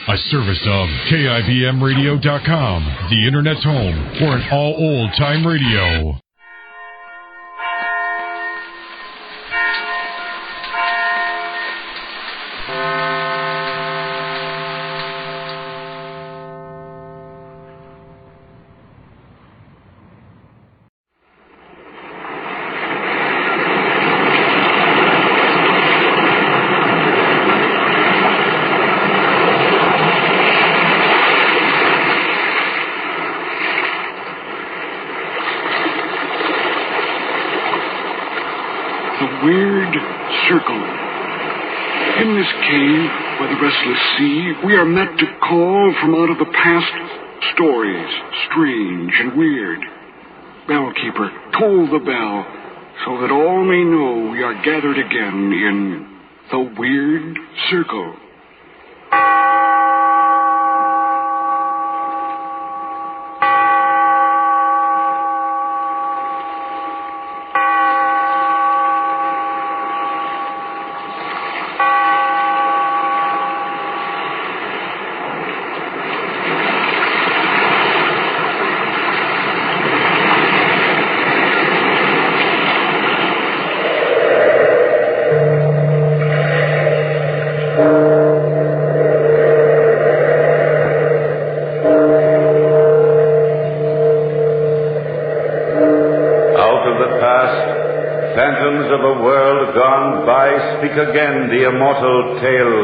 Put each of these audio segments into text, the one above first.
A service of KIBMradio.com, the Internet's home for an all old-time radio. Weird circle. In this cave by the restless sea, we are met to call from out of the past stories, strange and weird. Bellkeeper, toll the bell, so that all may know we are gathered again in the Weird Circle. Phantoms of a world gone by, speak again the immortal tale,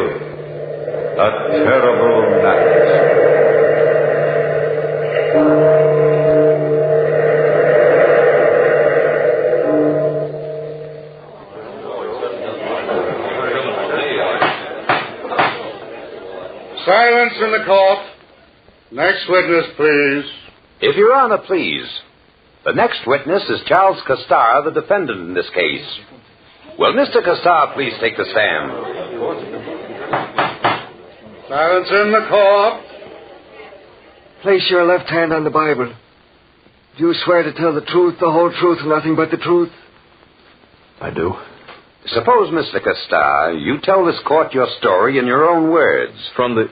a terrible night. Silence in the court. Next witness, please. If Your Honor, please. The next witness is Charles Castar, the defendant in this case. Will Mr. Castar please take the stand? Silence in the court. Place your left hand on the Bible. Do you swear to tell the truth, the whole truth, and nothing but the truth? I do. Suppose, Mr. Castar, you tell this court your story in your own words. From the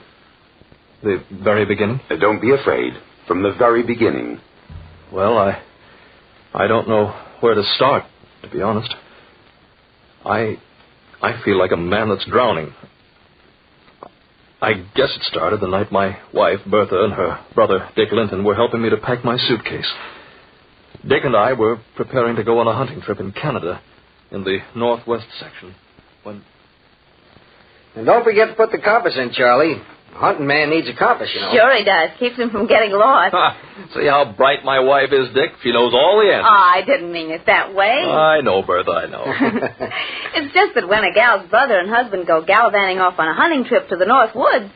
very beginning? Don't be afraid. From the very beginning. Well, I don't know where to start, to be honest. I feel like a man that's drowning. I guess it started the night my wife, Bertha, and her brother, Dick Linton, were helping me to pack my suitcase. Dick and I were preparing to go on a hunting trip in Canada, in the northwest section, when... And don't forget to put the compass in, Charlie. A hunting man needs a compass, you know. Sure he does. Keeps him from getting lost. See how bright my wife is, Dick? She knows all the answers. Oh, I didn't mean it that way. I know, Bertha, I know. It's just that when a gal's brother and husband go gallivanting off on a hunting trip to the North Woods,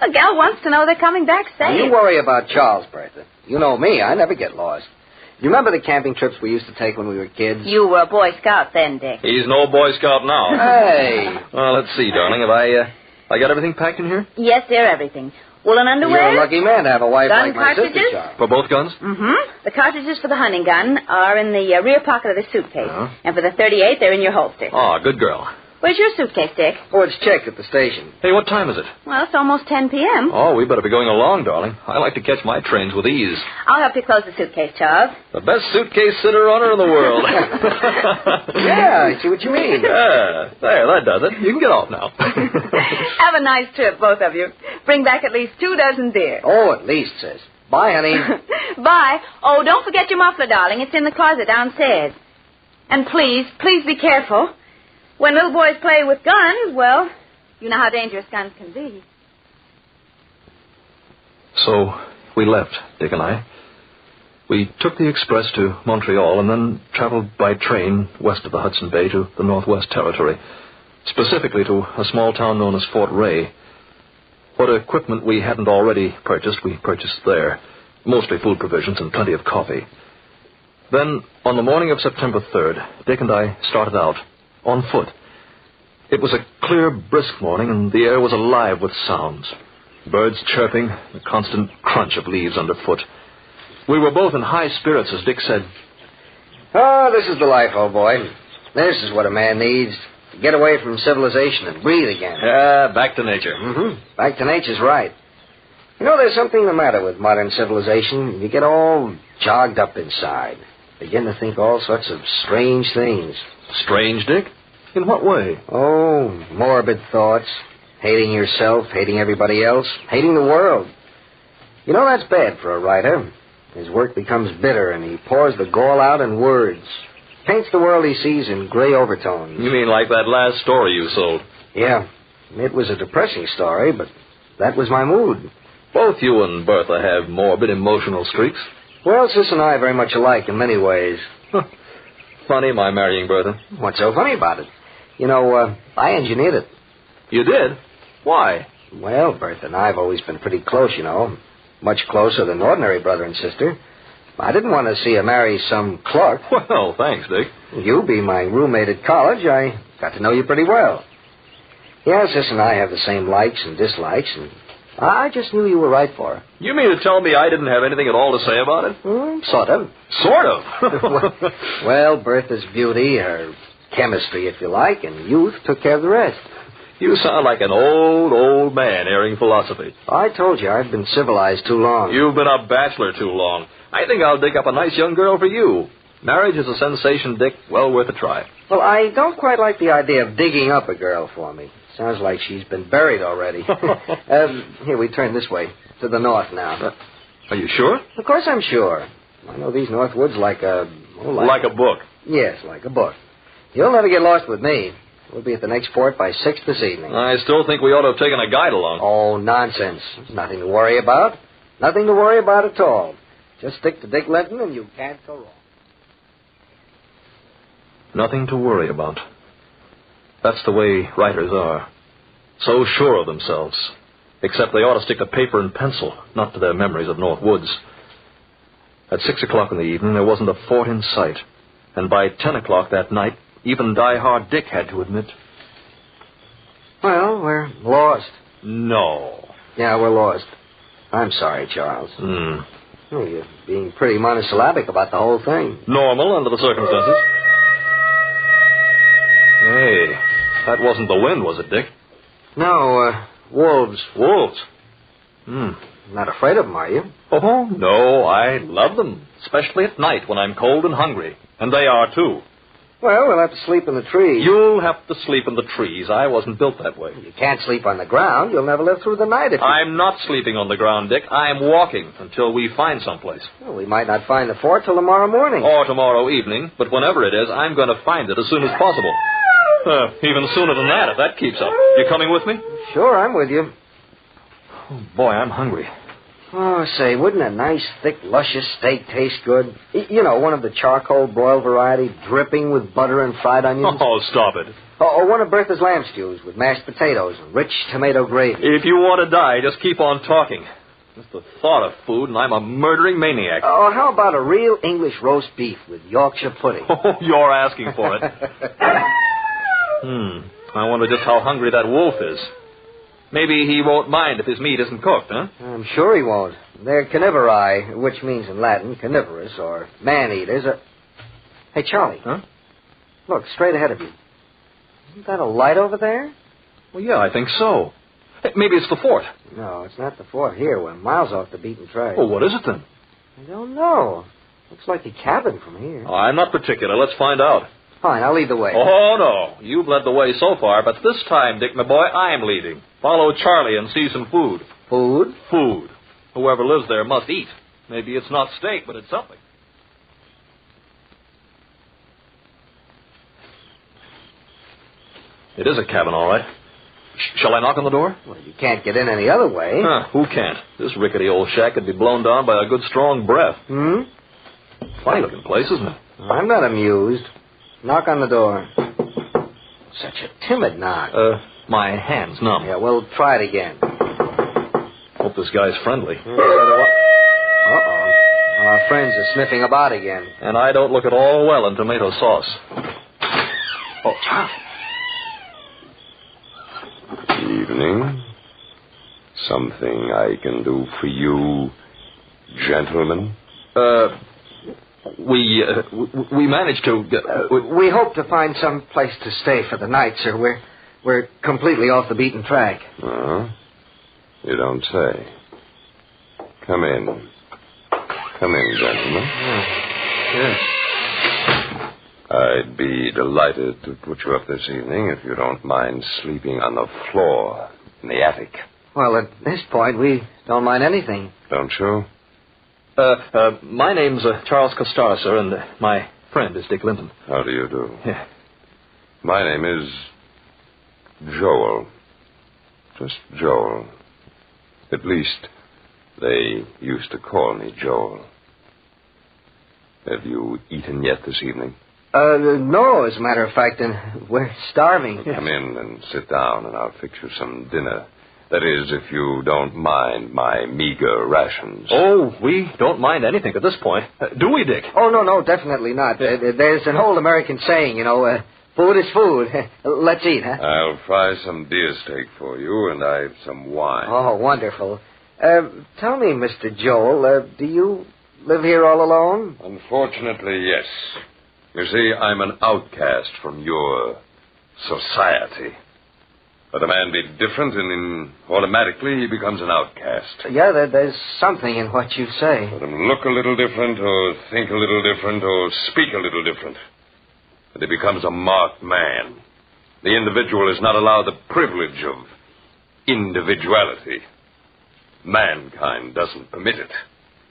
a gal wants to know they're coming back safe. You worry about Charles, Bertha. You know me. I never get lost. You remember the camping trips we used to take when we were kids? You were a Boy Scout then, Dick. He's no Boy Scout now. Hey. Well, let's see, darling. Have I got everything packed in here? Yes, dear, everything. Woolen underwear? You're a lucky man to have a wife gun like my sister, cartridges? Charles. For both guns? Mm-hmm. The cartridges for the hunting gun are in the rear pocket of the suitcase. Uh-huh. And for the .38, they're in your holster. Oh, good girl. Where's your suitcase, Dick? Oh, it's checked at the station. Hey, what time is it? Well, it's almost 10 p.m. Oh, we better be going along, darling. I like to catch my trains with ease. I'll help you close the suitcase, Charles. The best suitcase sitter-runner in the world. Yeah, I see what you mean. Yeah, there, that does it. You can get off now. Have a nice trip, both of you. Bring back at least 2 dozen deer. Oh, at least, sis. Bye, honey. Bye. Oh, don't forget your muffler, darling. It's in the closet downstairs. And please, please be careful. When little boys play with guns, well, you know how dangerous guns can be. So, we left, Dick and I. We took the express to Montreal and then traveled by train west of the Hudson Bay to the Northwest Territory, specifically to a small town known as Fort Ray. What equipment we hadn't already purchased, we purchased there, mostly food provisions and plenty of coffee. Then, on the morning of September 3rd, Dick and I started out, on foot. It was a clear, brisk morning, and the air was alive with sounds. Birds chirping, the constant crunch of leaves underfoot. We were both in high spirits, as Dick said. Oh, this is the life, old boy. This is what a man needs. To get away from civilization and breathe again. Yeah, back to nature. Mm-hmm. Back to nature's right. You know, there's something the matter with modern civilization. You get all jogged up inside. Begin to think all sorts of strange things. Strange, Dick? In what way? Oh, morbid thoughts. Hating yourself, hating everybody else, hating the world. You know, that's bad for a writer. His work becomes bitter, and he pours the gall out in words. Paints the world he sees in gray overtones. You mean like that last story you sold? Yeah. It was a depressing story, but that was my mood. Both you and Bertha have morbid emotional streaks. Well, Sis and I are very much alike in many ways. Funny, my marrying Bertha. What's so funny about it? You know, I engineered it. You did? Why? Well, Bertha and I have always been pretty close, you know. Much closer than ordinary brother and sister. I didn't want to see her marry some clerk. Well, thanks, Dick. You being my roommate at college, I got to know you pretty well. Yeah, Sis and I have the same likes and dislikes, and I just knew you were right for her. You mean to tell me I didn't have anything at all to say about it? Sort of. Sort of? Well, Bertha's beauty, her chemistry, if you like, and youth took care of the rest. You sound like an old man airing philosophy. I told you, I've been civilized too long. You've been a bachelor too long. I think I'll dig up a nice young girl for you. Marriage is a sensation, Dick. Well worth a try. Well, I don't quite like the idea of digging up a girl for me. Sounds like she's been buried already. Here, we turn this way, to the north now. Are you sure? Of course I'm sure. I know these north woods like a... Like a book. Yes, like a book. You'll never get lost with me. We'll be at the next fort by 6 this evening. I still think we ought to have taken a guide along. Oh, nonsense. Nothing to worry about. Nothing to worry about at all. Just stick to Dick Linton and you can't go wrong. Nothing to worry about. That's the way writers are. So sure of themselves. Except they ought to stick to paper and pencil, not to their memories of North Woods. At 6 o'clock in the evening, there wasn't a fort in sight. And by 10 o'clock that night, even die-hard Dick had to admit. Well, we're lost. No. Yeah, we're lost. I'm sorry, Charles. Oh, you're being pretty monosyllabic about the whole thing. Normal under the circumstances. Hey, that wasn't the wind, was it, Dick? No, wolves. Wolves? Not afraid of them, are you? Oh, no, I love them. Especially at night when I'm cold and hungry. And they are, too. Well, we'll have to sleep in the trees. You'll have to sleep in the trees. I wasn't built that way. You can't sleep on the ground. You'll never live through the night if you... I'm not sleeping on the ground, Dick. I'm walking until we find someplace. Well, we might not find the fort till tomorrow morning. Or tomorrow evening. But whenever it is, I'm going to find it as soon as possible. Even sooner than that, if that keeps up. You coming with me? Sure, I'm with you. Oh, boy, I'm hungry. Oh, say, wouldn't a nice, thick, luscious steak taste good? You know, one of the charcoal broiled variety, dripping with butter and fried onions. Oh, stop it. Or one of Bertha's lamb stews with mashed potatoes and rich tomato gravy. If you want to die, just keep on talking. Just the thought of food, and I'm a murdering maniac. Oh, how about a real English roast beef with Yorkshire pudding? Oh, you're asking for it. I wonder just how hungry that wolf is. Maybe he won't mind if his meat isn't cooked, huh? I'm sure he won't. They're carnivori, which means in Latin carnivorous or man-eaters. Hey, Charlie. Huh? Look, straight ahead of you. Isn't that a light over there? Well, yeah, I think so. Hey, maybe it's the fort. No, it's not the fort here. We're miles off the beaten track. Well, what is it then? I don't know. Looks like a cabin from here. Oh, I'm not particular. Let's find out. Fine, I'll lead the way. Oh, no. You've led the way so far, but this time, Dick, my boy, I'm leading. Follow Charlie and see some food. Food? Food. Whoever lives there must eat. Maybe it's not steak, but it's something. It is a cabin, all right. Shall I knock on the door? Well, you can't get in any other way. Who can't? This rickety old shack could be blown down by a good strong breath. Funny-looking place, isn't it? I'm not amused. Knock on the door. Such a timid knock. My hand's numb. Yeah, we'll try it again. Hope this guy's friendly. Uh-oh. Our friends are sniffing about again. And I don't look at all well in tomato sauce. Oh, Charlie. Evening. Something I can do for you, gentlemen? We managed to... we hope to find some place to stay for the night, sir. We're completely off the beaten track. You don't say. Come in. Come in, gentlemen. Yes. I'd be delighted to put you up this evening if you don't mind sleeping on the floor in the attic. Well, at this point, we don't mind anything. Don't you? My name's Charles Costar, sir, and my friend is Dick Linton. How do you do? Yeah. My name is Joel. Just Joel. At least, they used to call me Joel. Have you eaten yet this evening? No, as a matter of fact, we're starving. Come in and sit down, and I'll fix you some dinner. That is, if you don't mind my meager rations. Oh, we don't mind anything at this point. Do we, Dick? Oh, no, definitely not. There's an old American saying, food is food. Let's eat, huh? I'll fry some deer steak for you, and I've some wine. Oh, wonderful. Tell me, Mr. Joel, do you live here all alone? Unfortunately, yes. You see, I'm an outcast from your society. Let a man be different, and automatically he becomes an outcast. Yeah, there's something in what you say. Let him look a little different, or think a little different, or speak a little different. And he becomes a marked man. The individual is not allowed the privilege of individuality. Mankind doesn't permit it.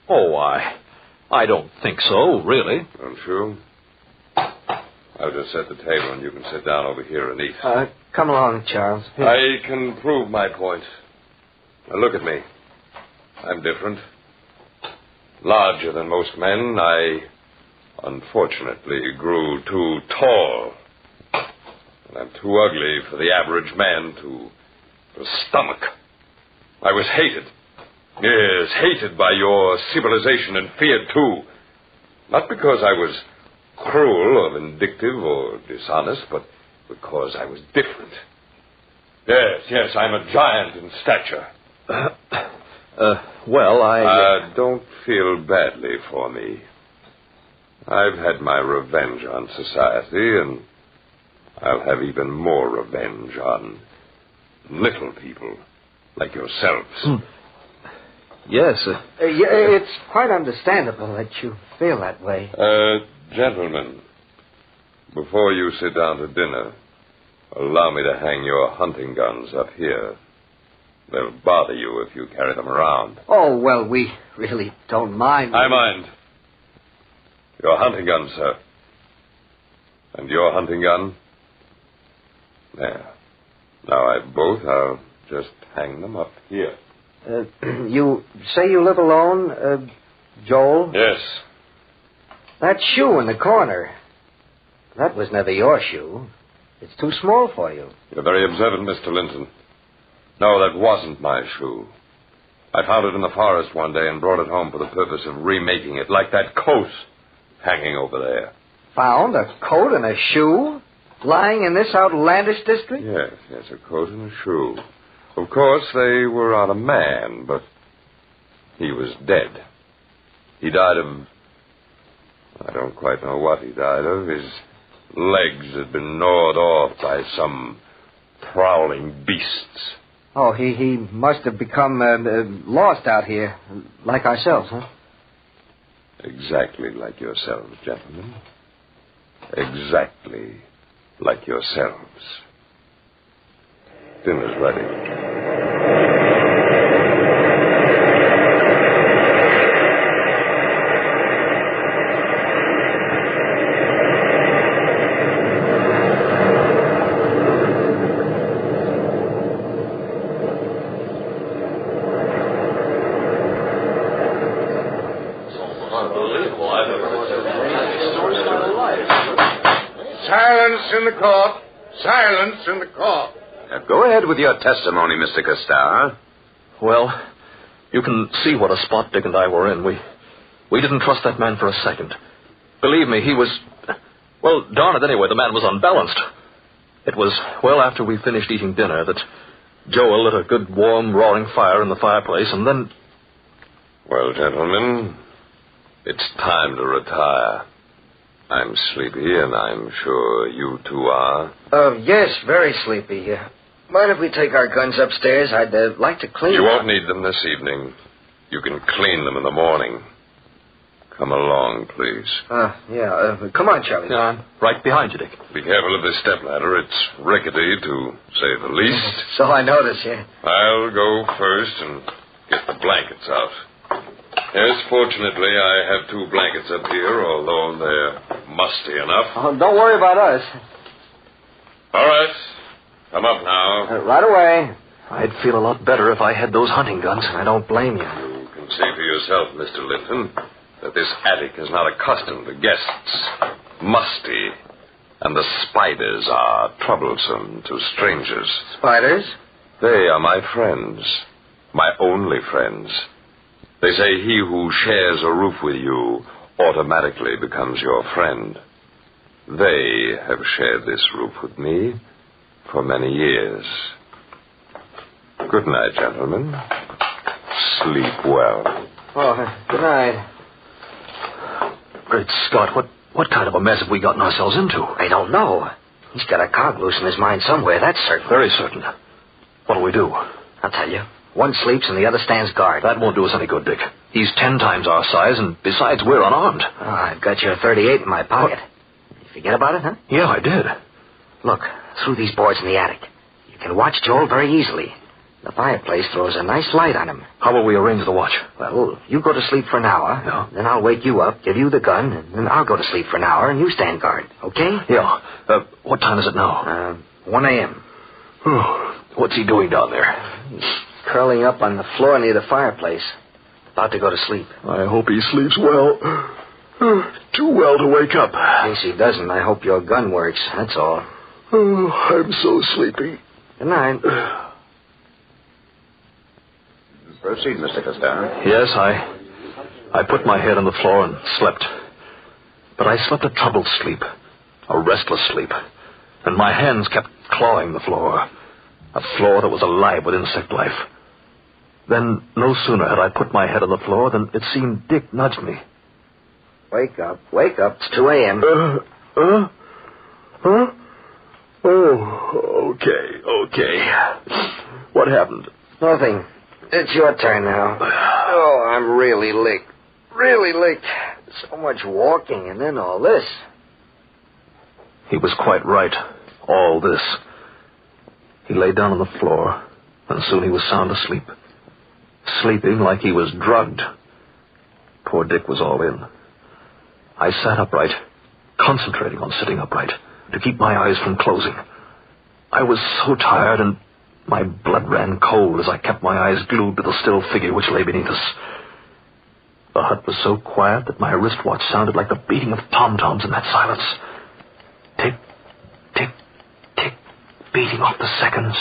Oh, I don't think so, really. Don't you? I'll just set the table, and you can sit down over here and eat. Come along, Charles. I can prove my point. Now, look at me. I'm different. Larger than most men. I, unfortunately, grew too tall. And I'm too ugly for the average man to stomach. I was hated. Yes, hated by your civilization and feared, too. Not because I was cruel or vindictive or dishonest, but because I was different. Yes, I'm a giant in stature. Don't feel badly for me. I've had my revenge on society, and I'll have even more revenge on little people like yourselves. Yes. It's quite understandable that you feel that way. Gentlemen, before you sit down to dinner, allow me to hang your hunting guns up here. They'll bother you if you carry them around. Oh, well, we really don't mind. I mind. Your hunting gun, sir. And your hunting gun? There. Now I've both. I'll just hang them up here. You say you live alone, Joel? Yes. That shoe in the corner, that was never your shoe. It's too small for you. You're very observant, Mr. Linton. No, that wasn't my shoe. I found it in the forest one day and brought it home for the purpose of remaking it, like that coat hanging over there. Found a coat and a shoe lying in this outlandish district? Yes, a coat and a shoe. Of course, they were on a man, but he was dead. He died of... I don't quite know what he died of. His legs had been gnawed off by some prowling beasts. Oh, he must have become lost out here, like ourselves, huh? Exactly like yourselves, gentlemen. Exactly like yourselves. Dinner's ready. Silence in the court. Silence in the court. Go ahead with your testimony, Mr. Costar. Well, you can see what a spot Dick and I were in. We didn't trust that man for a second. Believe me, he was... Well, darn it anyway, the man was unbalanced. It was well after we finished eating dinner that Joel lit a good, warm, roaring fire in the fireplace, and then... Well, gentlemen, it's time to retire. I'm sleepy, and I'm sure you two are. Yes, very sleepy. Mind if we take our guns upstairs? I'd like to clean You them. won't need them this evening. You can clean them in the morning. Come along, please. Come on, Charlie. Yeah, I'm right behind you, Dick. Be careful of this stepladder. It's rickety, to say the least. So I notice, yeah. I'll go first and get the blankets out. Yes, fortunately, I have 2 blankets up here, although they're musty enough. Oh, don't worry about us. All right. Come up now. Right away. I'd feel a lot better if I had those hunting guns. I don't blame you. You can see for yourself, Mr. Linton, that this attic is not accustomed to guests. Musty. And the spiders are troublesome to strangers. Spiders? They are my friends. My only friends. They say he who shares a roof with you automatically becomes your friend. They have shared this roof with me for many years. Good night, gentlemen. Sleep well. Oh, good night. Great Scott, what kind of a mess have we gotten ourselves into? I don't know. He's got a cog loose in his mind somewhere, that's certain. Very certain. What'll we do? I'll tell you. One sleeps and the other stands guard. That won't do us any good, Dick. He's 10 times our size, and besides, we're unarmed. Oh, I've got your 38 in my pocket. You forget about it, huh? Yeah, I did. Look, through these boards in the attic. You can watch Joel very easily. The fireplace throws a nice light on him. How will we arrange the watch? Well, you go to sleep for an hour. Yeah. Then I'll wake you up, give you the gun, and then I'll go to sleep for an hour, and you stand guard. Okay? Yeah. What time is it now? 1 a.m. What's he doing down there? He's curling up on the floor near the fireplace. About to go to sleep. I hope he sleeps well. Too well to wake up. In case he doesn't, I hope your gun works. That's all. Oh, I'm so sleepy. Good night. Proceed, Mr. Costello. Yes, I put my head on the floor and slept. But I slept a troubled sleep, a restless sleep, and my hands kept clawing the floor, a floor that was alive with insect life. Then, no sooner had I put my head on the floor than it seemed Dick nudged me. Wake up. It's 2 a.m. Huh? Oh, okay. What happened? Nothing. It's your turn now. Oh, I'm really licked. So much walking and then all this. He was quite right. All this. He lay down on the floor, and soon he was sound asleep. Sleeping like he was drugged. Poor Dick was all in. I sat upright, concentrating on sitting upright, to keep my eyes from closing. I was so tired, and my blood ran cold as I kept my eyes glued to the still figure which lay beneath us. The hut was so quiet that my wristwatch sounded like the beating of tom-toms in that silence. Tick, tick, tick, beating off the seconds,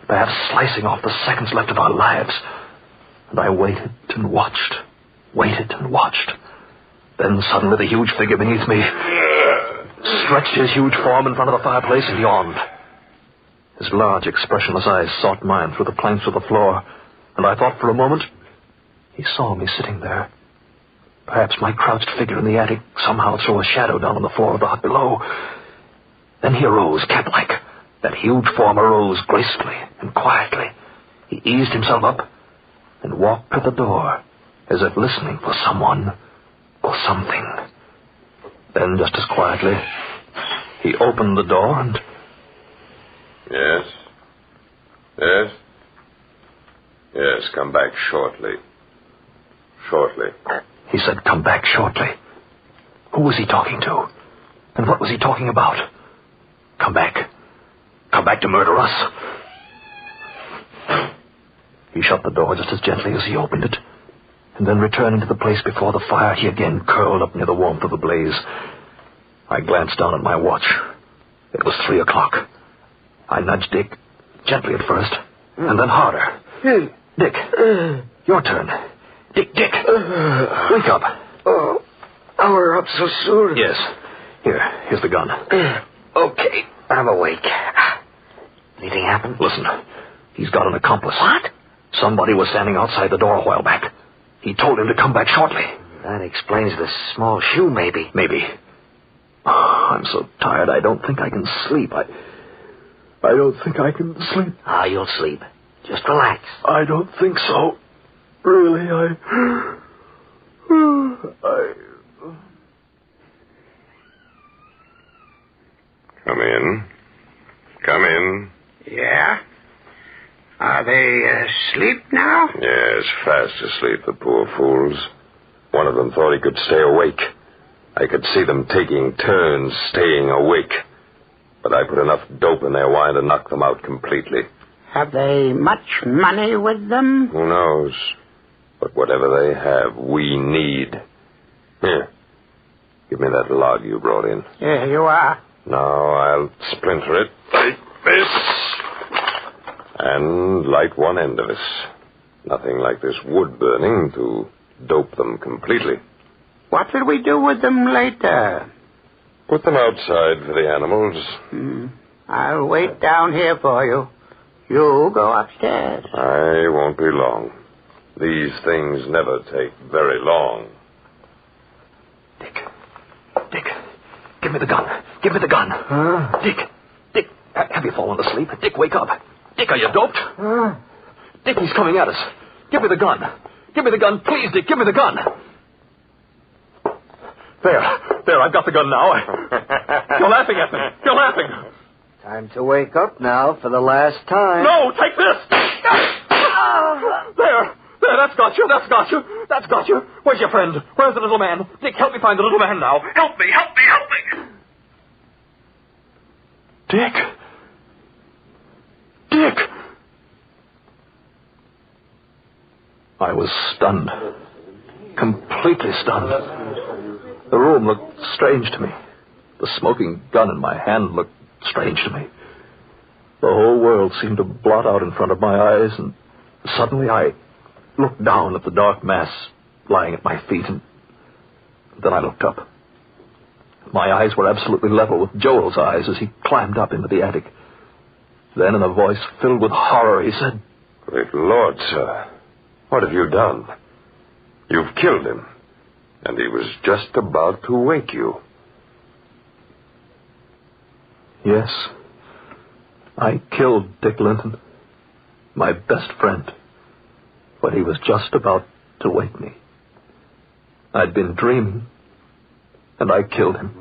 perhaps slicing off the seconds left of our lives. And I waited and watched. Then suddenly the huge figure beneath me stretched his huge form in front of the fireplace and yawned. His large, expressionless eyes sought mine through the planks of the floor, and I thought for a moment he saw me sitting there. Perhaps my crouched figure in the attic somehow threw a shadow down on the floor of the hut below. Then he arose, cat-like. That huge form arose gracefully and quietly. He eased himself up and walked to the door, as if listening for someone or something. Then, just as quietly, he opened the door and... Yes, come back shortly. He said, come back shortly. Who was he talking to? And what was he talking about? Come back. Come back to murder us. He shut the door just as gently as he opened it. And then returning to the place before the fire, he again curled up near the warmth of the blaze. I glanced down at my watch. It was 3 o'clock. I nudged Dick, gently at first, and then harder. Dick, your turn. Dick, wake up. Oh, we're up so soon. Yes. Here's the gun. Okay, I'm awake. Anything happen? Listen, he's got an accomplice. What? Somebody was standing outside the door a while back. He told him to come back shortly. That explains the small shoe, maybe. Maybe. Oh, I'm so tired, I don't think I can sleep. I don't think I can sleep. You'll sleep. Just relax. I don't think so. Really, I... Come in. Come in. Yeah? Are they asleep now? Yes, fast asleep, the poor fools. One of them thought he could stay awake. I could see them taking turns staying awake. But I put enough dope in their wine to knock them out completely. Have they much money with them? Who knows? But whatever they have, we need. Here. Give me that log you brought in. Here you are. Now I'll splinter it like this. And light one end of it. Nothing like this wood burning to dope them completely. What will we do with them later? Put them outside for the animals. I'll wait down here for you. You go upstairs. I won't be long. These things never take very long. Dick, give me the gun. Give me the gun. Huh? Dick, have you fallen asleep? Dick, wake up. Dick, are you doped? Dick, he's coming at us. Give me the gun. Give me the gun, please, Dick. Give me the gun. There, I've got the gun now. You're laughing at me. You're laughing. Time to wake up now for the last time. No, take this. There, that's got you. Where's your friend? Where's the little man? Dick, help me find the little man now. Help me. Dick. I was stunned. Completely stunned. The room looked strange to me. The smoking gun in my hand looked strange to me. The whole world seemed to blot out in front of my eyes, and suddenly I looked down at the dark mass lying at my feet, and then I looked up. My eyes were absolutely level with Joel's eyes as he climbed up into the attic. Then, in a voice filled with horror, he said, Great Lord, sir. What have you done? You've killed him. And he was just about to wake you. Yes, I killed Dick Linton, my best friend, but he was just about to wake me. I'd been dreaming, and I killed him.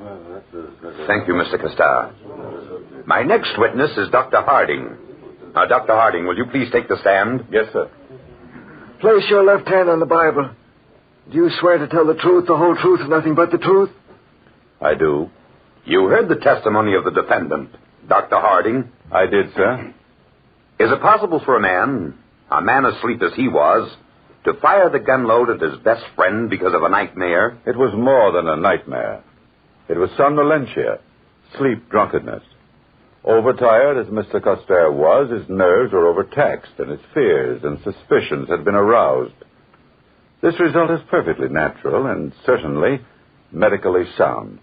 Thank you, Mr. Castar. My next witness is Dr. Harding. Now, Dr. Harding, will you please take the stand? Yes, sir. Place your left hand on the Bible. Do you swear to tell the truth, the whole truth, and nothing but the truth? I do. You heard the testimony of the defendant, Dr. Harding. I did, sir. Is it possible for a man asleep as he was, to fire the gun load at his best friend because of a nightmare? It was more than a nightmare. It was somnolentia, sleep drunkenness. Overtired as Mr. Castar was, his nerves were overtaxed, and his fears and suspicions had been aroused. This result is perfectly natural and certainly medically sound.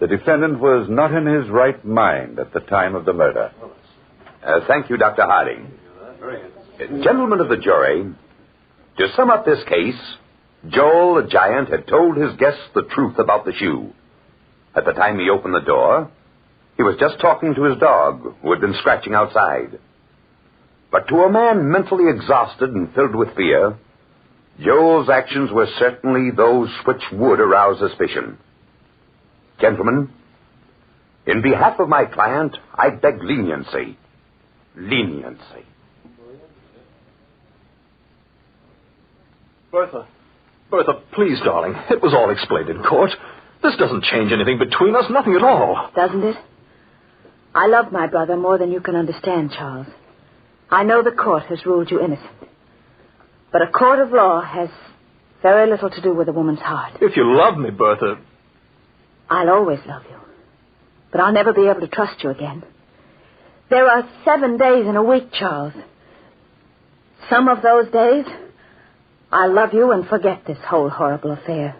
The defendant was not in his right mind at the time of the murder. Thank you, Dr. Harding. Gentlemen of the jury, to sum up this case, Joel the Giant had told his guests the truth about the shoe. At the time he opened the door, he was just talking to his dog, who had been scratching outside. But to a man mentally exhausted and filled with fear, Joel's actions were certainly those which would arouse suspicion. Gentlemen, in behalf of my client, I beg leniency. Leniency. Bertha, please, darling. It was all explained in court. This doesn't change anything between us, nothing at all. Doesn't it? I love my brother more than you can understand, Charles. I know the court has ruled you innocent. But a court of law has very little to do with a woman's heart. If you love me, Bertha... I'll always love you. But I'll never be able to trust you again. There are 7 days in a week, Charles. Some of those days, I'll love you and forget this whole horrible affair.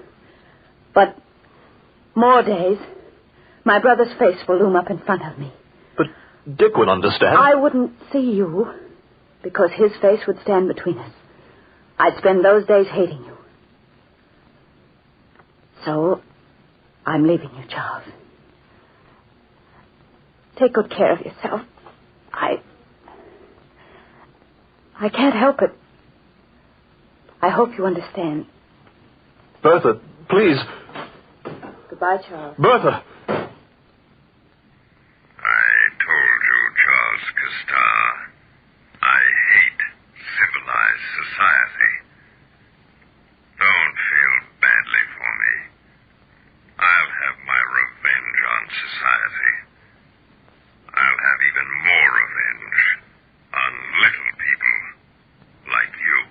But more days, my brother's face will loom up in front of me. But Dick would understand. I wouldn't see you, because his face would stand between us. I'd spend those days hating you. So, I'm leaving you, Charles. Take good care of yourself. I can't help it. I hope you understand. Bertha, please. Goodbye, Charles. Bertha! I told you, Charles Castar, I hate civilized society. Don't feel badly for me. I'll have my revenge on society. I'll have even more revenge on little people like you.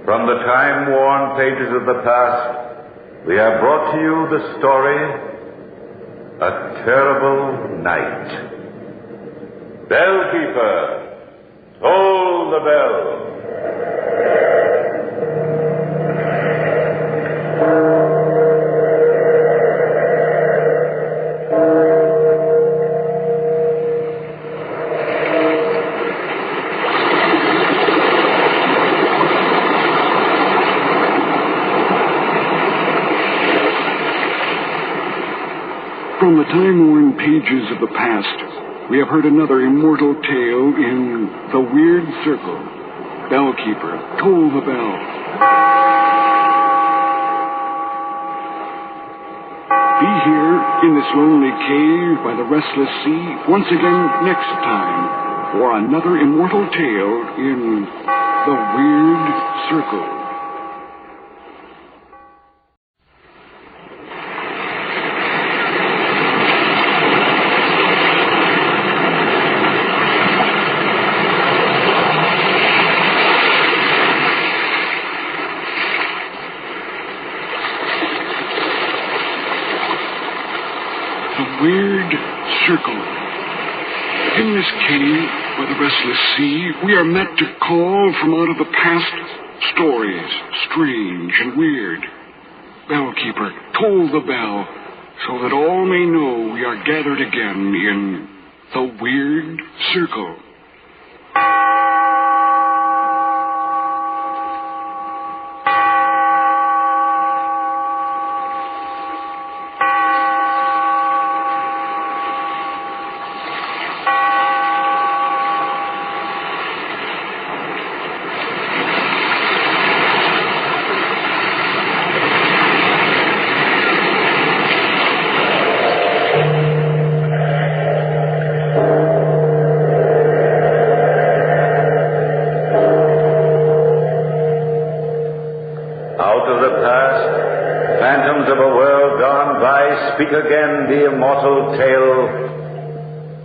From the time-worn pages of the past, we have brought to you the story, A Terrible Night. Bellkeeper, toll the bell. From the time-worn pages of the past, we have heard another immortal tale in The Weird Circle. Bellkeeper, toll the bell. Be here in this lonely cave by the restless sea once again next time for another immortal tale in The Weird Circle. Weird Circle. In this cave by the restless sea, we are met to call from out of the past stories, strange and weird. Bellkeeper, toll the bell, so that all may know we are gathered again in the Weird Circle. Speak again the immortal tale,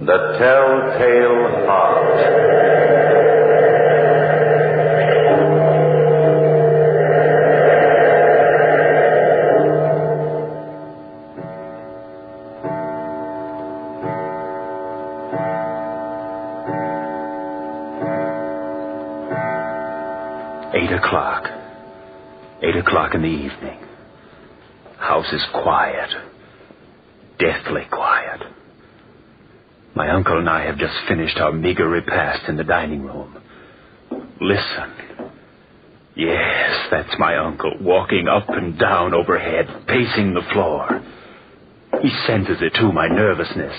The Telltale Heart. Eight o'clock in the evening. House is quiet. Deathly quiet. My uncle and I have just finished our meager repast in the dining room. Listen. Yes, that's my uncle, walking up and down overhead, pacing the floor. He senses it, too, my nervousness.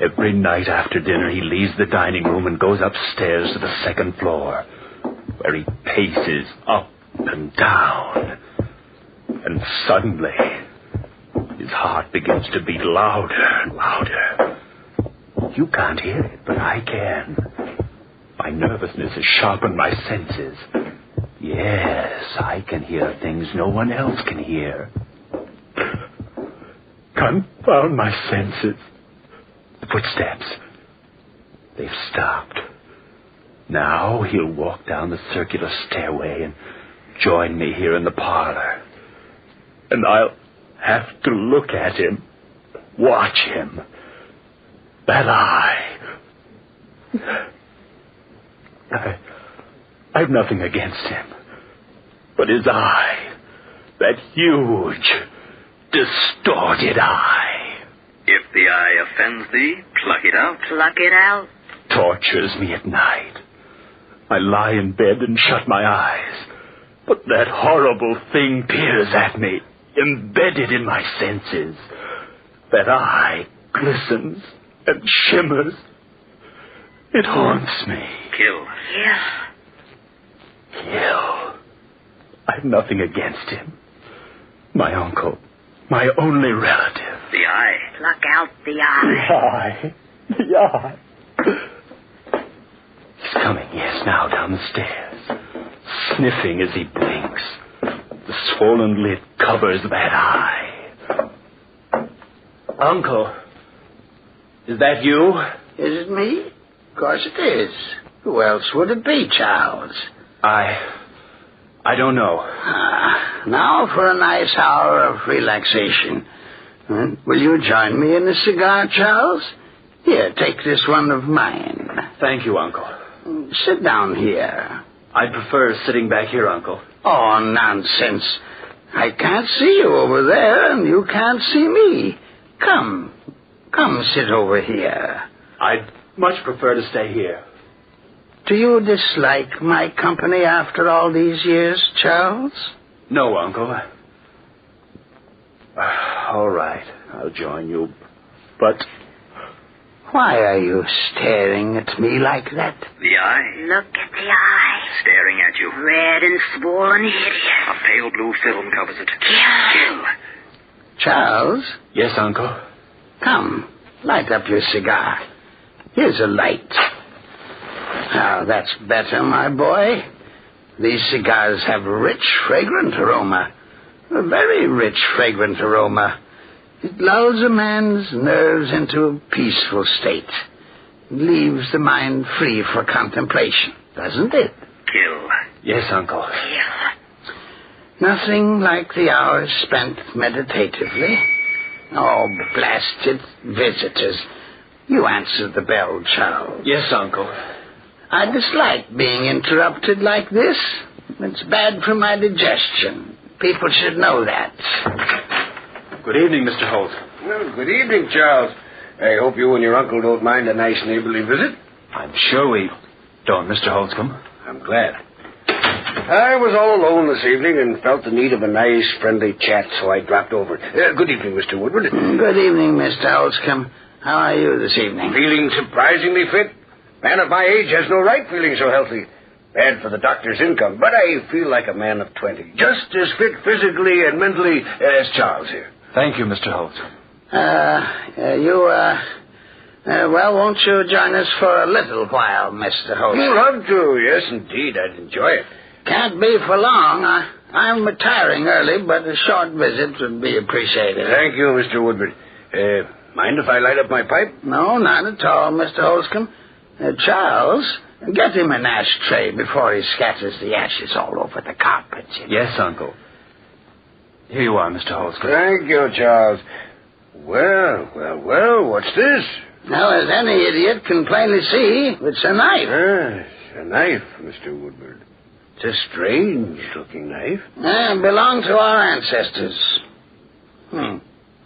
Every night after dinner, he leaves the dining room and goes upstairs to the second floor, where he paces up and down. And suddenly, his heart begins to beat louder and louder. You can't hear it, but I can. My nervousness has sharpened my senses. Yes, I can hear things no one else can hear. Confound my senses. The footsteps. They've stopped. Now he'll walk down the circular stairway and join me here in the parlor. And I'll have to look at him, watch him. That eye. I've nothing against him. But his eye, that huge, distorted eye. If the eye offends thee, pluck it out. Pluck it out. Tortures me at night. I lie in bed and shut my eyes. But that horrible thing peers at me, embedded in my senses. That eye glistens and shimmers. It haunts me. Kill. Kill. I've nothing against him. My uncle. My only relative. The eye. Pluck out the eye. The eye. He's coming, yes, now down the stairs. Sniffing as he blinks. The swollen lid covers that eye. Uncle. Is that you? Is it me? Of course it is. Who else would it be, Charles? I don't know. Now for a nice hour of relaxation. Will you join me in a cigar, Charles? Here, take this one of mine. Thank you, Uncle. Sit down here. I'd prefer sitting back here, Uncle. Oh, nonsense. I can't see you over there, and you can't see me. Come sit over here. I'd much prefer to stay here. Do you dislike my company after all these years, Charles? No, Uncle. All right, I'll join you. But why are you staring at me like that? The eye. Look at the eye. Staring at you. Red and swollen hideous. A pale blue film covers it. Kill. Charles? Yes, Uncle? Come, light up your cigar. Here's a light. Now, that's better, my boy. These cigars have a rich, fragrant aroma. A very rich, fragrant aroma. It lulls a man's nerves into a peaceful state. It leaves the mind free for contemplation, doesn't it? Kill. Yes, Uncle. Kill. Nothing like the hours spent meditatively. Oh, blasted visitors. You answered the bell, Charles. Yes, Uncle. I dislike being interrupted like this. It's bad for my digestion. People should know that. Good evening, Mr. Holt. Well, good evening, Charles. I hope you and your uncle don't mind a nice neighborly visit. I'm sure we don't, Mr. Holtzcombe. I'm glad. I was all alone this evening and felt the need of a nice, friendly chat, so I dropped over. Good evening, Mr. Woodward. Good evening, Mr. Holtzcombe. How are you this evening? Feeling surprisingly fit. Man of my age has no right feeling so healthy. Bad for the doctor's income, but I feel like a man of 20. Just as fit physically and mentally as Charles here. Thank you, Mr. Holt. Well, won't you join us for a little while, Mr. Holt? I'd love to, yes, indeed. I'd enjoy it. Can't be for long. I'm retiring early, but a short visit would be appreciated. Thank you, Mr. Woodward. Mind if I light up my pipe? No, not at all, Mr. Holtzcombe. Charles, get him an ashtray before he scatters the ashes all over the carpet. Yes, Uncle. Here you are, Mr. Holtzcombe. Thank you, Charles. Well, what's this? Now, as any idiot can plainly see, it's a knife. Yes, a knife, Mr. Woodward. It's a strange-looking knife. Belonged to our ancestors.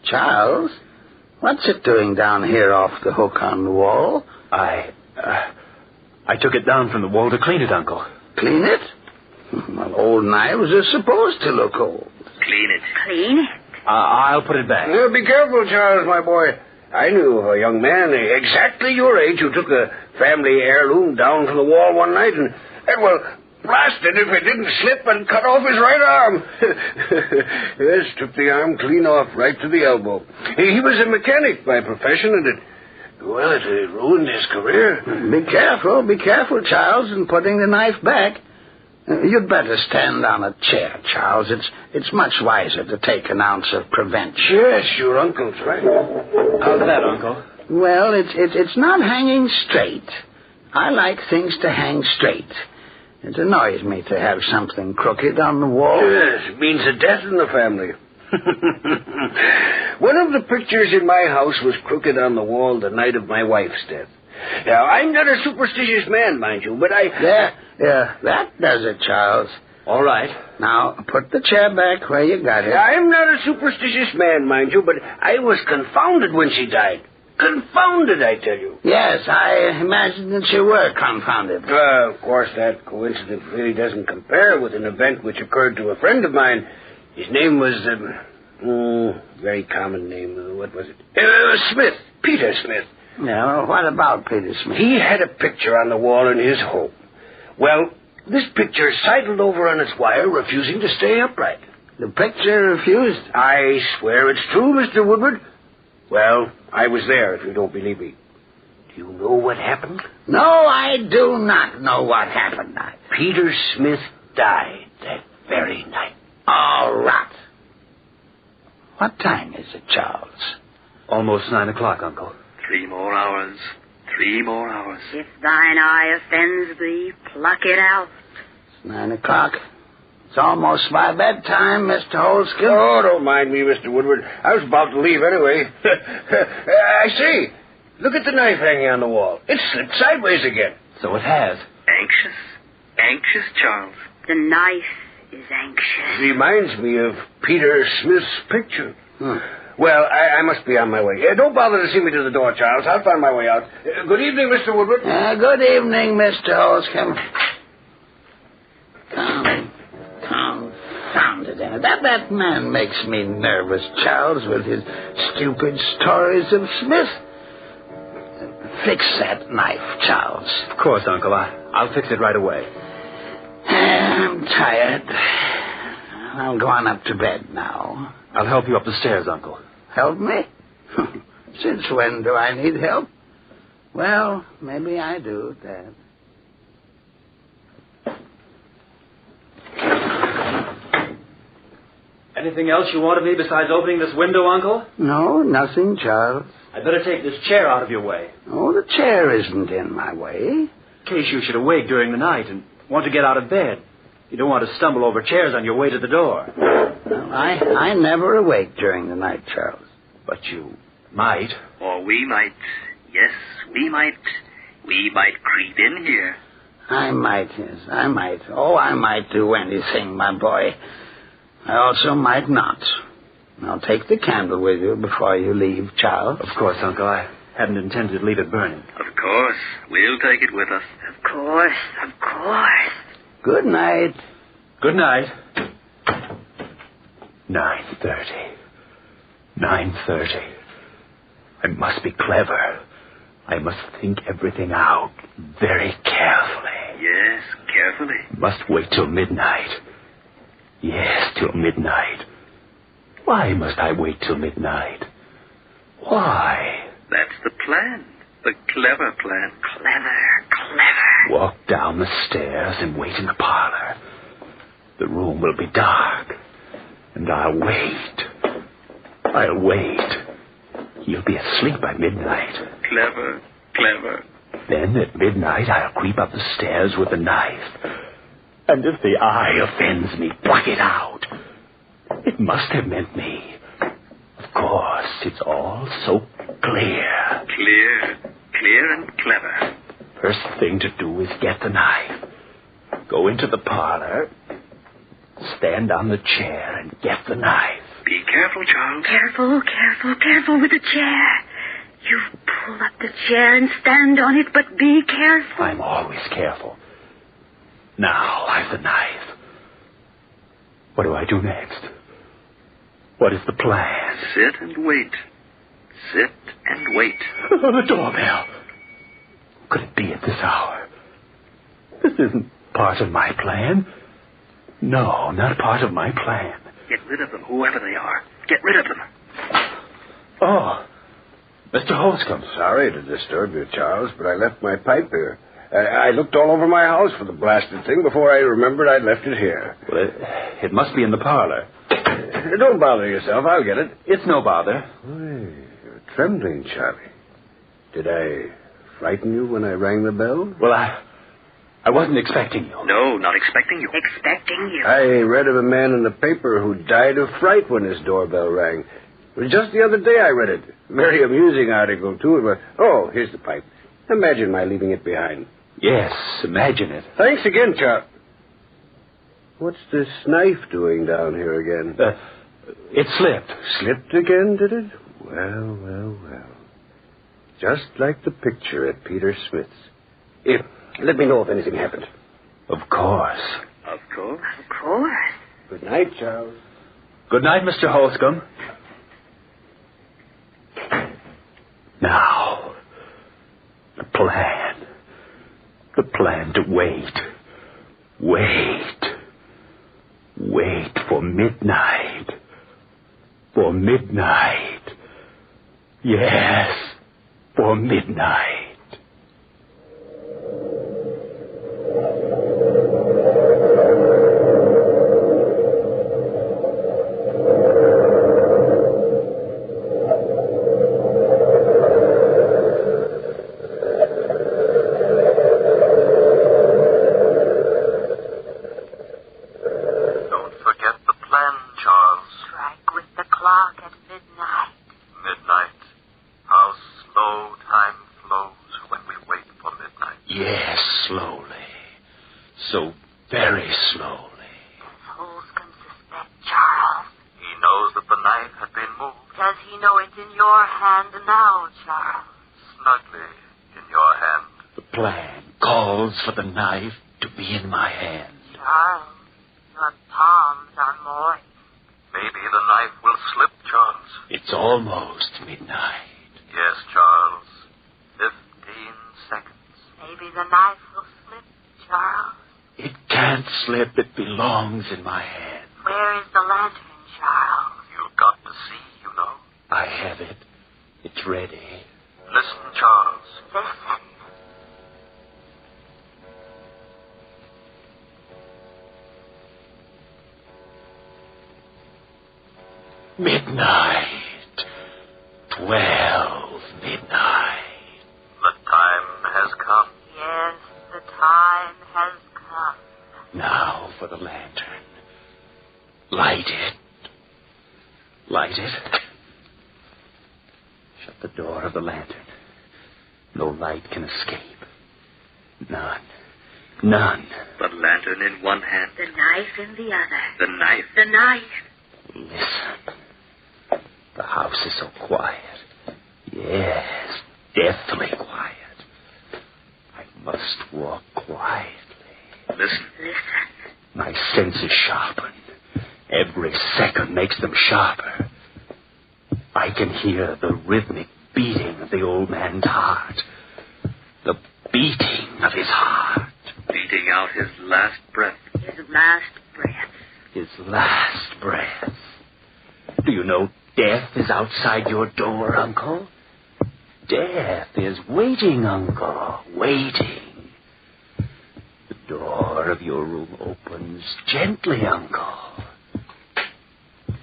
Charles, what's it doing down here off the hook on the wall? I took it down from the wall to clean it, Uncle. Clean it? Well, old knives are supposed to look old. Clean it. Clean it? I'll put it back. Be careful, Charles, my boy. I knew a young man exactly your age who took a family heirloom down from the wall one night and blasted if it didn't slip and cut off his right arm. Yes, took the arm clean off right to the elbow. He was a mechanic by profession, and it ruined his career. Be careful, Charles, in putting the knife back. You'd better stand on a chair, Charles. It's much wiser to take an ounce of prevention. Yes, your uncle's right. How's that, Uncle? Well, it's not hanging straight. I like things to hang straight. It annoys me to have something crooked on the wall. Yes, it means a death in the family. One of the pictures in my house was crooked on the wall the night of my wife's death. Now, I'm not a superstitious man, mind you, but Yeah, that does it, Charles. All right. Now, put the chair back where you got it. I'm not a superstitious man, mind you, but I was confounded when she died. Confounded, I tell you. Yes, I imagined that you were confounded. Well, of course, that coincidence really doesn't compare with an event which occurred to a friend of mine. His name was, very common name. What was it? Smith. Peter Smith. Yeah, well, what about Peter Smith? He had a picture on the wall in his home. Well, this picture sidled over on its wire, refusing to stay upright. The picture refused? I swear it's true, Mr. Woodward. Well, I was there, if you don't believe me. Do you know what happened? No, I do not know what happened. Peter Smith died that very night. All right. What time is it, Charles? Almost 9 o'clock, Uncle. 3 more hours. 3 more hours. If thine eye offends thee, pluck it out. It's 9 o'clock. It's almost my bedtime, Mr. Holscomb. Oh, don't mind me, Mr. Woodward. I was about to leave anyway. I see. Look at the knife hanging on the wall. It slipped sideways again. So it has. Anxious. Anxious, Charles. The knife is anxious. Reminds me of Peter Smith's picture. Well, I must be on my way. Don't bother to see me to the door, Charles. I'll find my way out. Good evening, Mr. Woodward. Good evening, Mr. Holscomb. Confounded. That man makes me nervous, Charles, with his stupid stories of Smith. Fix that knife, Charles. Of course, Uncle. I'll fix it right away. I'm tired. I'm going up to bed now. I'll help you up the stairs, Uncle. Help me? Since when do I need help? Well, maybe I do, Dad. Anything else you want of me besides opening this window, Uncle? No, nothing, Charles. I'd better take this chair out of your way. Oh, the chair isn't in my way. In case you should awake during the night and want to get out of bed. You don't want to stumble over chairs on your way to the door. Well, I never awake during the night, Charles. But you might. Or we might. Yes, we might. We might creep in here. I might, yes, I might. Oh, I might do anything, my boy. I also might not. Now, take the candle with you before you leave, Charles. Of course, Uncle. I hadn't intended to leave it burning. Of course. We'll take it with us. Of course. Of course. Good night. Good night. 9:30. 9:30. I must be clever. I must think everything out very carefully. Yes, carefully. Must wait till midnight. Yes, till midnight. Why must I wait till midnight? Why? That's the plan. The clever plan. Clever. Walk down the stairs and wait in the parlor. The room will be dark. And I'll wait. He'll be asleep by midnight. Clever. Then at midnight I'll creep up the stairs with a knife. And if the eye offends me, pluck it out. It must have meant me. Of course, it's all so clear. Clear and clever. First thing to do is get the knife. Go into the parlor, stand on the chair, and get the knife. Be careful, Charles. Careful with the chair. You pull up the chair and stand on it, but be careful. I'm always careful. Now I've the knife. What do I do next? What is the plan? Sit and wait. The doorbell. Could it be at this hour? This isn't part of my plan. No, not part of my plan. Get rid of them, whoever they are. Get rid of them. Oh, Mr. Holscomb. Sorry to disturb you, Charles, but I left my pipe here. I looked all over my house for the blasted thing before I remembered I'd left it here. Well, it must be in the parlor. Don't bother yourself. I'll get it. It's no bother. You're trembling, Charlie. Did I frighten you when I rang the bell? Well, I wasn't expecting you. No, not expecting you. Expecting you. I read of a man in the paper who died of fright when his doorbell rang. It was just the other day I read it. Very amusing article, too. Oh, here's the pipe. Imagine my leaving it behind. Yes, imagine it. Thanks again, Charlie. What's this knife doing down here again? It slipped. Slipped again, did it? Well. Just like the picture at Peter Smith's. Let me know if anything happened. Of course. Of course. Of course. Good night, Charles. Good night, Mr. Holscomb. Now, the plan. The plan to wait. Wait for midnight. For midnight. Yes, for midnight. For the knife to be in my hand. Charles, your palms are moist. Maybe the knife will slip, Charles. It's almost midnight. Yes, Charles. 15 seconds. Maybe the knife will slip, Charles. It can't slip. It belongs in my hand. Where is the lantern, Charles? You've got to see, you know. I have it. It's ready. Listen, Charles. Listen. Midnight. 12 midnight. The time has come. Yes, the time has come. Now for the lantern. Light it. Light it. Shut the door of the lantern. No light can escape. None. None. The lantern in one hand. The knife in the other. The knife. The knife. Listen. The house is so quiet. Yes, deathly quiet. I must walk quietly. Listen. Listen. My senses sharpen. Every second makes them sharper. I can hear the rhythmic beating of the old man's heart. The beating of his heart. Beating out his last breath. His last breath. His last breath. Do you know death is outside your door, Uncle? Death is waiting, Uncle, waiting. The door of your room opens gently, Uncle.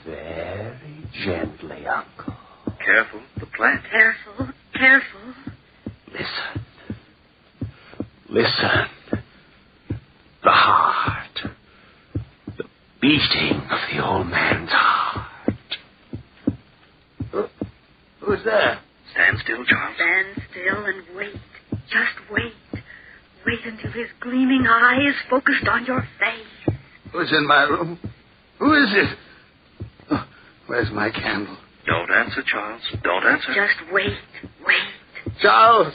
Very gently, Uncle. Careful, the plant. Careful, careful. Listen. Listen. The heart. The beating of the old man's heart. Who's there? Stand still, Charles. Stand still and wait. Just wait. Wait until his gleaming eye is focused on your face. Who's in my room? Who is it? Oh, where's my candle? Don't answer, Charles. Don't answer. Just wait. Wait. Charles!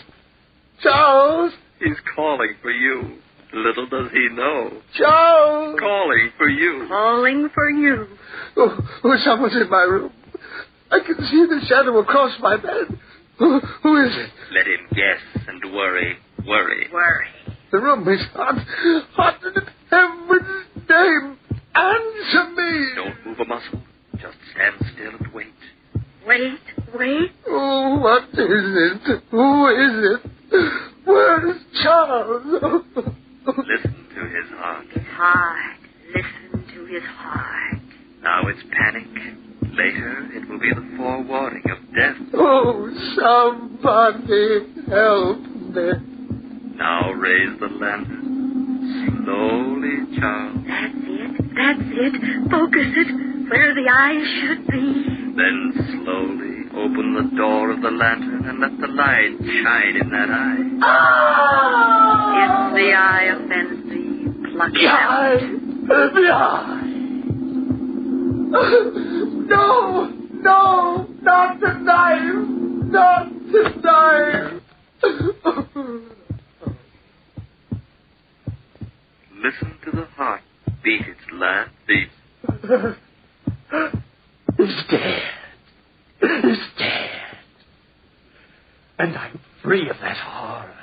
Charles! He's calling for you. Little does he know. Charles! Calling for you. Calling for you. Oh, someone's in my room. I can see the shadow across my bed. Who is it? Let him guess and worry. Worry. Worry. The room is hot. Hot in heaven's name. Answer me. Don't move a muscle. Just stand still and wait. Wait. Wait. Oh, what is it? Who is it? Where's Charles? Listen to his heart. His heart. Listen to his heart. Now it's panic. Later, it will be the forewarning of death. Oh, somebody help me. Now raise the lantern. Slowly, Charles. That's it. Focus it where the eyes should be. Then slowly open the door of the lantern and let the light shine in that eye. If the eye offends thee, pluck it out. The eye. No, not the knife. Not It's dying. Listen to the heart beat its last beat. It's dead. It's dead. And I'm free of that horror.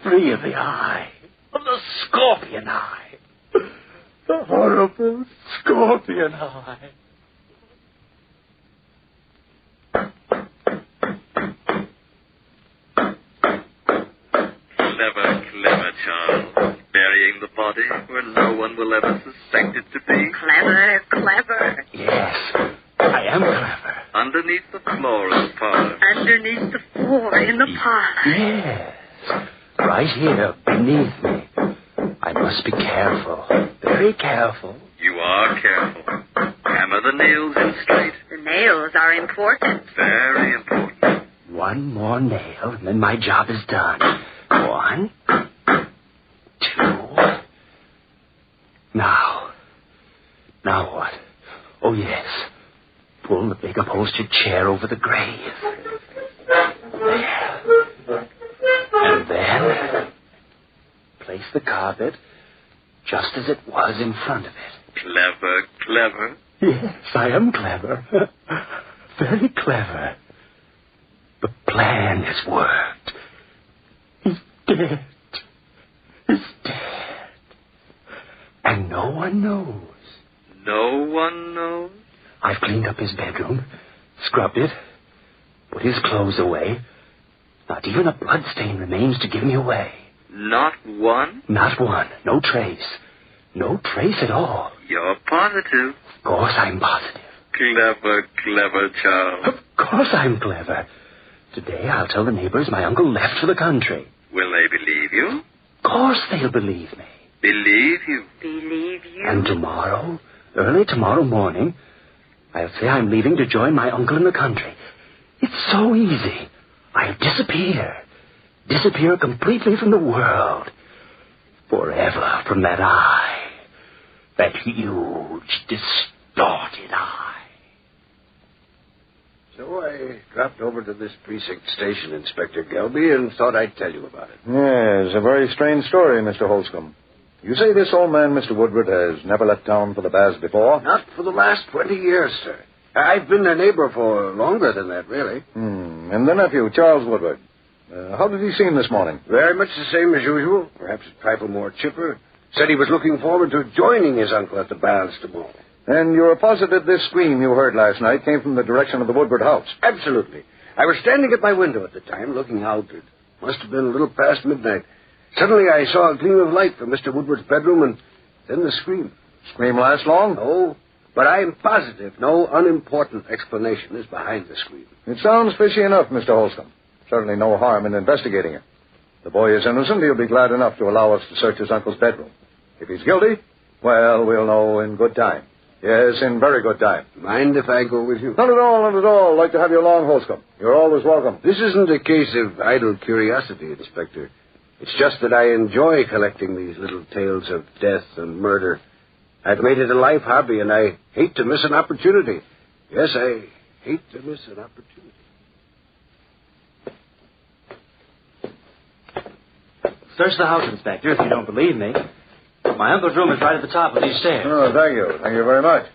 Free of the eye. Of the scorpion eye. The horrible scorpion eye. Clever, Charles. Burying the body where no one will ever suspect it to be. Clever. Yes, I am clever. Underneath the floor of the parlor. Underneath the floor in the parlor. Yes, right here beneath me. I must be careful, very careful. You are careful. Hammer the nails in straight. The nails are important. Very important. One more nail, and then my job is done. 1, 2. Now what? Oh, yes. Pull the big upholstered chair over the grave. There. And then place the carpet just as it was in front of it. Clever. Yes, I am clever. Very clever. The plan has worked. He's dead. He's dead. And no one knows. No one knows? I've cleaned up his bedroom, scrubbed it, put his clothes away. Not even a bloodstain remains to give me away. Not one? Not one. No trace. No trace at all. You're positive. Of course I'm positive. Clever, Charles. Of course I'm clever. Today I'll tell the neighbors my uncle left for the country. Will they believe you? Of course they'll believe me. Believe you? Believe you? And tomorrow, early tomorrow morning, I'll say I'm leaving to join my uncle in the country. It's so easy. I'll disappear. Disappear completely from the world. Forever from that eye. That huge, distorted eye. So I dropped over to this precinct station, Inspector Gelby, and thought I'd tell you about it. Yes, a very strange story, Mr. Holscomb. You say this old man, Mr. Woodward, has never left town for the baths before? Not for the last 20 years, sir. I've been their neighbor for longer than that, really. And the nephew, Charles Woodward. How did he seem this morning? Very much the same as usual, perhaps a trifle more chipper. Said he was looking forward to joining his uncle at the baths tomorrow. And you're positive this scream you heard last night came from the direction of the Woodward house? Absolutely. I was standing at my window at the time, looking out. It must have been a little past midnight. Suddenly I saw a gleam of light from Mr. Woodward's bedroom, and then the scream. Scream last long? No, but I am positive no unimportant explanation is behind the scream. It sounds fishy enough, Mr. Holscomb. Certainly no harm in investigating it. The boy is innocent. He'll be glad enough to allow us to search his uncle's bedroom. If he's guilty, well, we'll know in good time. Yes, in very good time. Mind if I go with you? Not at all, not at all. I'd like to have you along, Holscomb. You're always welcome. This isn't a case of idle curiosity, Inspector. It's just that I enjoy collecting these little tales of death and murder. I've made it a life hobby, and I hate to miss an opportunity. Yes, I hate to miss an opportunity. Search the house, Inspector, if you don't believe me. My uncle's room is right at the top of these stairs. Oh, thank you. Thank you very much.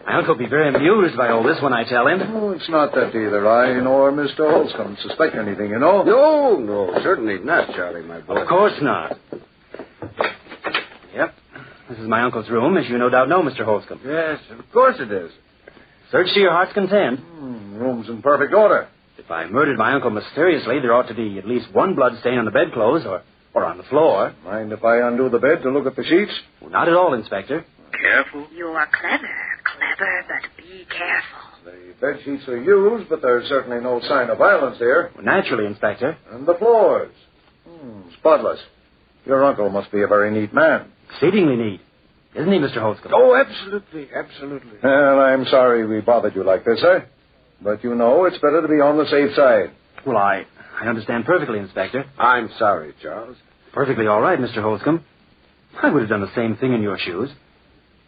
My uncle will be very amused by all this when I tell him. Oh, it's not that either. I nor Mr. Holscomb suspect anything, you know. No, certainly not, Charlie, my boy. Of course not. Yep. This is my uncle's room, as you no doubt know, Mr. Holscomb. Yes, of course it is. Search to your heart's content. Room's in perfect order. If I murdered my uncle mysteriously, there ought to be at least one blood stain on the bedclothes or on the floor. Mind if I undo the bed to look at the sheets? Well, not at all, Inspector. Careful. You are clever, but be careful. The bed sheets are used, but there's certainly no sign of violence here. Well, naturally, Inspector. And the floors. Spotless. Your uncle must be a very neat man. Exceedingly neat. Isn't he, Mr. Holscomb? Oh, absolutely. Well, I'm sorry we bothered you like this, sir. But you know it's better to be on the safe side. Well, I understand perfectly, Inspector. I'm sorry, Charles. Perfectly all right, Mr. Holscomb. I would have done the same thing in your shoes.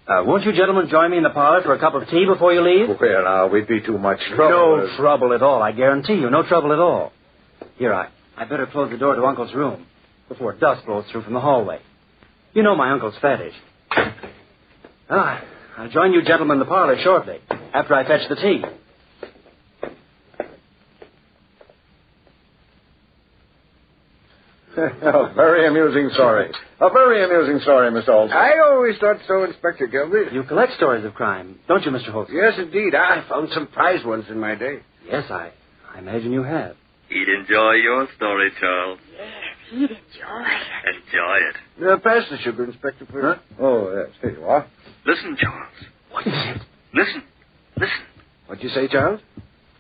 Won't you gentlemen join me in the parlor for a cup of tea before you leave? Well, now, we'd be too much trouble. No trouble at all, I guarantee you. No trouble at all. Here, I better close the door to Uncle's room before dust blows through from the hallway. You know my uncle's fetish. I'll join you gentlemen in the parlor shortly, after I fetch the tea. A very amusing story. A very amusing story, Mr. Olson. I always thought so, Inspector Gilbert. You collect stories of crime, don't you, Mr. Holmes? Yes, indeed. I found some prize ones in my day. Yes, I imagine you have. He'd enjoy your story, Charles. Yes, he'd enjoy it. Enjoy it. Pass the sugar, Inspector, please. Huh? Oh, yes. Here you are. Listen, Charles. What is it? Listen. What'd you say, Charles?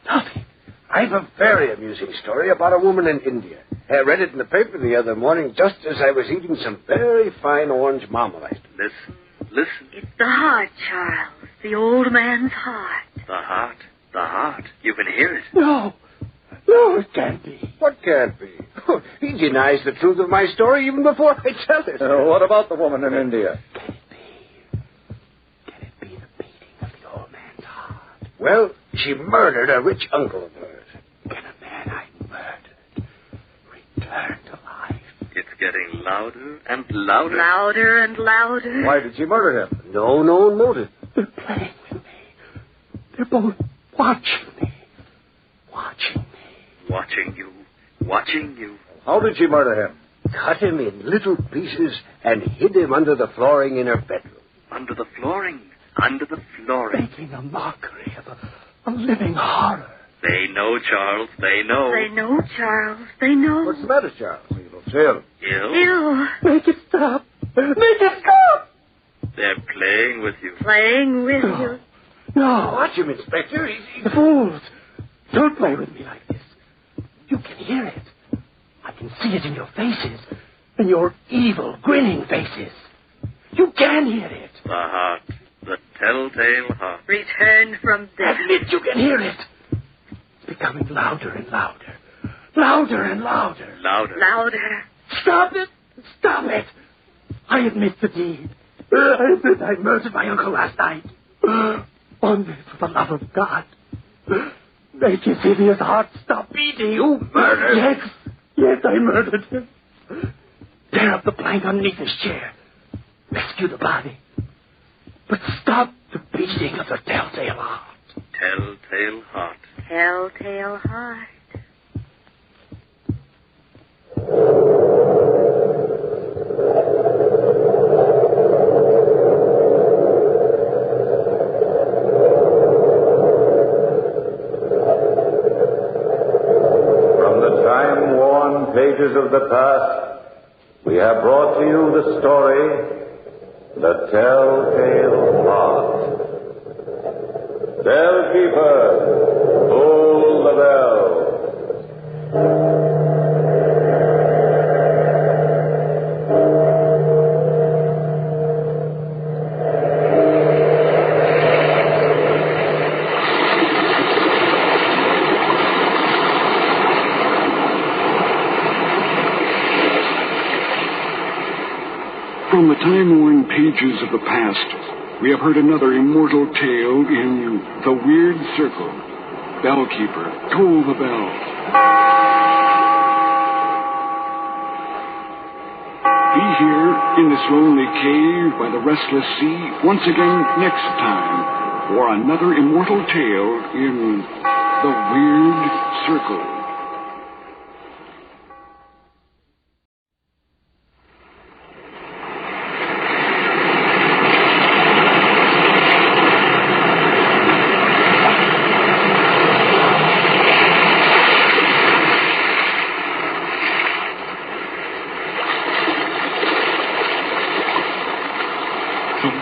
Nothing. I've a very amusing story about a woman in India. I read it in the paper the other morning just as I was eating some very fine orange marmalade. Listen. It's the heart, Charles. The old man's heart. The heart. You can hear it. No, it can't be. What can't be? He denies the truth of my story even before I tell it. What about the woman in India? Can it be the beating of the old man's heart? Well, she murdered a rich uncle of hers. Can a man I murdered return to life? It's getting louder and louder. Louder and louder. Why did she murder him? No known motive. They're playing with me. They're both watching me. Watching you. How did she murder him? Cut him in little pieces and hid him under the flooring in her bedroom. Under the flooring. Making a mockery of a living horror. They know, Charles. They know. They know, Charles. They know. What's the matter, Charles? You look ill. Ill? Make it stop. They're playing with you. Playing with you. No. Watch him, Inspector. He's... Fools. Don't play with me like this. You can hear it. I can see it in your faces. In your evil, grinning faces. You can hear it. The heart. The telltale heart. Returned from death. Admit you can hear it. It's becoming louder and louder. Louder and louder. Louder. Stop it. Stop it. I admit the deed. I admit I murdered my uncle last night. Only for the love of God. Make his hideous heart stop beating. You murdered? Yes, I murdered him. Tear up the plank underneath his chair. Rescue the body. But stop the beating of the telltale heart. Telltale heart. Telltale heart. From the time-worn pages of the past, we have brought to you the story, The Telltale Heart. Bellkeeper, hold the bell. From the time-worn pages of the past, we have heard another immortal tale in The Weird Circle. Bellkeeper, toll the bell. Be here in this lonely cave by the restless sea once again next time for another immortal tale in The Weird Circle.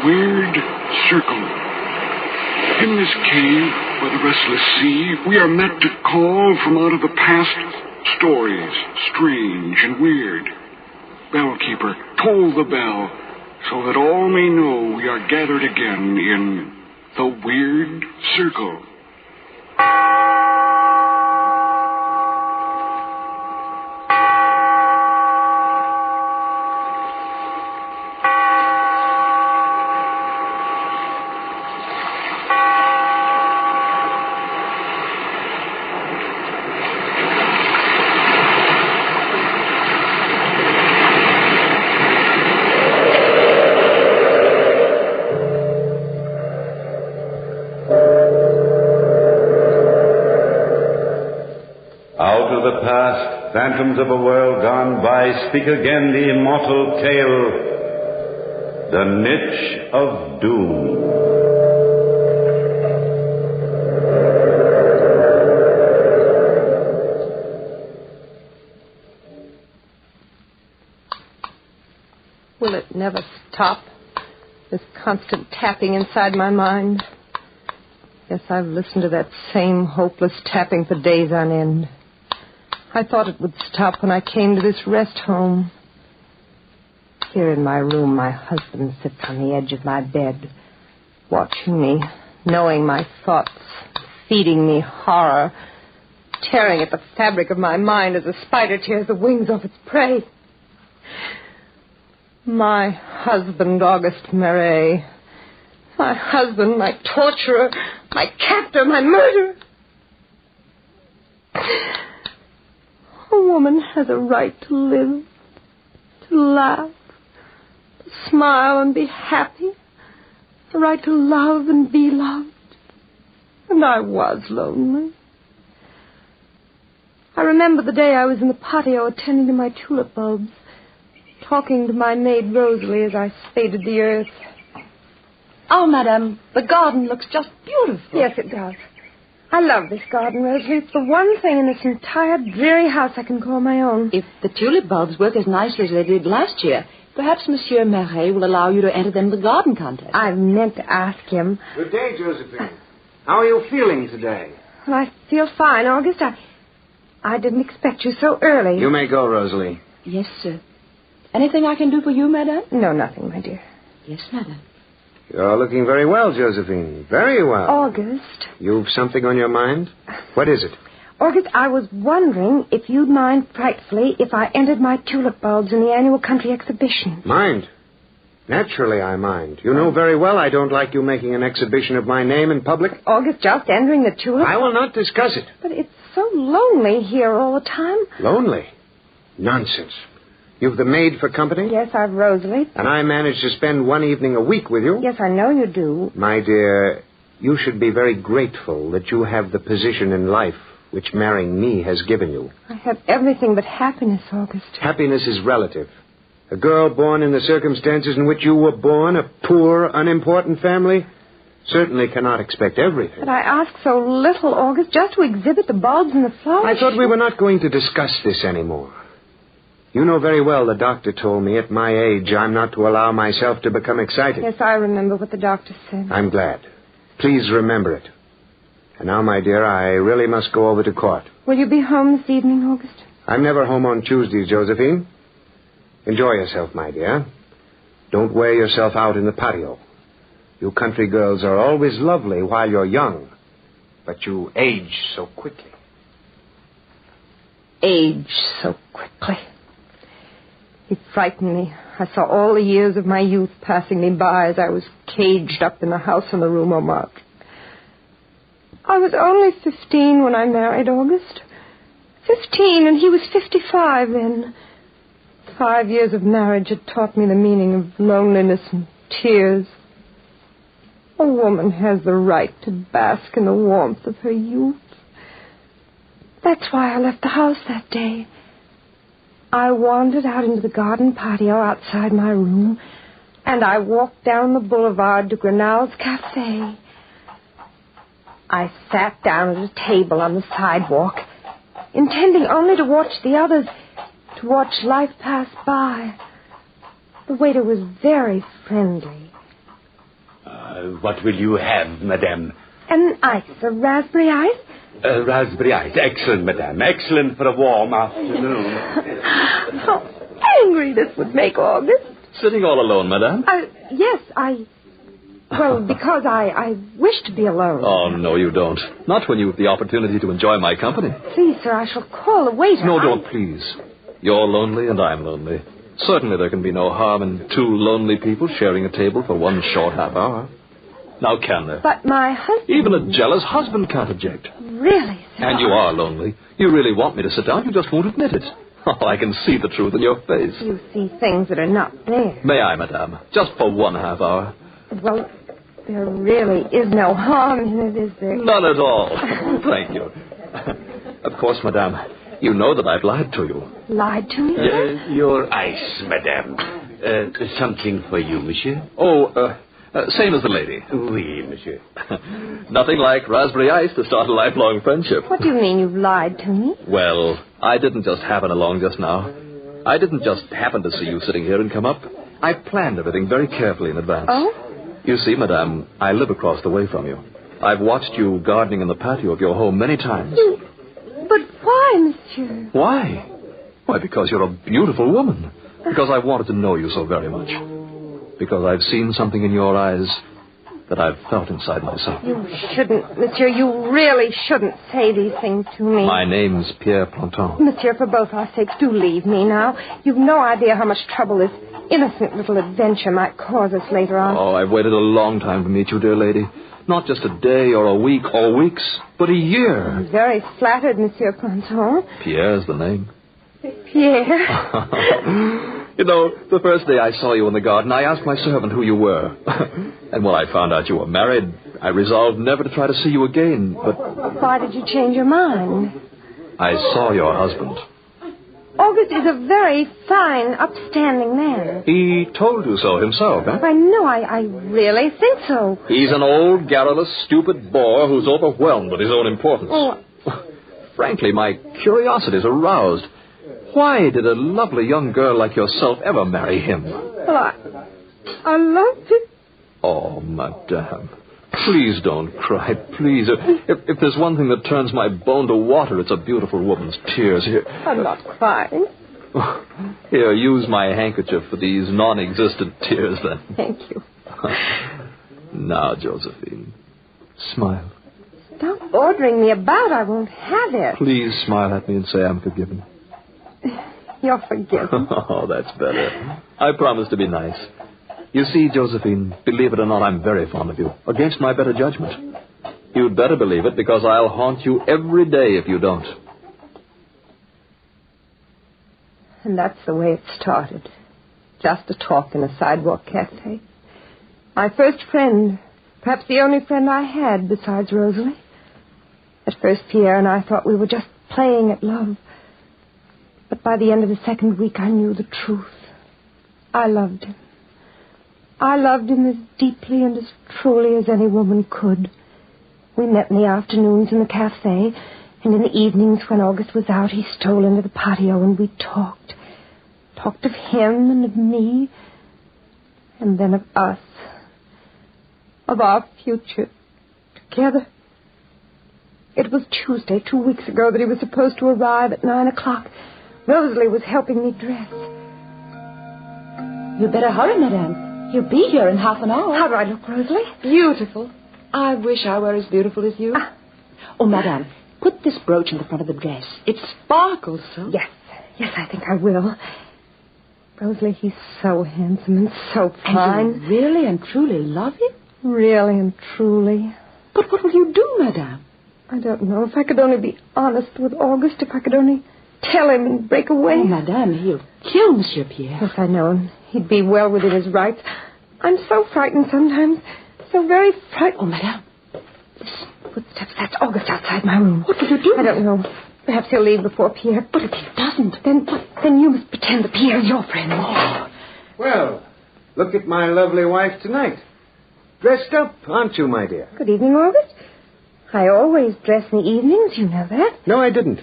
Weird Circle. In this cave by the restless sea, we are met to call from out of the past stories, strange and weird. Bellkeeper, toll the bell, so that all may know we are gathered again in the Weird Circle. Phantoms of a world gone by, speak again the immortal tale, The Niche of Doom. Will it never stop? This constant tapping inside my mind. Yes, I've listened to that same hopeless tapping for days on end. I thought it would stop when I came to this rest home. Here in my room, my husband sits on the edge of my bed, watching me, knowing my thoughts, feeding me horror, tearing at the fabric of my mind as a spider tears the wings off its prey. My husband, Auguste Marais. My husband, my torturer, my captor, my murderer. A woman has a right to live, to laugh, to smile and be happy, a right to love and be loved. And I was lonely. I remember the day I was in the patio attending to my tulip bulbs, talking to my maid Rosalie as I spaded the earth. Oh, Madame, the garden looks just beautiful. Yes, it does. I love this garden, Rosalie. It's the one thing in this entire dreary house I can call my own. If the tulip bulbs work as nicely as they did last year, perhaps Monsieur Marais will allow you to enter them in the garden contest. I've meant to ask him. Good day, Josephine. How are you feeling today? Well, I feel fine, August. I didn't expect you so early. You may go, Rosalie. Yes, sir. Anything I can do for you, Madame? No, nothing, my dear. Yes, Madame. You're looking very well, Josephine. Very well. August. You've something on your mind? What is it? August, I was wondering if you'd mind frightfully if I entered my tulip bulbs in the annual country exhibition. Mind? Naturally I mind. You know very well I don't like you making an exhibition of my name in public. August, just entering the tulip... I will not discuss it. But it's so lonely here all the time. Lonely? Nonsense. You've the maid for company? Yes, I've Rosalie. And I manage to spend one evening a week with you? Yes, I know you do. My dear, you should be very grateful that you have the position in life which marrying me has given you. I have everything but happiness, August. Happiness is relative. A girl born in the circumstances in which you were born, a poor, unimportant family, certainly cannot expect everything. But I ask so little, August, just to exhibit the bulbs and the flowers. I thought we were not going to discuss this anymore. You know very well the doctor told me at my age I'm not to allow myself to become excited. Yes, I remember what the doctor said. I'm glad. Please remember it. And now, my dear, I really must go over to court. Will you be home this evening, August? I'm never home on Tuesdays, Josephine. Enjoy yourself, my dear. Don't wear yourself out in the patio. You country girls are always lovely while you're young, but you age so quickly. Age so quickly. It frightened me. I saw all the years of my youth passing me by as I was caged up in the house on the Rue Montmartre. I was only 15 when I married August. 15, and he was 55 then. 5 years of marriage had taught me the meaning of loneliness and tears. A woman has the right to bask in the warmth of her youth. That's why I left the house that day. I wandered out into the garden patio outside my room, and I walked down the boulevard to Grenal's Cafe. I sat down at a table on the sidewalk, intending only to watch the others, to watch life pass by. The waiter was very friendly. What will you have, madame? An ice, a raspberry ice? Raspberry ice. Excellent, madame. Excellent for a warm afternoon. How angry this would make August. Sitting all alone, madame? Yes, Well, because I wish to be alone. Oh, no, you don't. Not when you have the opportunity to enjoy my company. Please, sir, I shall call the waiter. No, don't, please. You're lonely and I'm lonely. Certainly there can be no harm in two lonely people sharing a table for one short half hour. Now, can there? But my husband... Even a jealous husband can't object. Really, sir? And you are lonely. You really want me to sit down. You just won't admit it. Oh, I can see the truth in your face. You see things that are not there. May I, madame? Just for one half hour. Well, there really is no harm in it, is there? None at all. Thank you. Of course, madame, You know that I've lied to you. Lied to me? Your ice, madame. Something for you, monsieur? Same as the lady. Oui, monsieur. Nothing like raspberry ice to start a lifelong friendship. What do you mean you've lied to me? Well, I didn't just happen along just now. I didn't just happen to see you sitting here and come up. I planned everything very carefully in advance. Oh? You see, madame, I live across the way from you. I've watched you gardening in the patio of your home many times. But why, monsieur? Why? Why, because you're a beautiful woman. Because I wanted to know you so very much. Because I've seen something in your eyes that I've felt inside myself. You shouldn't, monsieur. You really shouldn't say these things to me. My name's Pierre Planton. Monsieur, for both our sakes, do leave me now. You've no idea how much trouble this innocent little adventure might cause us later on. Oh, I've waited a long time to meet you, dear lady. Not just a day or a week or weeks, but a year. I'm very flattered, Monsieur Planton. Pierre's the name. Pierre? You know, the first day I saw you in the garden, I asked my servant who you were. And when I found out you were married, I resolved never to try to see you again, but... Why did you change your mind? I saw your husband. August is a very fine, upstanding man. He told you so himself, eh? I know, I really think so. He's an old, garrulous, stupid bore who's overwhelmed with his own importance. Oh. Frankly, my curiosity's aroused. Why did a lovely young girl like yourself ever marry him? Well, I loved him. Oh, madame. Please don't cry, please. If there's one thing that turns my bone to water, it's a beautiful woman's tears. Here. I'm not crying. Here, use my handkerchief for these non-existent tears, then. Thank you. Now, Josephine, smile. Stop ordering me about. I won't have it. Please smile at me and say I'm forgiven. You're forgiven. Oh, that's better. I promise to be nice. You see, Josephine, believe it or not, I'm very fond of you, against my better judgment. You'd better believe it, because I'll haunt you every day if you don't. And that's the way it started. Just a talk in a sidewalk cafe. My first friend, perhaps the only friend I had besides Rosalie. At first, Pierre and I thought we were just playing at love. But by the end of the second week, I knew the truth. I loved him. I loved him as deeply and as truly as any woman could. We met in the afternoons in the cafe, and in the evenings when August was out, he stole into the patio and we talked. Talked of him and of me, and then of us. Of our future together. It was Tuesday, 2 weeks ago, that he was supposed to arrive at 9 o'clock. Rosalie was helping me dress. You'd better hurry, madame. He'll be here in half an hour. How do I look, Rosalie? Beautiful. I wish I were as beautiful as you. Oh, madame, put this brooch in the front of the dress. It sparkles so. Yes, I think I will. Rosalie, he's so handsome and so fine. And you really and truly love him? Really and truly. But what will you do, madame? I don't know. If I could only be honest with August, if I could only tell him and break away. Oh, madame, he'll kill Monsieur Pierre. Yes, I know. And he'd be well within his rights. I'm so frightened sometimes. So very frightened. Oh, madame. Listen, footsteps. That's August outside my room. What will you do? I don't know. Perhaps he'll leave before Pierre. But if he doesn't, then you must pretend that Pierre's your friend. Oh. Well, look at my lovely wife tonight. Dressed up, aren't you, my dear? Good evening, August. I always dress in the evenings, you know that. No, I didn't.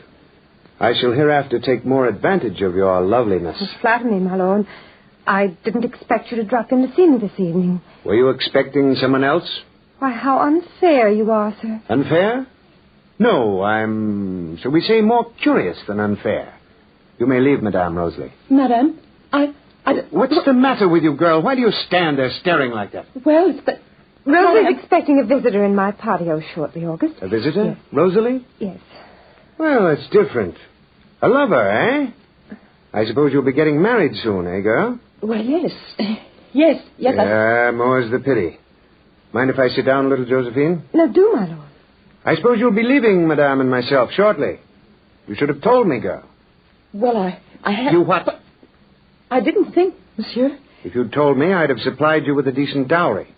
I shall hereafter take more advantage of your loveliness. You flatter me, my lord. I didn't expect you to drop in to see me this evening. Were you expecting someone else? Why, how unfair you are, sir. Unfair? No, I'm, shall we say, more curious than unfair. You may leave, Madame Rosalie. Madame, What's the matter with you, girl? Why do you stand there staring like that? Well, it's the... Rosalie's expecting a visitor in my patio shortly, August. A visitor? Yes. Rosalie? Yes. Well, it's different. A lover, eh? I suppose you'll be getting married soon, eh, girl? Well, yes. Yes. More's the pity. Mind if I sit down a little, Josephine? No, do, my lord. I suppose you'll be leaving Madame and myself shortly. You should have told me, girl. Well, I had... You what? But I didn't think, monsieur. If you'd told me, I'd have supplied you with a decent dowry.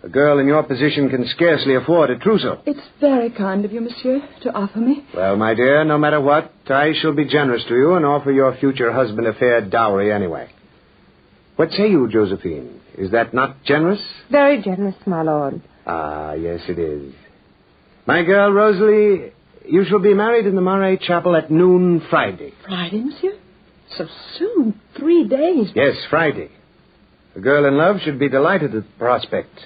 A girl in your position can scarcely afford a trousseau. It's very kind of you, monsieur, to offer me. Well, my dear, no matter what, I shall be generous to you and offer your future husband a fair dowry anyway. What say you, Josephine? Is that not generous? Very generous, my lord. Ah, yes, it is. My girl, Rosalie, you shall be married in the Marais Chapel at noon Friday. Friday, monsieur? So soon? 3 days? Yes, Friday. A girl in love should be delighted at the prospect.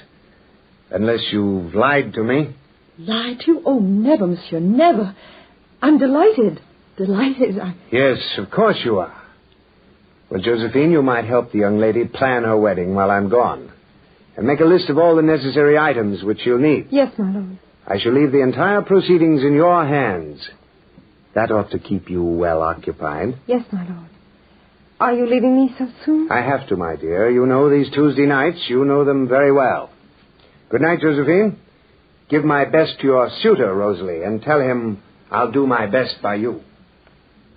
Unless you've lied to me. Lied to you? Oh, never, monsieur, never. I'm delighted. Delighted. Yes, of course you are. Well, Josephine, you might help the young lady plan her wedding while I'm gone. And make a list of all the necessary items which you'll need. Yes, my lord. I shall leave the entire proceedings in your hands. That ought to keep you well occupied. Yes, my lord. Are you leaving me so soon? I have to, my dear. You know these Tuesday nights. You know them very well. Good night, Josephine. Give my best to your suitor, Rosalie, and tell him I'll do my best by you.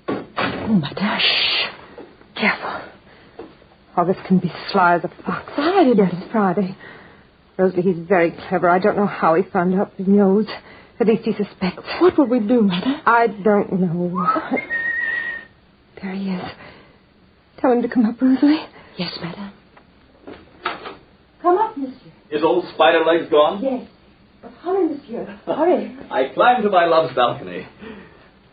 Oh, madame. Shh. Careful. August can be sly as a fox. Friday? Yes, Friday. Rosalie, he's very clever. I don't know how he found out his nose. At least he suspects. What will we do, madame? I don't know. There he is. Tell him to come up, Rosalie. Yes, madame. Come up, monsieur. Is old Spider-Legs gone? Yes. But hurry, monsieur. Hurry. I climbed to my love's balcony.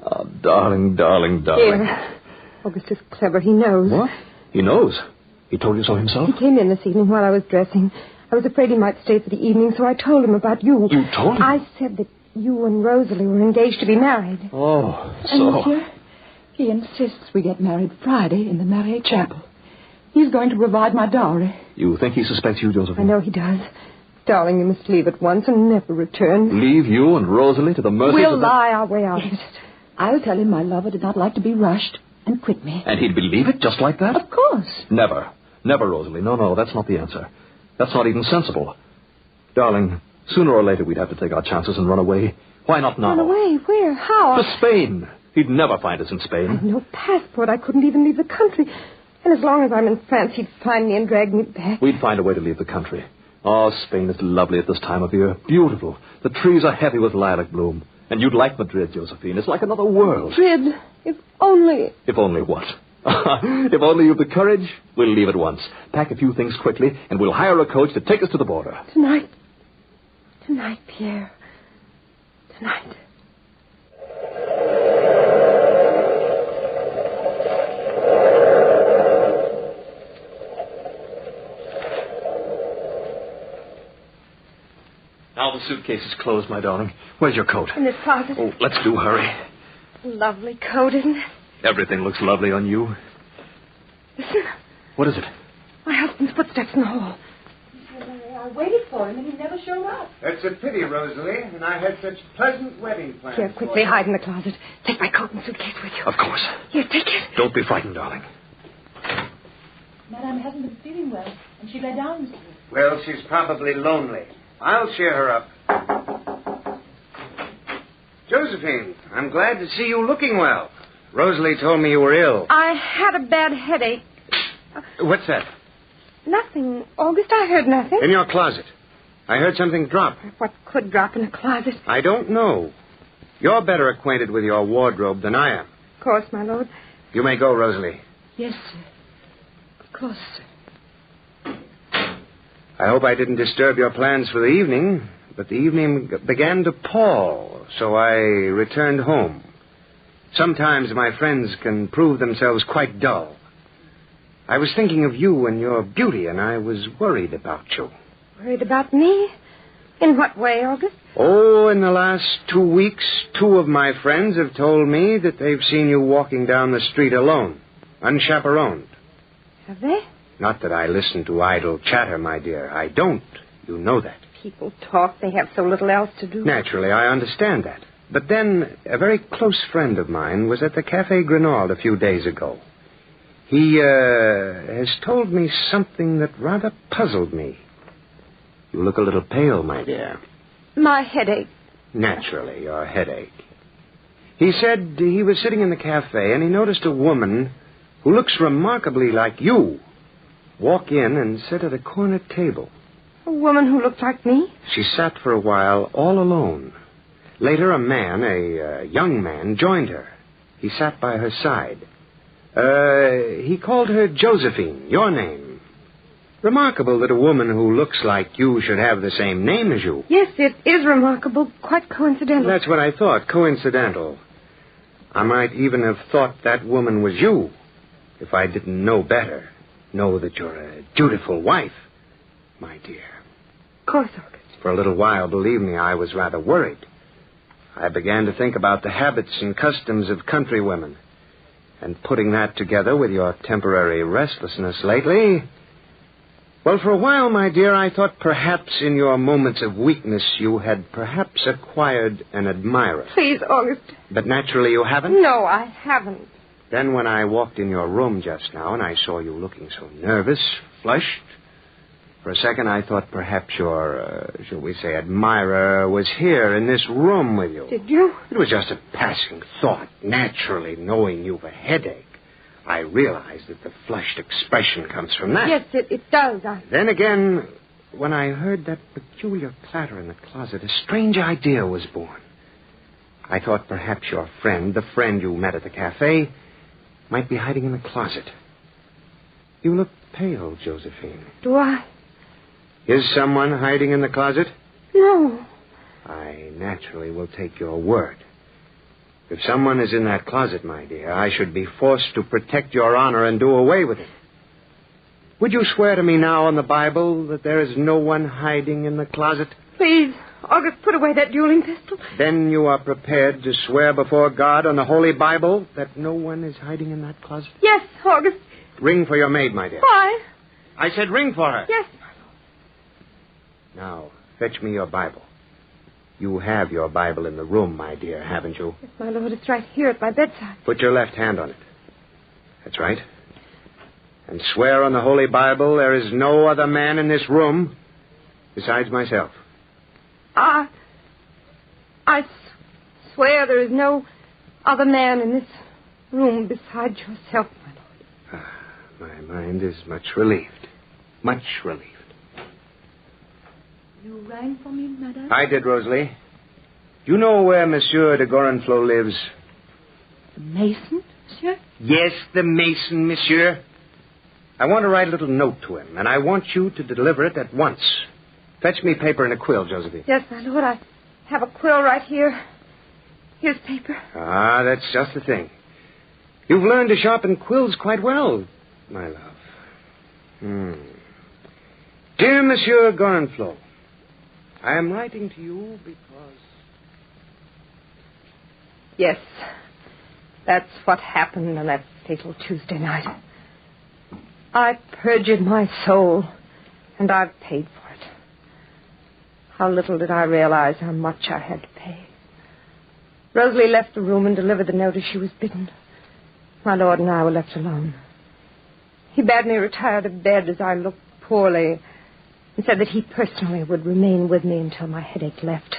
Oh, darling, darling, darling. Here. August is clever. He knows. What? He knows? He told you so himself? He came in this evening while I was dressing. I was afraid he might stay for the evening, so I told him about you. You told him? I said that you and Rosalie were engaged to be married. Oh, so... And monsieur, he insists we get married Friday in the Marais Chapel. He's going to provide my dowry. You think he suspects you, Josephine? I know he does. Darling, you must leave at once and never return. Leave you and Rosalie to the mercy We'll of lie our way out of it. I'll tell him my lover did not like to be rushed and quit me. And he'd believe it just like that? Of course. Never. Never, Rosalie. No, that's not the answer. That's not even sensible. Darling, sooner or later we'd have to take our chances and run away. Why not now? Run away? Where? How? To Spain. He'd never find us in Spain. I have no passport. I couldn't even leave the country. And as long as I'm in France, he'd find me and drag me back. We'd find a way to leave the country. Oh, Spain is lovely at this time of year. Beautiful. The trees are heavy with lilac bloom. And you'd like Madrid, Josephine. It's like another world. Madrid? If only... If only what? If only you've the courage, we'll leave at once. Pack a few things quickly, and we'll hire a coach to take us to the border. Tonight. Tonight, Pierre. Tonight. Now the suitcase is closed, my darling. Where's your coat? In this closet. Oh, let's do hurry. Lovely coat, isn't it? Everything looks lovely on you. Listen. What is it? My husband's footsteps in the hall. I waited for him, and he never showed up. That's a pity, Rosalie, and I had such pleasant wedding plans. Here, quickly, hide in the closet. Take my coat and suitcase with you. Of course. Here, take it. Don't be frightened, darling. Madame hasn't been feeling well, and she lay down, monsieur. Well, she's probably lonely. I'll cheer her up. Josephine, I'm glad to see you looking well. Rosalie told me you were ill. I had a bad headache. What's that? Nothing. August, I heard nothing. In your closet. I heard something drop. What could drop in a closet? I don't know. You're better acquainted with your wardrobe than I am. Of course, my lord. You may go, Rosalie. Yes, sir. Of course, sir. I hope I didn't disturb your plans for the evening, but the evening began to pall, so I returned home. Sometimes my friends can prove themselves quite dull. I was thinking of you and your beauty, and I was worried about you. Worried about me? In what way, August? Oh, in the last 2 weeks, 2 of my friends have told me that they've seen you walking down the street alone, unchaperoned. Have they? Not that I listen to idle chatter, my dear. I don't. You know that. People talk. They have so little else to do. Naturally, I understand that. But then, a very close friend of mine was at the Café Grenald a few days ago. He, has told me something that rather puzzled me. You look a little pale, my dear. My headache. Naturally, your headache. He said he was sitting in the cafe and he noticed a woman who looks remarkably like you walk in and sit at a corner table. A woman who looked like me? She sat for a while all alone. Later, a young man, joined her. He sat by her side. He called her Josephine, your name. Remarkable that a woman who looks like you should have the same name as you. Yes, it is remarkable. Quite coincidental. That's what I thought, coincidental. I might even have thought that woman was you if I didn't know better. Know that you're a dutiful wife, my dear. Of course, August. For a little while, believe me, I was rather worried. I began to think about the habits and customs of country women. And putting that together with your temporary restlessness lately... Well, for a while, my dear, I thought perhaps in your moments of weakness you had perhaps acquired an admirer. Please, August. But naturally you haven't? No, I haven't. Then when I walked in your room just now and I saw you looking so nervous, flushed, for a second I thought perhaps your, shall we say, admirer was here in this room with you. Did you? It was just a passing thought. Naturally, knowing you've a headache, I realized that the flushed expression comes from that. Yes, it does. Then again, when I heard that peculiar clatter in the closet, a strange idea was born. I thought perhaps your friend, the friend you met at the cafe, might be hiding in the closet. You look pale, Josephine. Do I? Is someone hiding in the closet? No. I naturally will take your word. If someone is in that closet, my dear, I should be forced to protect your honor and do away with it. Would you swear to me now on the Bible that there is no one hiding in the closet? Please, August, put away that dueling pistol. Then you are prepared to swear before God on the Holy Bible that no one is hiding in that closet? Yes, August. Ring for your maid, my dear. Why? I said ring for her. Yes, Now, fetch me your Bible. You have your Bible in the room, my dear, haven't you? Yes, my lord. It's right here at my bedside. Put your left hand on it. That's right. And swear on the Holy Bible there is no other man in this room besides myself. I swear there is no other man in this room besides yourself, my lord. My mind is much relieved. Much relieved. You rang for me, madame? I did, Rosalie. Do you know where Monsieur de Gorenflot lives? The mason, monsieur? Yes, the mason, monsieur. I want to write a little note to him, and I want you to deliver it at once. Fetch me paper and a quill, Josephine. Yes, my lord. I have a quill right here. Here's paper. Ah, that's just the thing. You've learned to sharpen quills quite well, my love. Dear Monsieur Gorenflot, I am writing to you because... Yes, that's what happened on that fatal Tuesday night. I perjured my soul, and I've paid for it. How little did I realize how much I had to pay. Rosalie left the room and delivered the note as she was bidden. My lord and I were left alone. He bade me retire to bed as I looked poorly, and said that he personally would remain with me until my headache left.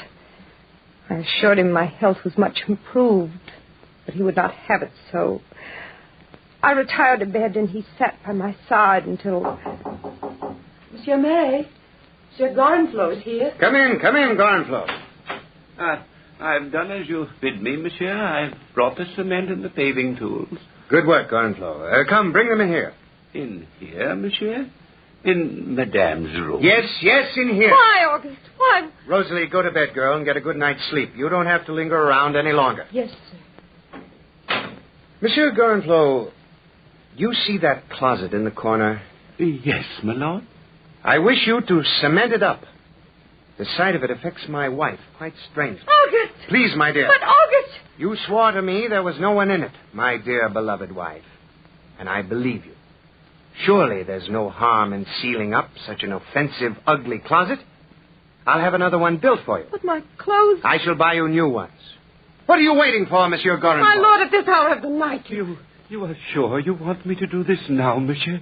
I assured him my health was much improved, but he would not have it so. I retired to bed, and he sat by my side until... Monsieur May, Monsieur Gorenflot is here. Come in, Gorenflot. I've done as you bid me, monsieur. I've brought the cement and the paving tools. Good work, Gorenflot. Come, bring them in here. In here, monsieur? In Madame's room? Yes, in here. Why, August? Why? Rosalie, go to bed, girl, and get a good night's sleep. You don't have to linger around any longer. Yes, sir. Monsieur Gorenflot, you see that closet in the corner? Yes, my lord. I wish you to cement it up. The sight of it affects my wife quite strangely. August! Please, my dear. But, August! You swore to me there was no one in it, my dear beloved wife. And I believe you. Surely there's no harm in sealing up such an offensive, ugly closet. I'll have another one built for you. But my clothes... I shall buy you new ones. What are you waiting for, Monsieur Gorenflot? My lord, at this hour of the night... You are sure you want me to do this now, monsieur?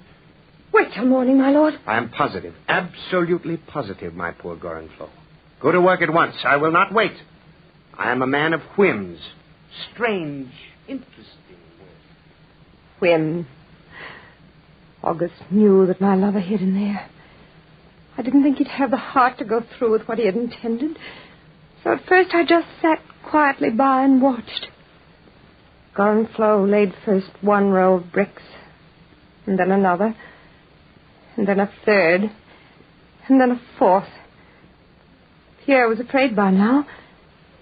Wait till morning, my lord. I am positive, absolutely positive, my poor Gorenflot. Go to work at once. I will not wait. I am a man of whims. Strange, interesting whims. Whim. August knew that my lover hid in there. I didn't think he'd have the heart to go through with what he had intended. So at first I just sat quietly by and watched. Gorenflot laid first one row of bricks, and then another, and then a third, and then a fourth. Pierre was afraid by now.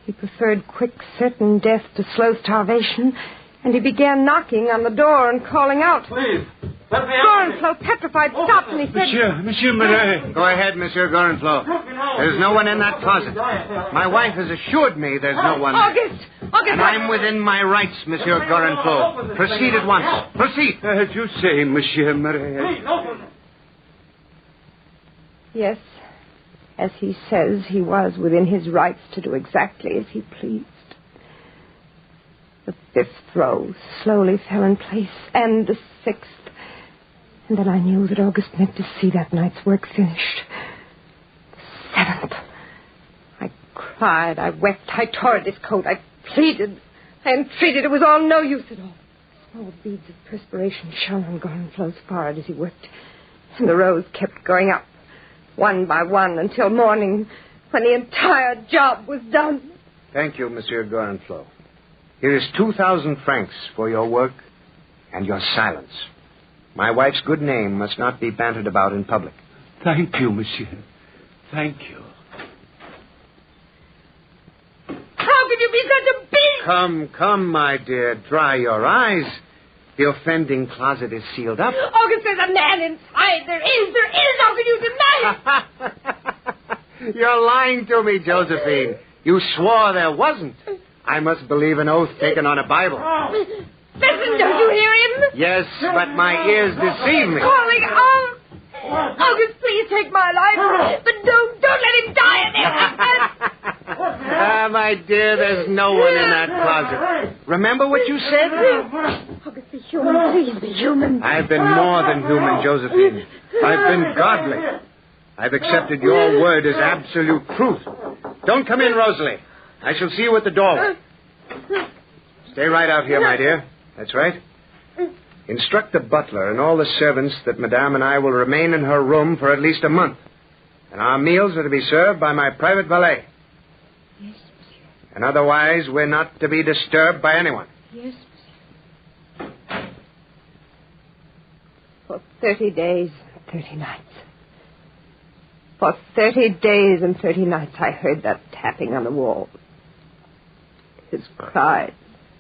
He preferred quick, certain death to slow starvation, and he began knocking on the door and calling out. Please, let me out. Gorenflot, petrified, stopped, and he said... Monsieur Marais. Go ahead, Monsieur Gorenflot. There's no one in that closet. My wife has assured me there's no one there. August! And I'm within my rights, Monsieur Gorenflot. Proceed at once. Proceed. As you say, Monsieur Marais. Yes, as he says, he was within his rights to do exactly as he pleased. The fifth row slowly fell in place, and the sixth. And then I knew that August meant to see that night's work finished. The seventh. I cried, I wept, I tore at his coat, I pleaded, I entreated. It was all no use at all. Small beads of perspiration shone on Gorenflot's forehead as he worked, and the rows kept going up, one by one, until morning, when the entire job was done. Thank you, Monsieur Gorenflot. Here is 2,000 francs for your work and your silence. My wife's good name must not be bantered about in public. Thank you, Monsieur. Thank you. How could you be such a beast? Come, my dear. Dry your eyes. The offending closet is sealed up. August, there's a man inside. There is. How can you deny it? You're lying to me, Josephine. You swore there wasn't. I must believe an oath taken on a Bible. Listen, don't you hear him? Yes, but my ears deceive me. Calling out. August, please take my life. But don't let him die in there like that. My dear, there's no one in that closet. Remember what you said? August, be human. Please be human. I've been more than human, Josephine. I've been godly. I've accepted your word as absolute truth. Don't come in, Rosalie. I shall see you at the doorway. Stay right out here, my dear. That's right. Instruct the butler and all the servants that Madame and I will remain in her room for at least a month. And our meals are to be served by my private valet. Yes, monsieur. And otherwise, we're not to be disturbed by anyone. Yes, monsieur. For 30 days and 30 nights. For 30 days and 30 nights I heard that tapping on the wall. His cries,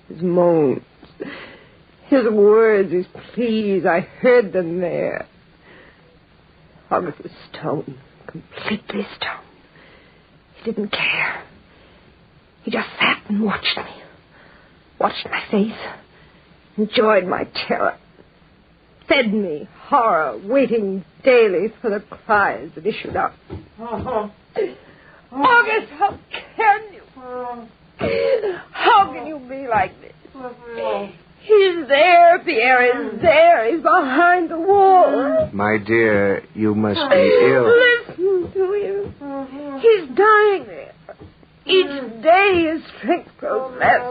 his moans, his words, his pleas, I heard them there. August was stone, completely stone. He didn't care. He just sat and watched me, watched my face, enjoyed my terror, fed me horror, waiting daily for the cries that issued out. August, how can you? How can you be like this? He's there, Pierre is there. He's behind the wall. My dear, you must be ill. Listen to him. He's dying there. Each day his strength grows less.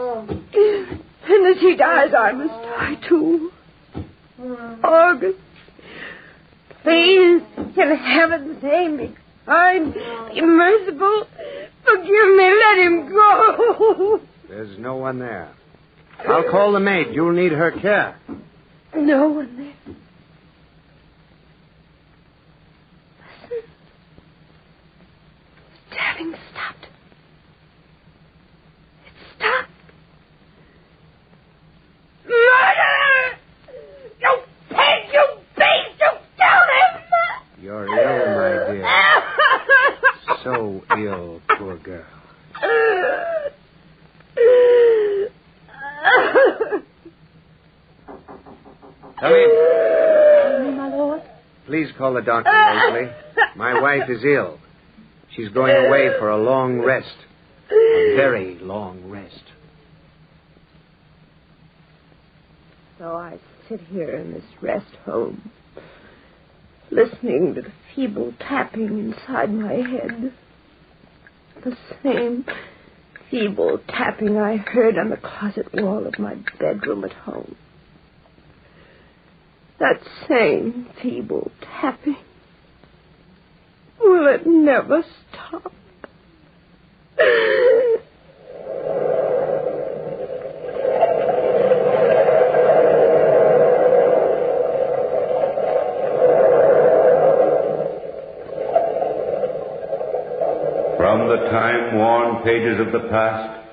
And as he dies, I must die too. August, please, in heaven's name, be kind, be merciful. Forgive me, let him go. There's no one there. I'll call the maid. You'll need her care. No one there. Listen. The tapping stopped. It stopped. Murderer! You pig! You beast! You killed him! You're ill, my dear. So ill, poor girl. Come in. My lord? Please call the doctor, Rosalie. My wife is ill. She's going away for a long rest. A very long rest. So I sit here in this rest home, listening to the feeble tapping inside my head. The same feeble tapping I heard on the closet wall of my bedroom at home. That same feeble tapping. Will it never stop? From the time-worn pages of the past,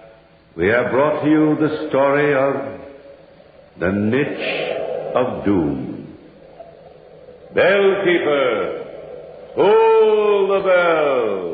we have brought to you the story of the Niche of Doom. Bellkeeper, toll the bell.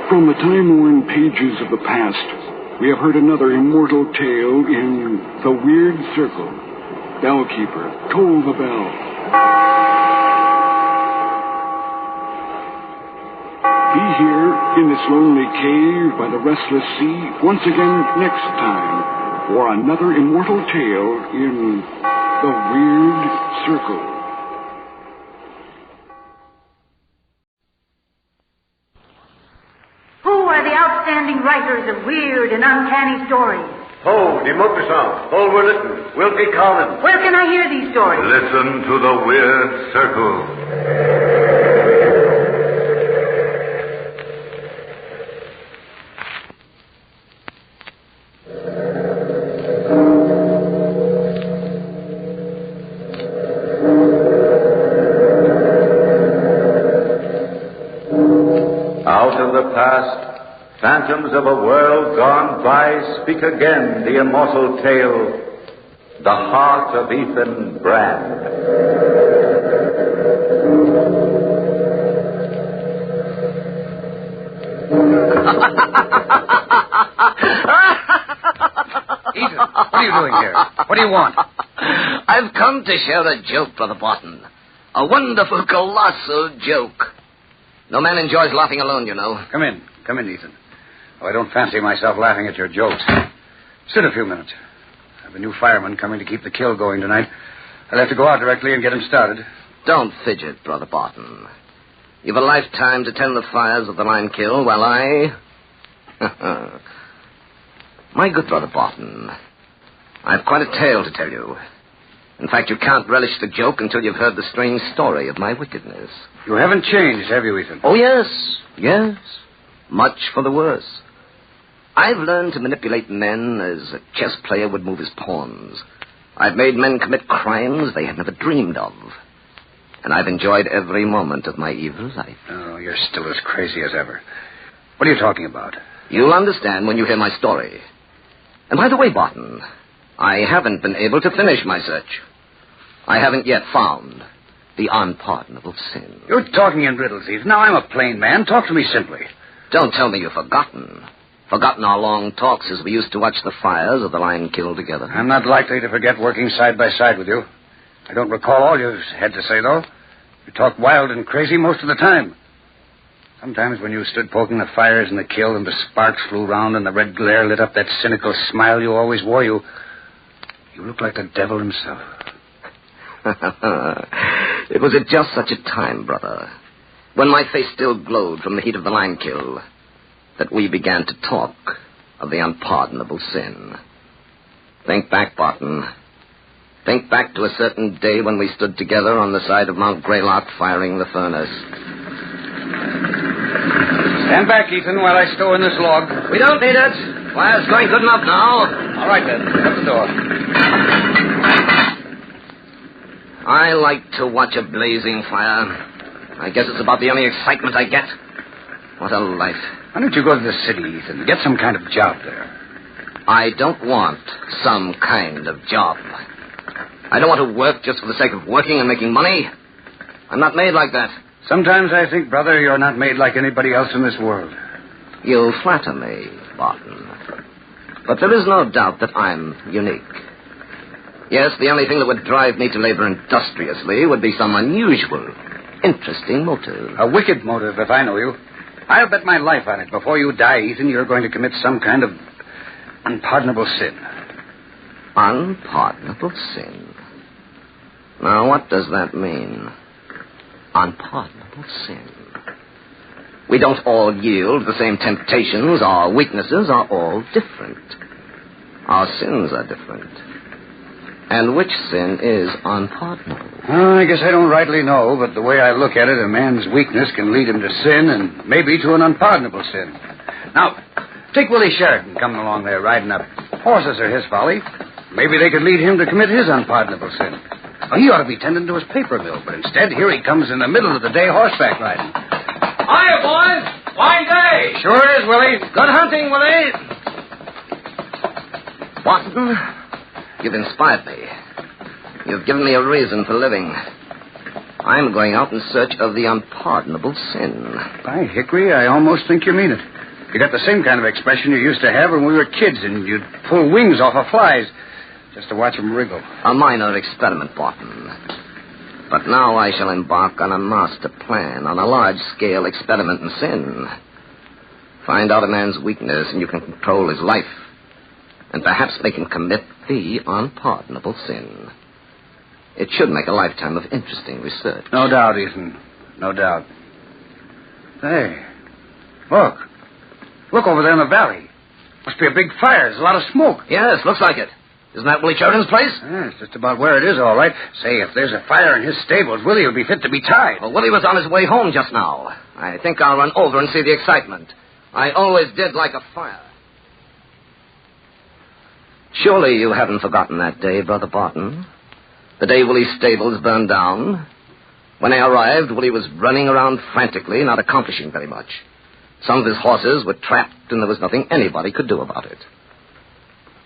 From the time-worn pages of the past, we have heard another immortal tale in The Weird Circle. Bellkeeper, toll the bell. Be here in this lonely cave by the restless sea once again next time for another immortal tale in The Weird Circle. Outstanding writers of weird and uncanny stories. Oh, die Moppersang. All we're listening. Wilkie Collins. Where can I hear these stories? Listen to the Weird Circle. Out of the past, phantoms of a world gone by speak again the immortal tale, The Heart of Ethan Brand. Ethan, what are you doing here? What do you want? I've come to share a joke, Brother Barton. A wonderful, colossal joke. No man enjoys laughing alone, you know. Come in, Ethan. Oh, I don't fancy myself laughing at your jokes. Sit a few minutes. I have a new fireman coming to keep the kill going tonight. I'll have to go out directly and get him started. Don't fidget, Brother Barton. You've a lifetime to tend the fires of the line kill while I... My good Brother Barton, I've quite a tale to tell you. In fact, you can't relish the joke until you've heard the strange story of my wickedness. You haven't changed, have you, Ethan? Oh, yes. Much for the worse. I've learned to manipulate men as a chess player would move his pawns. I've made men commit crimes they had never dreamed of. And I've enjoyed every moment of my evil life. Oh, you're still as crazy as ever. What are you talking about? You'll understand when you hear my story. And by the way, Barton, I haven't been able to finish my search. I haven't yet found the unpardonable sin. You're talking in riddles, Ethan. Now, I'm a plain man. Talk to me simply. Don't tell me you've forgotten. Forgotten our long talks as we used to watch the fires of the line kill together. I'm not likely to forget working side by side with you. I don't recall all you had to say, though. You talked wild and crazy most of the time. Sometimes when you stood poking the fires in the kill and the sparks flew round and the red glare lit up that cynical smile you always wore, you looked like the devil himself. It was at just such a time, brother, when my face still glowed from the heat of the line kill, that we began to talk of the unpardonable sin. Think back, Barton. Think back to a certain day when we stood together on the side of Mount Greylock firing the furnace. Stand back, Ethan, while I stow in this log. We don't need it. Fire's going good enough now. All right, then. Shut the door. I like to watch a blazing fire. I guess it's about the only excitement I get. What a life. Why don't you go to the city, Ethan? Get some kind of job there. I don't want some kind of job. I don't want to work just for the sake of working and making money. I'm not made like that. Sometimes I think, brother, you're not made like anybody else in this world. You flatter me, Barton. But there is no doubt that I'm unique. Yes, the only thing that would drive me to labor industriously would be some unusual, interesting motive. A wicked motive, if I know you. I'll bet my life on it. Before you die, Ethan, you're going to commit some kind of unpardonable sin. Unpardonable sin. Now, what does that mean? Unpardonable sin. We don't all yield the same temptations. Our weaknesses are all different. Our sins are different. And which sin is unpardonable? Well, I guess I don't rightly know, but the way I look at it, a man's weakness can lead him to sin and maybe to an unpardonable sin. Now, take Willie Sheridan coming along there riding up. Horses are his folly. Maybe they could lead him to commit his unpardonable sin. Well, he ought to be tending to his paper mill, but instead, here he comes in the middle of the day horseback riding. Hiya, boys! Fine day! Sure is, Willie. Good hunting, Willie. Watson, you've inspired me. You've given me a reason for living. I'm going out in search of the unpardonable sin. By Hickory, I almost think you mean it. You got the same kind of expression you used to have when we were kids, and you'd pull wings off of flies just to watch them wriggle. A minor experiment, Barton. But now I shall embark on a master plan, on a large-scale experiment in sin. Find out a man's weakness, and you can control his life. And perhaps make him commit the unpardonable sin. It should make a lifetime of interesting research. No doubt, Ethan. No doubt. Hey, look. Look over there in the valley. Must be a big fire. There's a lot of smoke. Yes, looks like it. Isn't that Willie Sheridan's place? Yeah, it's just about where it is, all right. Say, if there's a fire in his stables, Willie will be fit to be tied. Well, Willie was on his way home just now. I think I'll run over and see the excitement. I always did like a fire. Surely you haven't forgotten that day, Brother Barton. The day Willie's stables burned down. When I arrived, Willie was running around frantically, not accomplishing very much. Some of his horses were trapped, and there was nothing anybody could do about it.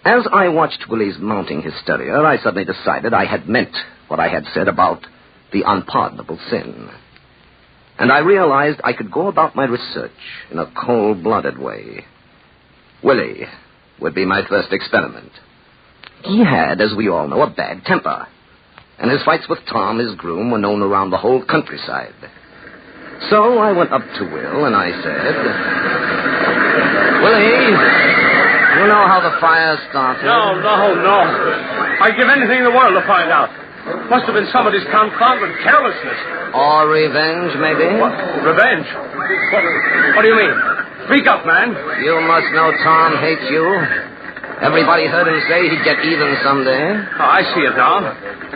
As I watched Willie's mounting hysteria, I suddenly decided I had meant what I had said about the unpardonable sin. And I realized I could go about my research in a cold-blooded way. Willie would be my first experiment. He had, as we all know, a bad temper. And his fights with Tom, his groom, were known around the whole countryside. So I went up to Will and I said, Willie, you know how the fire started? No. I'd give anything in the world to find out. Must have been somebody's confounded carelessness. Or revenge, maybe? What? Revenge? What do you mean? Speak up, man. You must know Tom hates you. Everybody heard him say he'd get even someday. Oh, I see it now.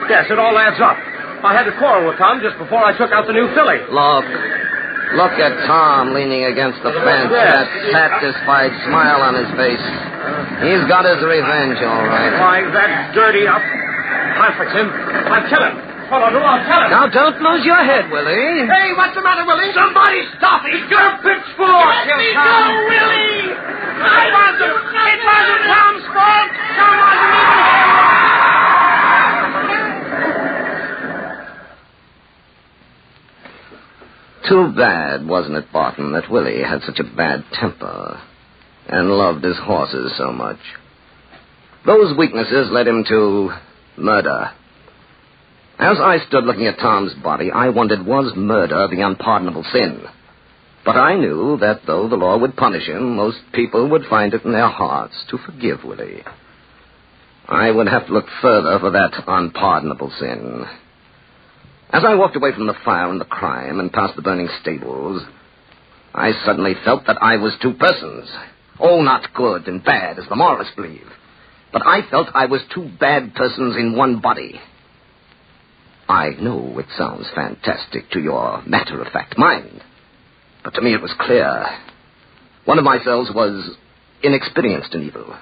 Yes, it all adds up. I had to quarrel with Tom just before I took out the new filly. Look at Tom leaning against the fence, that satisfied smile on his face. He's got his revenge, all right. Why, that dirty up. I'll fix him. I'll kill him. What I'll do, I'll tell him. Now, don't lose your head, Willie. Hey, what's the matter, Willie? Somebody stop it. It's your pitchfork. Let me go, Willie. It wasn't Tom's fault. Tom wasn't even... Too bad, wasn't it, Barton, that Willie had such a bad temper and loved his horses so much. Those weaknesses led him to murder. As I stood looking at Tom's body, I wondered, was murder the unpardonable sin? But I knew that though the law would punish him, most people would find it in their hearts to forgive Willie. I would have to look further for that unpardonable sin. As I walked away from the fire and the crime and past the burning stables, I suddenly felt that I was two persons. Oh, not good and bad, as the moralists believe. But I felt I was two bad persons in one body. I know it sounds fantastic to your matter-of-fact mind, but to me it was clear. One of my selves was inexperienced in evil.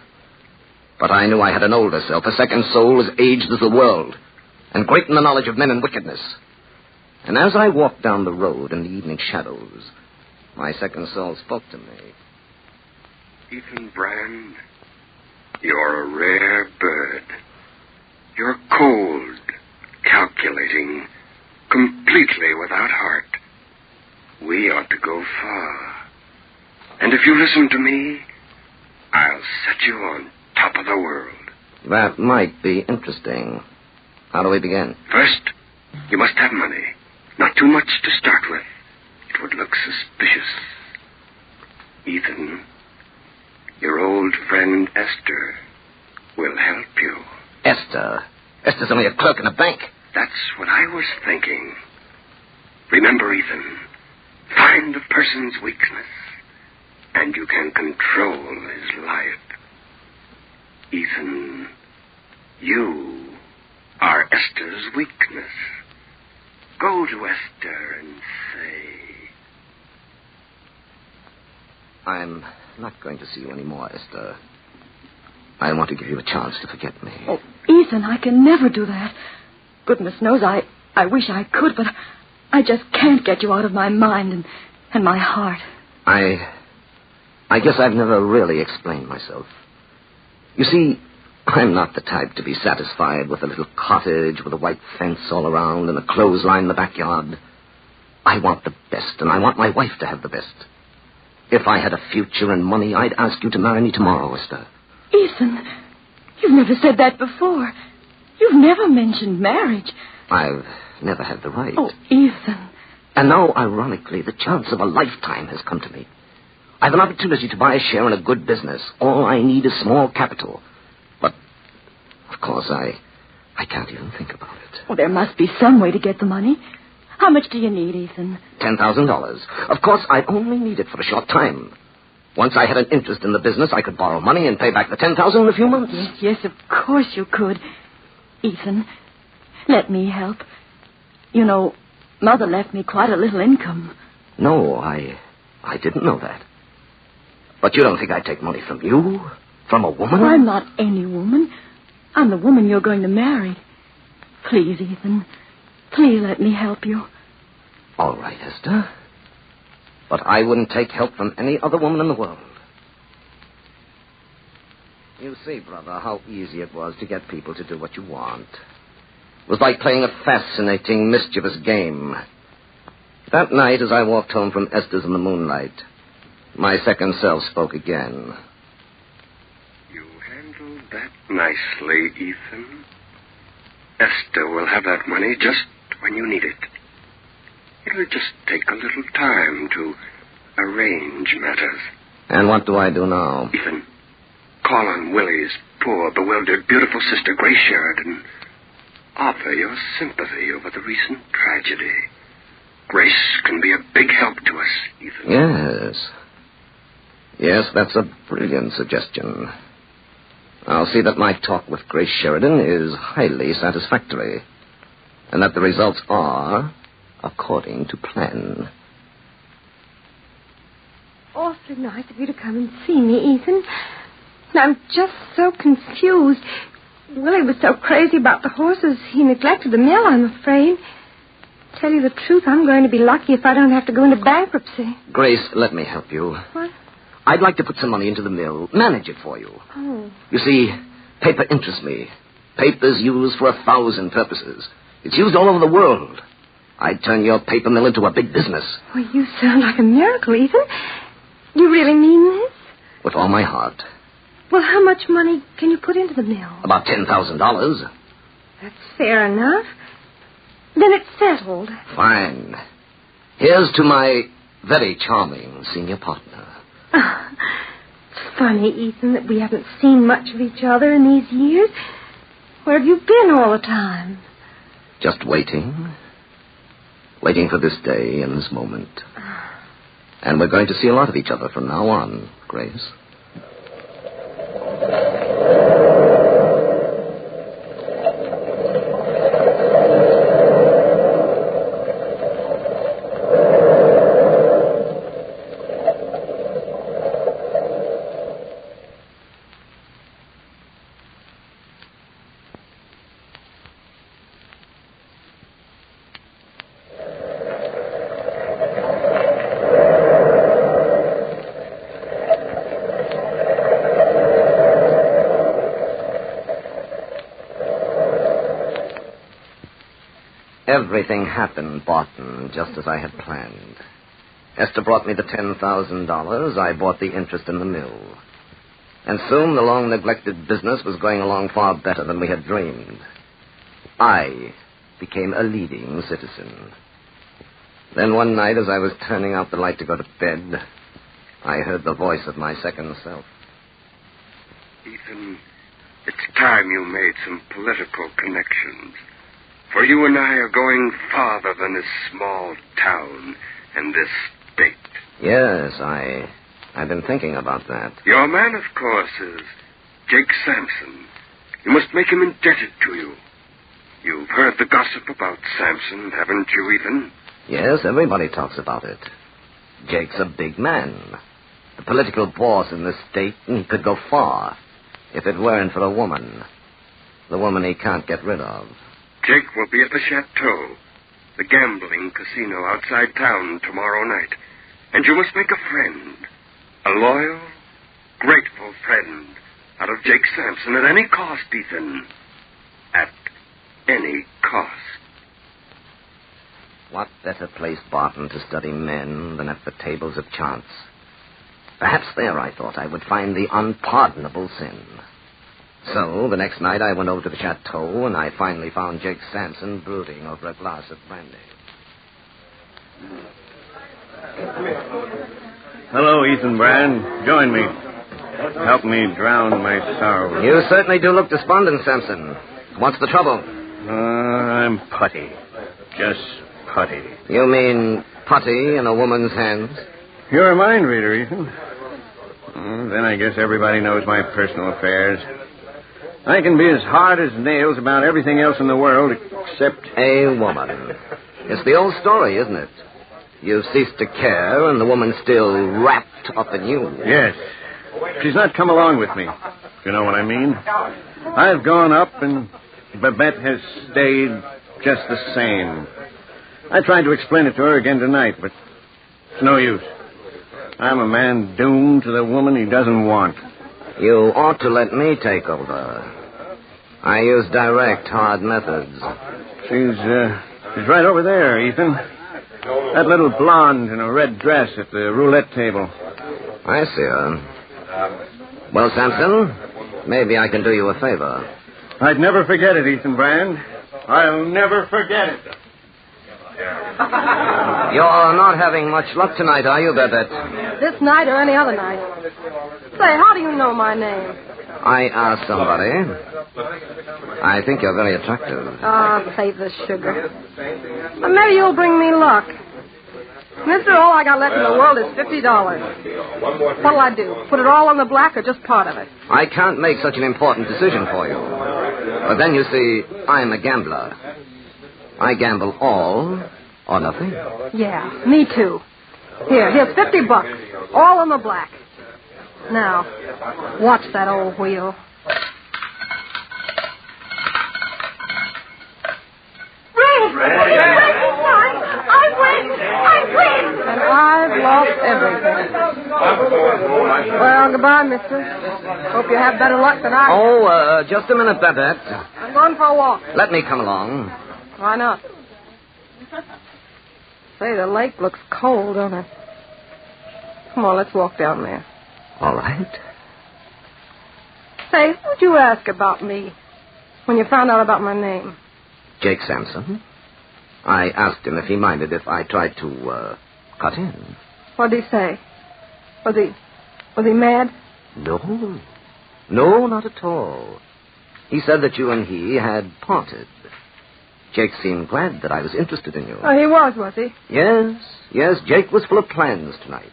But I knew I had an older self, a second soul as aged as the world, and great in the knowledge of men and wickedness. And as I walked down the road in the evening shadows, my second soul spoke to me. Ethan Brand, you're a rare bird. You're cold, calculating, completely without heart. We ought to go far. And if you listen to me, I'll set you on top of the world. That might be interesting. How do we begin? First, you must have money. Not too much to start with. It would look suspicious. Ethan, Your old friend Esther will help you. Esther? Esther's only a clerk in a bank. That's what I was thinking. Remember, Ethan, find the person's weakness, and you can control his life. Ethan, you are Esther's weakness. Go to Esther and say... I'm not going to see you anymore, Esther. I want to give you a chance to forget me. Oh, Ethan, I can never do that. Goodness knows I wish I could, but I just can't get you out of my mind and my heart. I guess I've never really explained myself. You see, I'm not the type to be satisfied with a little cottage with a white fence all around and a clothesline in the backyard. I want the best, and I want my wife to have the best. If I had a future and money, I'd ask you to marry me tomorrow, Esther. Ethan, you've never said that before. You've never mentioned marriage. I've never had the right. Oh, Ethan. And now, ironically, the chance of a lifetime has come to me. I have an opportunity to buy a share in a good business. All I need is small capital. But, of course, I can't even think about it. Well, there must be some way to get the money. How much do you need, Ethan? $10,000. Of course, I only need it for a short time. Once I had an interest in the business, I could borrow money and pay back the $10,000 in a few months. Yes, of course you could. Ethan, let me help. You know, Mother left me quite a little income. No, I didn't know that. But you don't think I'd take money from you? From a woman? I'm not any woman. I'm the woman you're going to marry. Please, Ethan, please let me help you. All right, Esther. But I wouldn't take help from any other woman in the world. You see, brother, how easy it was to get people to do what you want. It was like playing a fascinating, mischievous game. That night, as I walked home from Esther's in the moonlight, my second self spoke again. You handled that nicely, Ethan. Esther will have that money just when you need it. It'll just take a little time to arrange matters. And what do I do now? Ethan, call on Willie's poor, bewildered, beautiful sister, Grace Sheridan. Offer your sympathy over the recent tragedy. Grace can be a big help to us, Ethan. Yes. Yes, that's a brilliant suggestion. I'll see that my talk with Grace Sheridan is highly satisfactory, and that the results are according to plan. Awfully nice of you to come and see me, Ethan. I'm just so confused. Willie was so crazy about the horses, he neglected the mill, I'm afraid. Tell you the truth, I'm going to be lucky if I don't have to go into bankruptcy. Grace, let me help you. What? I'd like to put some money into the mill, manage it for you. Oh. You see, paper interests me. Paper's used for 1,000 purposes. It's used all over the world. I'd turn your paper mill into a big business. Well, you sound like a miracle, Ethan. You really mean this? With all my heart. Well, how much money can you put into the mill? About $10,000. That's fair enough. Then it's settled. Fine. Here's to my very charming senior partner. It's funny, Ethan, that we haven't seen much of each other in these years. Where have you been all the time? Just waiting. Waiting for this day and this moment. And we're going to see a lot of each other from now on, Grace. Everything happened, Barton, just as I had planned. Esther brought me the $10,000. I bought the interest in the mill. And soon the long-neglected business was going along far better than we had dreamed. I became a leading citizen. Then one night, as I was turning out the light to go to bed, I heard the voice of my second self. Ethan, it's time you made some political connections. For you and I are going farther than this small town and this state. Yes, I've been thinking about that. Your man, of course, is Jake Sampson. You must make him indebted to you. You've heard the gossip about Sampson, haven't you, Ethan? Yes, everybody talks about it. Jake's a big man. The political boss in this state, and he could go far if it weren't for a woman. The woman he can't get rid of. Jake will be at the Chateau, the gambling casino outside town tomorrow night. And you must make a friend, a loyal, grateful friend, out of Jake Sampson at any cost, Ethan. At any cost. What better place, Barton, to study men than at the tables of chance? Perhaps there, I thought, I would find the unpardonable sin. So, the next night I went over to the Chateau, and I finally found Jake Sampson brooding over a glass of brandy. Hello, Ethan Brand. Join me. Help me drown my sorrow. You certainly do look despondent, Sampson. What's the trouble? I'm putty. Just putty. You mean putty in a woman's hands? You're a mind reader, Ethan. Then I guess everybody knows my personal affairs. I can be as hard as nails about everything else in the world except... a woman. It's the old story, isn't it? You've ceased to care, and the woman's still wrapped up in you. Yes. She's not come along with me, if you know what I mean. I've gone up, and Babette has stayed just the same. I tried to explain it to her again tonight, but it's no use. I'm a man doomed to the woman he doesn't want. You ought to let me take over. I use direct, hard methods. She's right over there, Ethan. That little blonde in a red dress at the roulette table. I see her. Well, Sampson, maybe I can do you a favor. I'd never forget it, Ethan Brand. I'll never forget it. You're not having much luck tonight, are you, Babette? This night or any other night. Say, how do you know my name? I asked somebody. I think you're very attractive. Save the sugar. But maybe you'll bring me luck. Mister, all I got left in the world is $50. What'll I do? Put it all on the black or just part of it? I can't make such an important decision for you. But then, you see, I'm a gambler. I gamble all or nothing. Yeah, me too. Here's $50. All on the black. Now, watch that old wheel. I win! And I've lost everything. Well, goodbye, mister. Hope you have better luck than I. Oh, just a minute, Babette. I'm going for a walk. Let me come along. Why not? Say, the lake looks cold, don't it? Come on, let's walk down there. All right. Say, who'd you ask about me when you found out about my name? Jake Sampson. I asked him if he minded if I tried to, cut in. What did he say? Was he mad? No. No, not at all. He said that you and he had parted. Jake seemed glad that I was interested in you. Oh, he was he? Yes, Jake was full of plans tonight.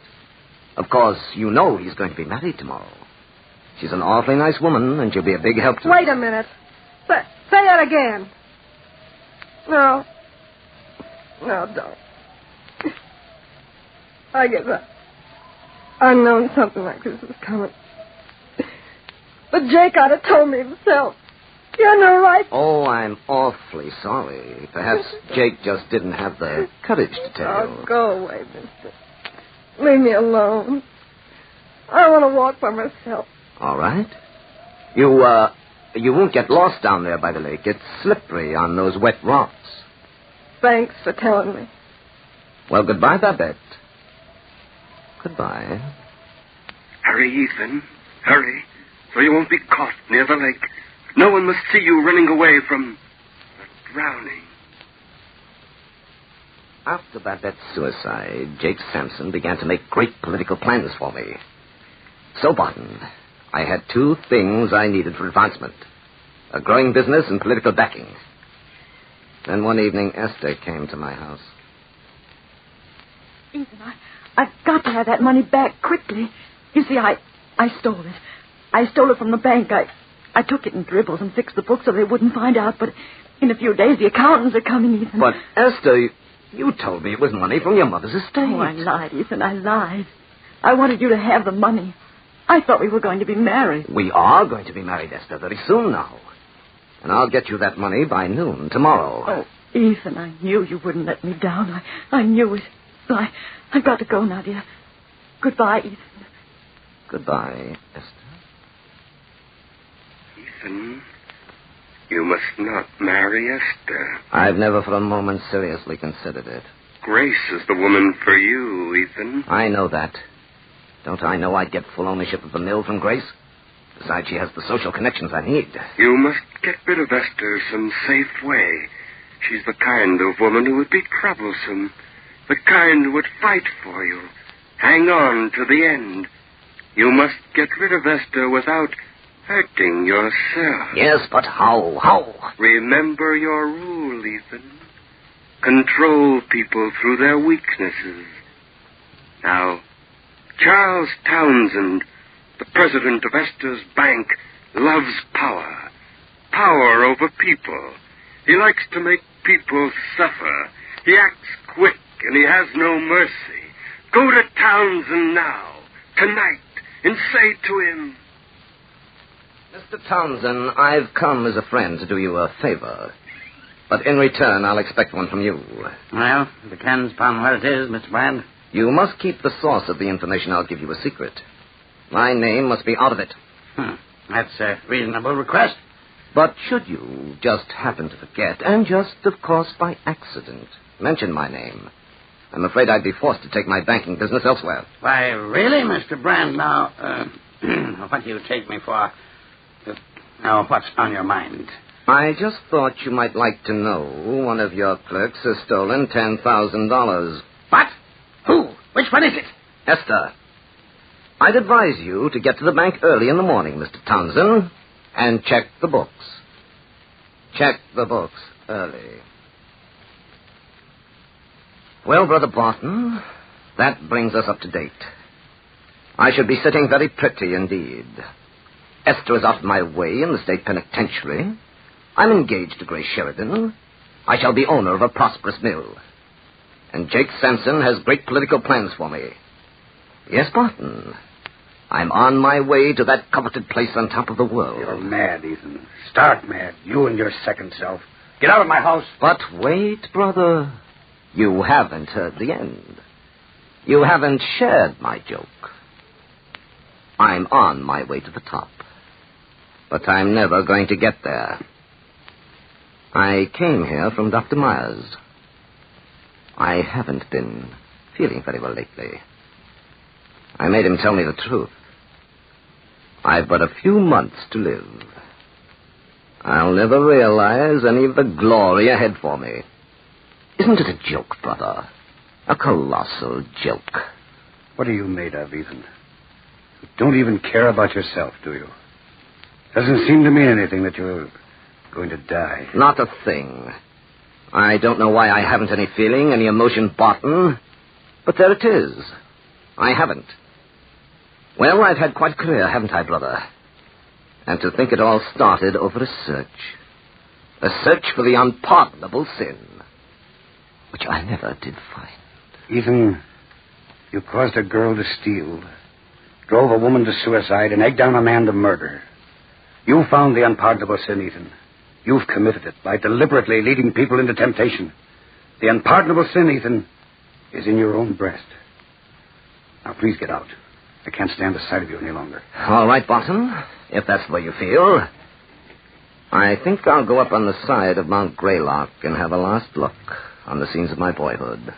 Of course, you know he's going to be married tomorrow. She's an awfully nice woman, and she'll be a big help to Wait a minute. Say that again. No, don't. I guess I've known something like this was coming. But Jake ought to told me himself. You had no right. Oh, I'm awfully sorry. Perhaps Jake just didn't have the courage to tell you. Oh, go away, mister. Leave me alone. I want to walk by myself. All right. You won't get lost down there by the lake. It's slippery on those wet rocks. Thanks for telling me. Well, goodbye, Babette. Goodbye. Hurry, Ethan. Hurry, so you won't be caught near the lake. No one must see you running away from drowning. After Babette's suicide, Jake Sampson began to make great political plans for me. So, Barton, I had two things I needed for advancement. A growing business and political backing. Then one evening, Esther came to my house. Ethan, I've got to have that money back quickly. You see, I stole it. I stole it from the bank. I took it in dribbles and fixed the books so they wouldn't find out, but in a few days the accountants are coming, Ethan. But, Esther, you told me it was money from your mother's estate. Oh, I lied, Ethan, I lied. I wanted you to have the money. I thought we were going to be married. We are going to be married, Esther, very soon now. And I'll get you that money by noon tomorrow. Oh, Ethan, I knew you wouldn't let me down. I knew it. So I've got to go now, dear. Goodbye, Ethan. Goodbye, Esther. Ethan, you must not marry Esther. I've never for a moment seriously considered it. Grace is the woman for you, Ethan. I know that. Don't I know I'd get full ownership of the mill from Grace? Besides, she has the social connections I need. You must get rid of Esther some safe way. She's the kind of woman who would be troublesome. The kind who would fight for you. Hang on to the end. You must get rid of Esther without hurting yourself. Yes, but how? How? Remember your rule, Ethan. Control people through their weaknesses. Now, Charles Townsend, the president of Esther's bank, loves power. Power over people. He likes to make people suffer. He acts quick and he has no mercy. Go to Townsend now, tonight, and say to him, Mr. Townsend, I've come as a friend to do you a favor. But in return, I'll expect one from you. Well, it depends upon what it is, Mr. Brand. You must keep the source of the information I'll give you a secret. My name must be out of it. That's a reasonable request. But should you just happen to forget, and just, of course, by accident, mention my name, I'm afraid I'd be forced to take my banking business elsewhere. Why, really, Mr. Brand, now, what do you take me for? Now, what's on your mind? I just thought you might like to know one of your clerks has stolen $10,000. What? Who? Which one is it? Esther. I'd advise you to get to the bank early in the morning, Mr. Townsend, and check the books. Check the books early. Well, Brother Barton, that brings us up to date. I should be sitting very pretty indeed. Esther is out of my way in the state penitentiary. I'm engaged to Grace Sheridan. I shall be owner of a prosperous mill. And Jake Sampson has great political plans for me. Yes, Barton. I'm on my way to that coveted place on top of the world. You're mad, Ethan. Stark mad. You and your second self. Get out of my house. But wait, brother. You haven't heard the end. You haven't shared my joke. I'm on my way to the top. But I'm never going to get there. I came here from Dr. Myers. I haven't been feeling very well lately. I made him tell me the truth. I've but a few months to live. I'll never realize any of the glory ahead for me. Isn't it a joke, brother? A colossal joke. What are you made of, Ethan? You don't even care about yourself, do you? Doesn't seem to mean anything that you're going to die. Not a thing. I don't know why I haven't any feeling, any emotion, Barton. But there it is. I haven't. Well, I've had quite a career, haven't I, brother? And to think it all started over a search. A search for the unpardonable sin. Which I never did find. Ethan, you caused a girl to steal, drove a woman to suicide, and egged down a man to murder. You found the unpardonable sin, Ethan. You've committed it by deliberately leading people into temptation. The unpardonable sin, Ethan, is in your own breast. Now, please get out. I can't stand the sight of you any longer. All right, Barton, if that's the way you feel. I think I'll go up on the side of Mount Greylock and have a last look on the scenes of my boyhood.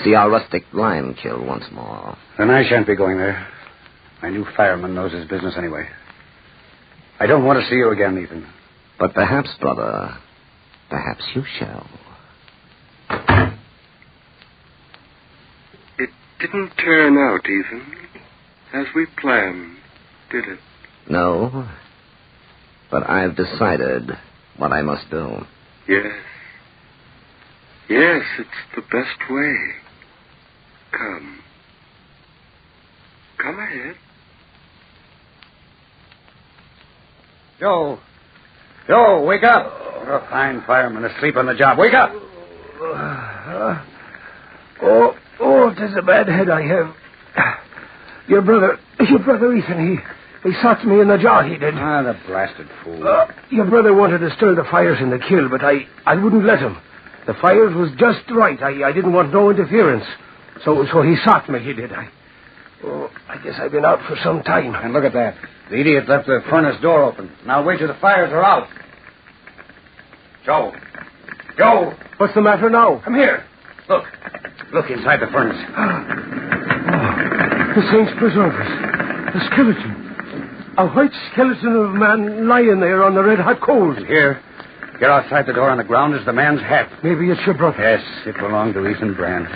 See our rustic lime kiln once more. Then I shan't be going there. My new fireman knows his business anyway. I don't want to see you again, Ethan. But perhaps, brother, perhaps you shall. It didn't turn out, Ethan, as we planned, did it? No, but I've decided what I must do. Yes. Yes, it's the best way. Come. Come ahead. Joe, wake up. You're a fine fireman asleep on the job. Wake up. It is a bad head I have. Your brother Ethan, he shot me in the jaw, he did. Ah, the blasted fool. Your brother wanted to stir the fires in the kill, but I wouldn't let him. The fires was just right. I didn't want no interference. So he shot me, he did. I guess I've been out for some time. And look at that. The idiot left the furnace door open. Now wait till the fires are out. Joe! What's the matter now? Come here. Look inside the furnace. The saints preserve us. A skeleton. A white skeleton of a man lying there on the red-hot coals. And here outside the door on the ground is the man's hat. Maybe it's your brother. Yes, it belonged to Ethan Brand.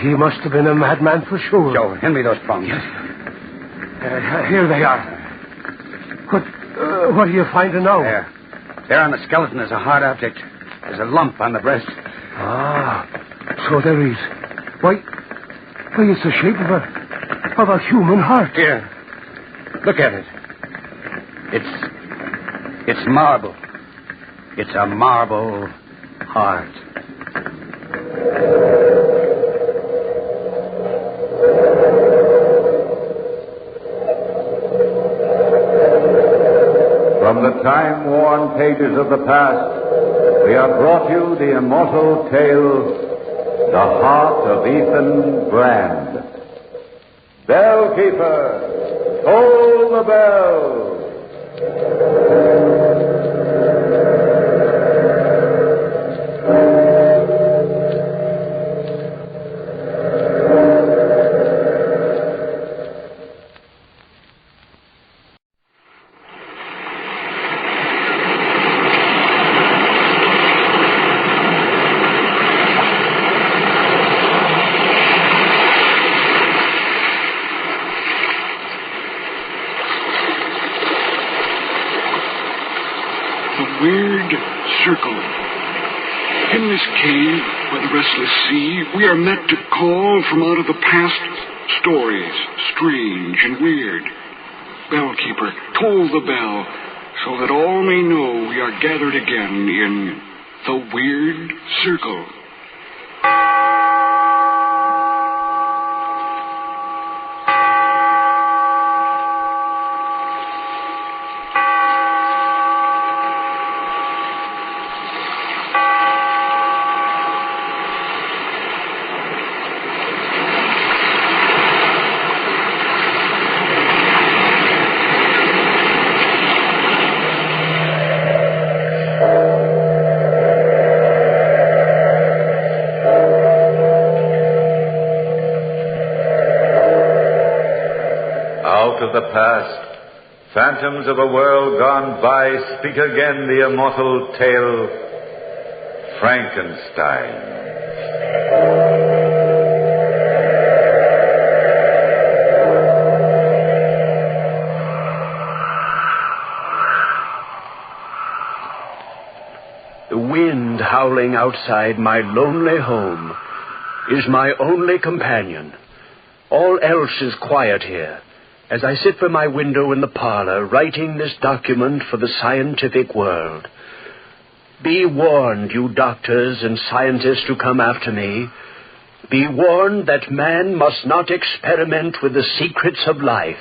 He must have been a madman for sure. Joe, hand me those prongs. Yes. Here they are. What are you finding now? There on the skeleton is a hard object. There's a lump on the breast. So there is. Why, it's the shape of a human heart. Here. Look at it. It's marble. It's a marble heart. From the time-worn pages of the past, we have brought you the immortal tale, The Heart of Ethan Brand. Bellkeeper, toll the bell. Weird circle. In this cave by the restless sea, we are met to call from out of the past stories, strange and weird. Bellkeeper, toll the bell, so that all may know we are gathered again in the Weird Circle. Of the past, phantoms of a world gone by, speak again the immortal tale, Frankenstein. The wind howling outside my lonely home is my only companion. All else is quiet here, as I sit by my window in the parlor, writing this document for the scientific world. Be warned, you doctors and scientists who come after me. Be warned that man must not experiment with the secrets of life.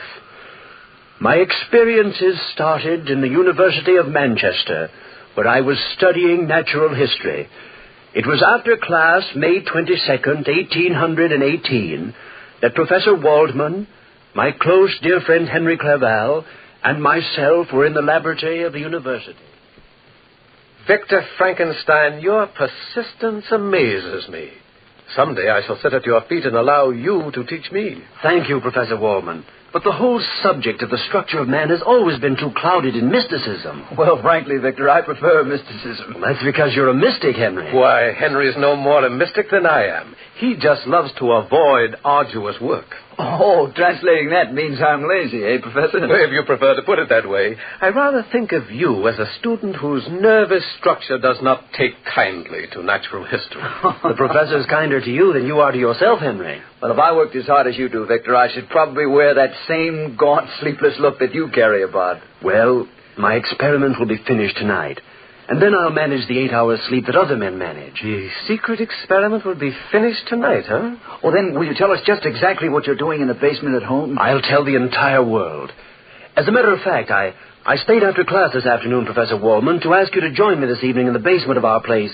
My experiences started in the University of Manchester, where I was studying natural history. It was after class, May 22nd, 1818, that Professor Waldman, my close dear friend Henry Clerval, and myself were in the laboratory of the university. Victor Frankenstein, your persistence amazes me. Someday I shall sit at your feet and allow you to teach me. Thank you, Professor Waldman. But the whole subject of the structure of man has always been too clouded in mysticism. Well, frankly, Victor, I prefer mysticism. That's because you're a mystic, Henry. Why, Henry's no more a mystic than I am. He just loves to avoid arduous work. Oh, translating that means I'm lazy, eh, Professor? Well, if you prefer to put it that way, I rather think of you as a student whose nervous structure does not take kindly to natural history. The professor's kinder to you than you are to yourself, Henry. Well, if I worked as hard as you do, Victor, I should probably wear that same gaunt, sleepless look that you carry about. Well, my experiment will be finished tonight. And then I'll manage the 8 hours sleep that other men manage. The secret experiment will be finished tonight, huh? Well, then, will you tell us just exactly what you're doing in the basement at home? I'll tell the entire world. As a matter of fact, I stayed after class this afternoon, Professor Wallman, to ask you to join me this evening in the basement of our place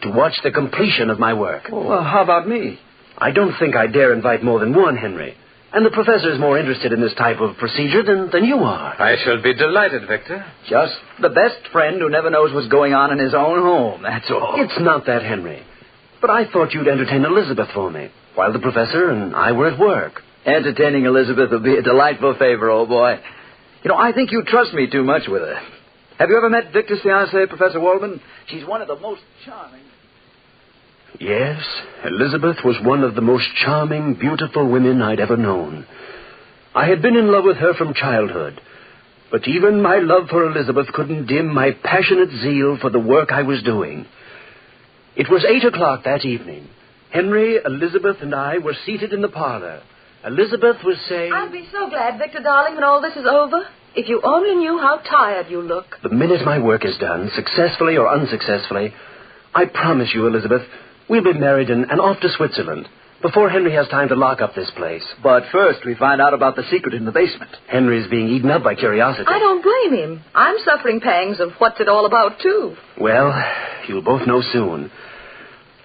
to watch the completion of my work. Oh, well, how about me? I don't think I dare invite more than one, Henry. And the professor is more interested in this type of procedure than you are. I shall be delighted, Victor. Just the best friend who never knows what's going on in his own home, that's all. It's not that, Henry. But I thought you'd entertain Elizabeth for me, while the professor and I were at work. Entertaining Elizabeth will be a delightful favor, old boy. You know, I think you trust me too much with her. Have you ever met Victor's fiancée, Professor Waldman? She's one of the most charming... Yes, Elizabeth was one of the most charming, beautiful women I'd ever known. I had been in love with her from childhood, but even my love for Elizabeth couldn't dim my passionate zeal for the work I was doing. It was 8 o'clock that evening. Henry, Elizabeth, and I were seated in the parlor. Elizabeth was saying... I'll be so glad, Victor, darling, when all this is over. If you only knew how tired you look. The minute my work is done, successfully or unsuccessfully, I promise you, Elizabeth, we'll be married and off to Switzerland before Henry has time to lock up this place. But first, we find out about the secret in the basement. Henry's being eaten up by curiosity. I don't blame him. I'm suffering pangs of what's it all about, too. Well, you'll both know soon.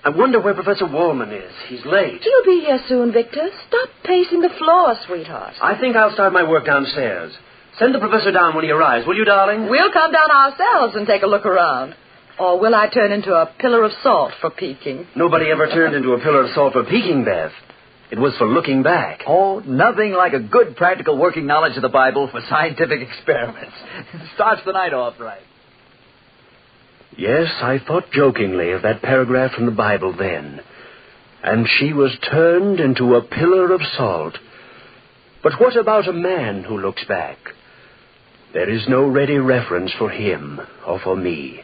I wonder where Professor Wallman is. He's late. He'll be here soon, Victor. Stop pacing the floor, sweetheart. I think I'll start my work downstairs. Send the professor down when he arrives, will you, darling? We'll come down ourselves and take a look around. Or will I turn into a pillar of salt for peeking? Nobody ever turned into a pillar of salt for peeking, Beth. It was for looking back. Oh, nothing like a good practical working knowledge of the Bible for scientific experiments. Starts the night off right. Yes, I thought jokingly of that paragraph from the Bible then. And she was turned into a pillar of salt. But what about a man who looks back? There is no ready reference for him or for me.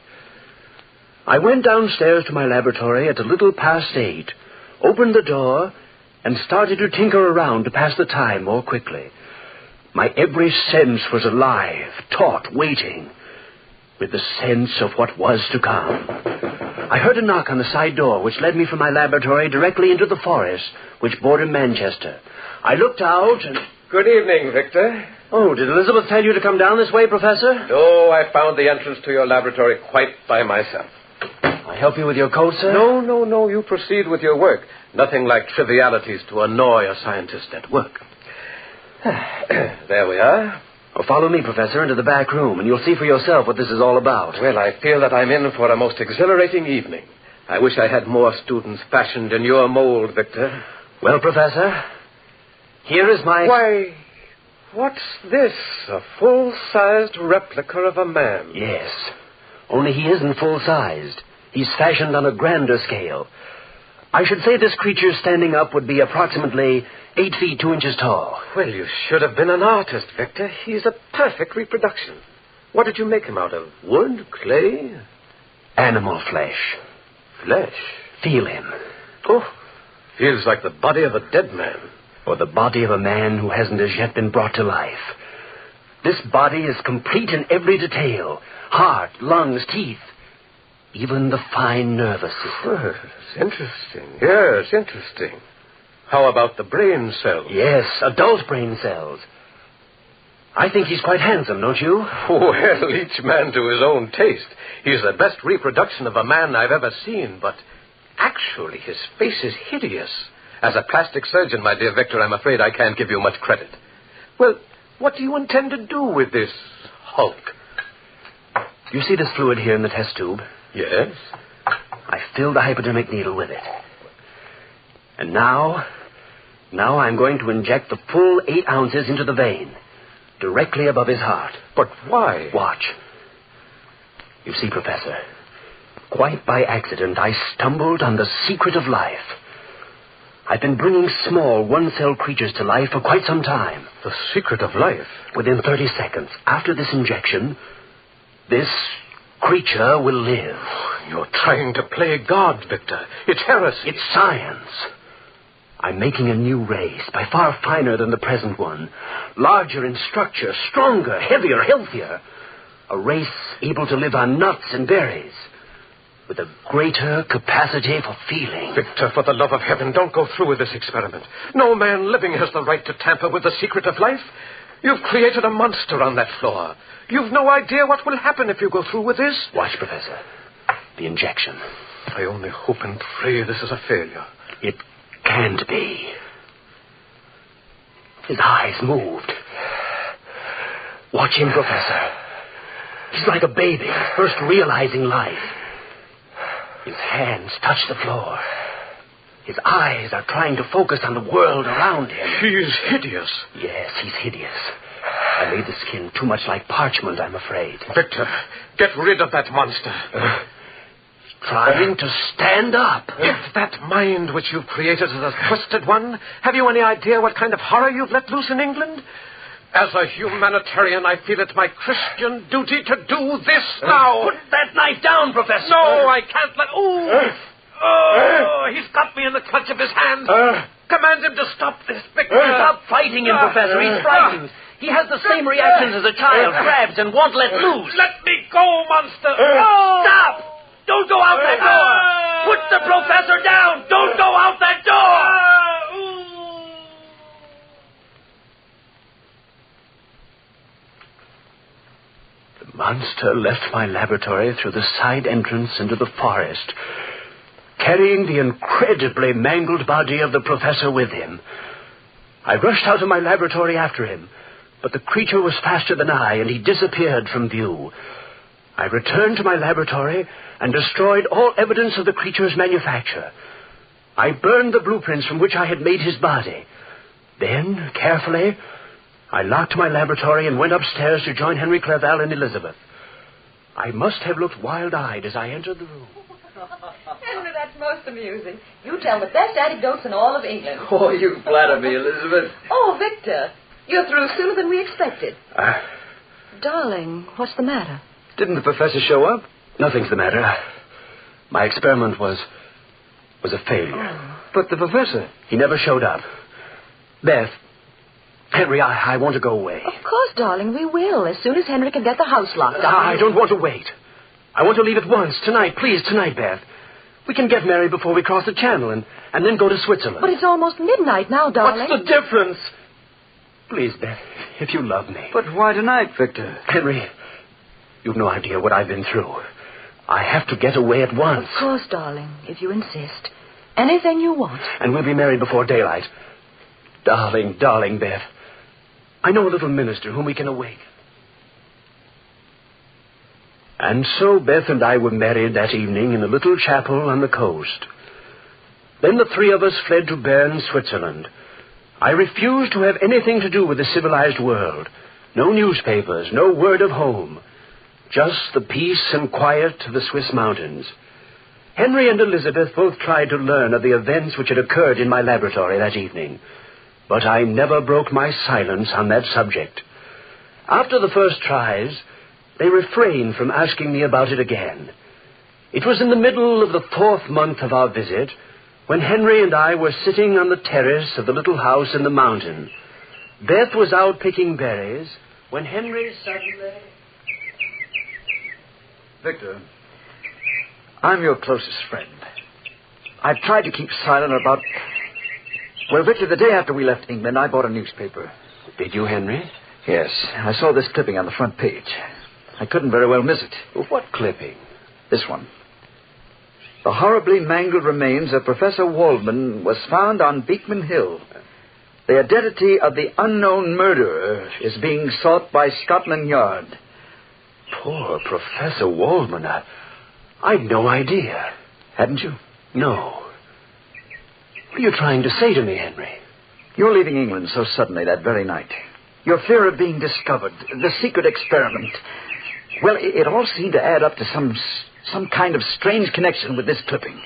I went downstairs to my laboratory at a little past 8, opened the door, and started to tinker around to pass the time more quickly. My every sense was alive, taut, waiting, with the sense of what was to come. I heard a knock on the side door, which led me from my laboratory directly into the forest, which bordered Manchester. I looked out and... Good evening, Victor. Oh, did Elizabeth tell you to come down this way, Professor? No, I found the entrance to your laboratory quite by myself. I help you with your coat, sir? No. You proceed with your work. Nothing like trivialities to annoy a scientist at work. There we are. Well, follow me, Professor, into the back room, and you'll see for yourself what this is all about. Well, I feel that I'm in for a most exhilarating evening. I wish I had more students fashioned in your mold, Victor. Well, Professor, here is my... Why, what's this? A full-sized replica of a man. Yes. Only he isn't full-sized. He's fashioned on a grander scale. I should say this creature standing up would be approximately 8 feet 2 inches tall. Well, you should have been an artist, Victor. He's a perfect reproduction. What did you make him out of? Wood? Clay? Animal flesh. Flesh? Feel him. Oh, feels like the body of a dead man. Or the body of a man who hasn't as yet been brought to life. This body is complete in every detail. Heart, lungs, teeth. Even the fine nervous system. It's interesting. Yes, interesting. How about the brain cells? Yes, adult brain cells. I think he's quite handsome, don't you? Well, each man to his own taste. He's the best reproduction of a man I've ever seen, but actually his face is hideous. As a plastic surgeon, my dear Victor, I'm afraid I can't give you much credit. Well, what do you intend to do with this hulk? You see this fluid here in the test tube? Yes. I filled the hypodermic needle with it. And now I'm going to inject the full 8 ounces into the vein, directly above his heart. But why? Watch. You see, Professor, quite by accident, I stumbled on the secret of life. I've been bringing small, one-cell creatures to life for quite some time. The secret of life? Within 30 seconds, after this injection, this creature will live. You're trying to play God, Victor. It's heresy. It's science. I'm making a new race, by far finer than the present one. Larger in structure, stronger, heavier, healthier. A race able to live on nuts and berries. With a greater capacity for feeling. Victor, for the love of heaven, don't go through with this experiment. No man living has the right to tamper with the secret of life. You've created a monster on that floor. You've no idea what will happen if you go through with this. Watch, Professor. The injection. I only hope and pray this is a failure. It can't be. His eyes moved. Watch him, Professor. He's like a baby, first realizing life. His hands touch the floor. His eyes are trying to focus on the world around him. He's hideous. Yes, he's hideous. I made the skin too much like parchment, I'm afraid. Victor, get rid of that monster. Trying to stand up. If that mind which you've created is a twisted one, have you any idea what kind of horror you've let loose in England? As a humanitarian, I feel it my Christian duty to do this now. Put that knife down, Professor. No, I can't let... Oh, he's got me in the clutch of his hand. Command him to stop this, Victor. Stop fighting him, Professor. He's frightened. He has the same reactions as a child, grabs and won't let loose. Let me go, monster. Stop! Don't go out that door! Put the professor down! Don't go out that door! The monster left my laboratory through the side entrance into the forest, carrying the incredibly mangled body of the professor with him. I rushed out of my laboratory after him, but the creature was faster than I, and he disappeared from view. I returned to my laboratory and destroyed all evidence of the creature's manufacture. I burned the blueprints from which I had made his body. Then, carefully, I locked my laboratory and went upstairs to join Henry Clerval and Elizabeth. I must have looked wild-eyed as I entered the room. Henry, that's most amusing. You tell the best anecdotes in all of England. Oh, you flatter me, Elizabeth. Oh, Victor, you're through sooner than we expected. Darling, what's the matter? Didn't the professor show up? Nothing's the matter. My experiment was a failure. Oh. But the professor... He never showed up. Beth, Henry, I want to go away. Of course, darling, we will, as soon as Henry can get the house locked up. I don't want to wait. I want to leave at once, tonight. Please, tonight, Beth. We can get married before we cross the channel and then go to Switzerland. But it's almost midnight now, darling. What's the difference? Please, Beth, if you love me. But why tonight, Victor? Henry, you've no idea what I've been through. I have to get away at once. Of course, darling, if you insist. Anything you want. And we'll be married before daylight. Darling, darling, Beth. I know a little minister whom we can awake. And so Beth and I were married that evening in a little chapel on the coast. Then the three of us fled to Bern, Switzerland. I refused to have anything to do with the civilized world. No newspapers, no word of home. Just the peace and quiet of the Swiss mountains. Henry and Elizabeth both tried to learn of the events which had occurred in my laboratory that evening. But I never broke my silence on that subject. After the first tries, they refrained from asking me about it again. It was in the middle of the 4th month of our visit when Henry and I were sitting on the terrace of the little house in the mountain. Beth was out picking berries when Henry suddenly... Victor, I'm your closest friend. I've tried to keep silent about... Well, Victor, the day after we left England, I bought a newspaper. Did you, Henry? Yes. I saw this clipping on the front page. I couldn't very well miss it. What clipping? This one. The horribly mangled remains of Professor Waldman was found on Beekman Hill. The identity of the unknown murderer is being sought by Scotland Yard. Poor Professor Waldman. I'd no idea. Hadn't you? No. What are you trying to say to me, Henry? You're leaving England so suddenly that very night. Your fear of being discovered, the secret experiment. Well, it all seemed to add up to some kind of strange connection with this clipping.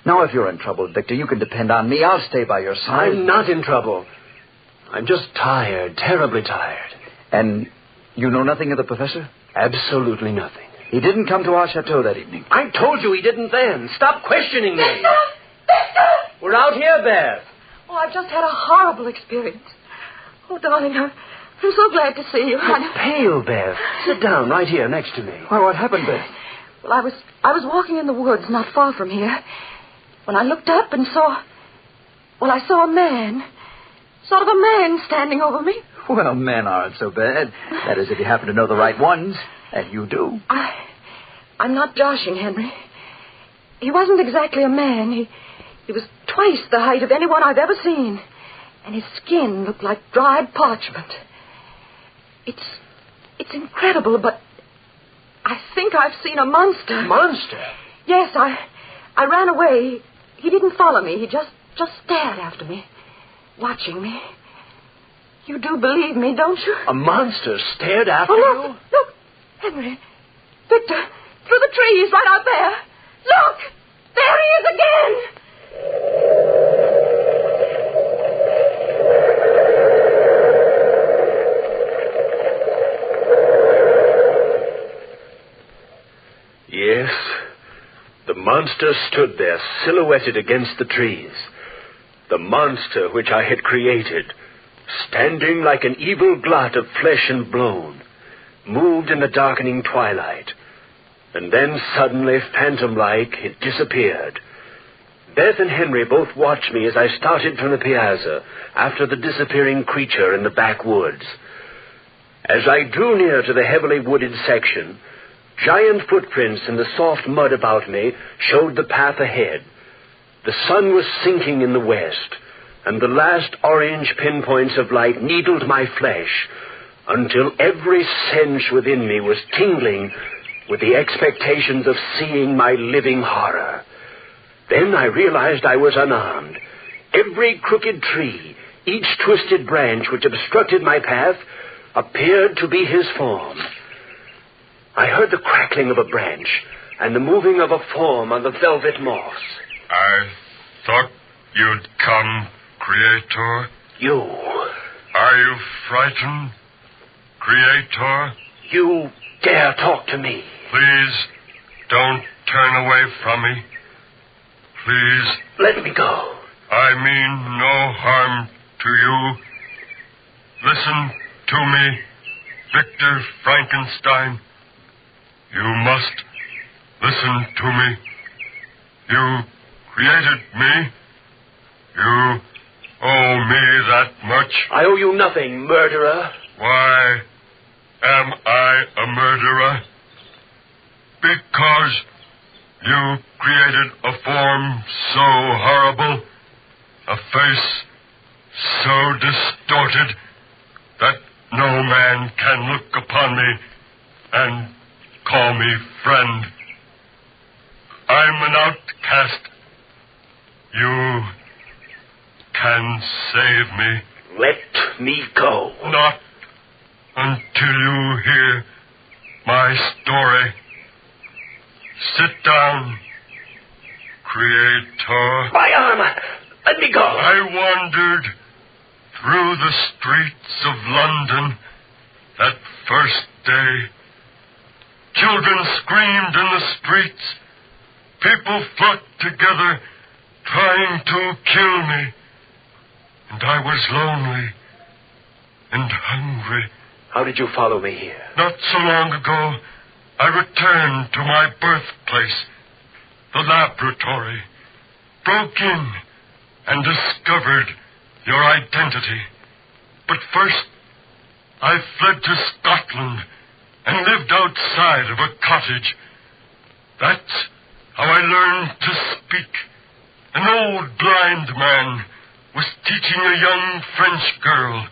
Now, if you're in trouble, Victor, you can depend on me. I'll stay by your side. I'm not in trouble. I'm just tired, terribly tired. And you know nothing of the professor? Absolutely nothing. He didn't come to our chateau that evening. I told you he didn't then. Stop questioning me. Victor! Victor! We're out here, Beth. Oh, I've just had a horrible experience. Oh, darling, I'm so glad to see you. You're pale, Beth. Sit down right here next to me. Well, what happened, Beth? Well, I was walking in the woods not far from here when I looked up and saw a man. Sort of a man standing over me. Well, men aren't so bad. That is, if you happen to know the right ones. And you do. I'm not joshing, Henry. He wasn't exactly a man. He was twice the height of anyone I've ever seen. And his skin looked like dried parchment. It's incredible, but I think I've seen a monster. Monster? Yes, I ran away. He didn't follow me. He just stared after me, watching me. You do believe me, don't you? A monster stared after you? Look, Henry. Victor, through the trees right out there. Look! There he is again! Yes, the monster stood there, silhouetted against the trees. The monster which I had created, standing like an evil blot of flesh and bone, moved in the darkening twilight. And then suddenly, phantom-like, it disappeared. Beth and Henry both watched me as I started from the piazza after the disappearing creature in the backwoods. As I drew near to the heavily wooded section, giant footprints in the soft mud about me showed the path ahead. The sun was sinking in the west, and the last orange pinpoints of light needled my flesh until every sense within me was tingling with the expectations of seeing my living horror. Then I realized I was unarmed. Every crooked tree, each twisted branch which obstructed my path, appeared to be his form. I heard the crackling of a branch and the moving of a form on the velvet moss. I thought you'd come, Creator. You. Are you frightened, Creator? You dare talk to me. Please, don't turn away from me. Please. Let me go. I mean no harm to you. Listen to me, Victor Frankenstein. You must listen to me. You created me. You owe me that much. I owe you nothing, murderer. Why am I a murderer? Because you created a form so horrible, a face so distorted, that no man can look upon me and call me friend. I'm an outcast. You can save me. Let me go. Not until you hear my story. Sit down, Creator. My arm! Let me go. I wandered through the streets of London that first day. Children screamed in the streets. People flocked together trying to kill me. And I was lonely and hungry. How did you follow me here? Not so long ago, I returned to my birthplace, the laboratory, broke in and discovered your identity. But first, I fled to Scotland and lived outside of a cottage. That's how I learned to speak. An old blind man was teaching a young French girl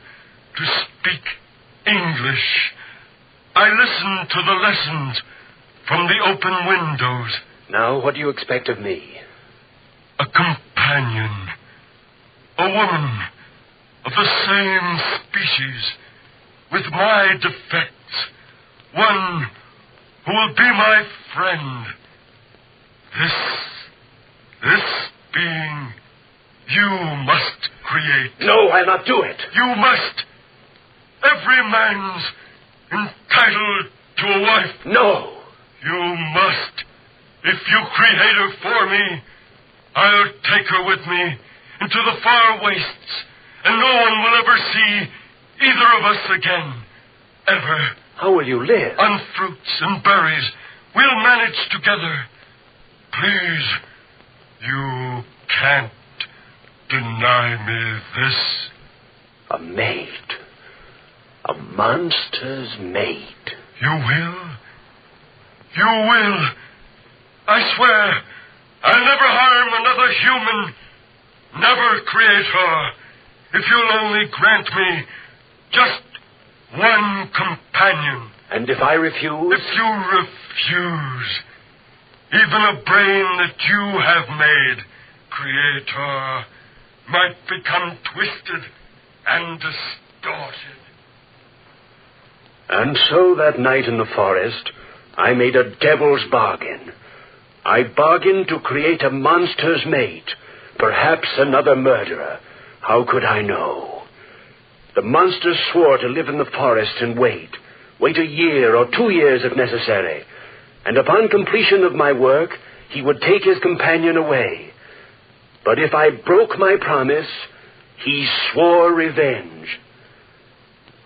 to speak English. I listened to the lessons from the open windows. Now, what do you expect of me? A companion. A woman of the same species, with my defects. One who will be my friend. This You must create. No, I'll not do it. You must. Every man's entitled to a wife. No. You must. If you create her for me, I'll take her with me into the far wastes, and no one will ever see either of us again. Ever. How will you live? On fruits and berries. We'll manage together. Please, you can't deny me this. A maid. A monster's maid. You will? You will. I swear, I'll never harm another human. Never create her. If you'll only grant me just one companion. And if I refuse? If you refuse, even a brain that you have made, creator, might become twisted and distorted. And so that night in the forest, I made a devil's bargain. I bargained to create a monster's mate, perhaps another murderer. How could I know? The monster swore to live in the forest and wait a year or 2 years if necessary. And upon completion of my work, he would take his companion away. But if I broke my promise, he swore revenge.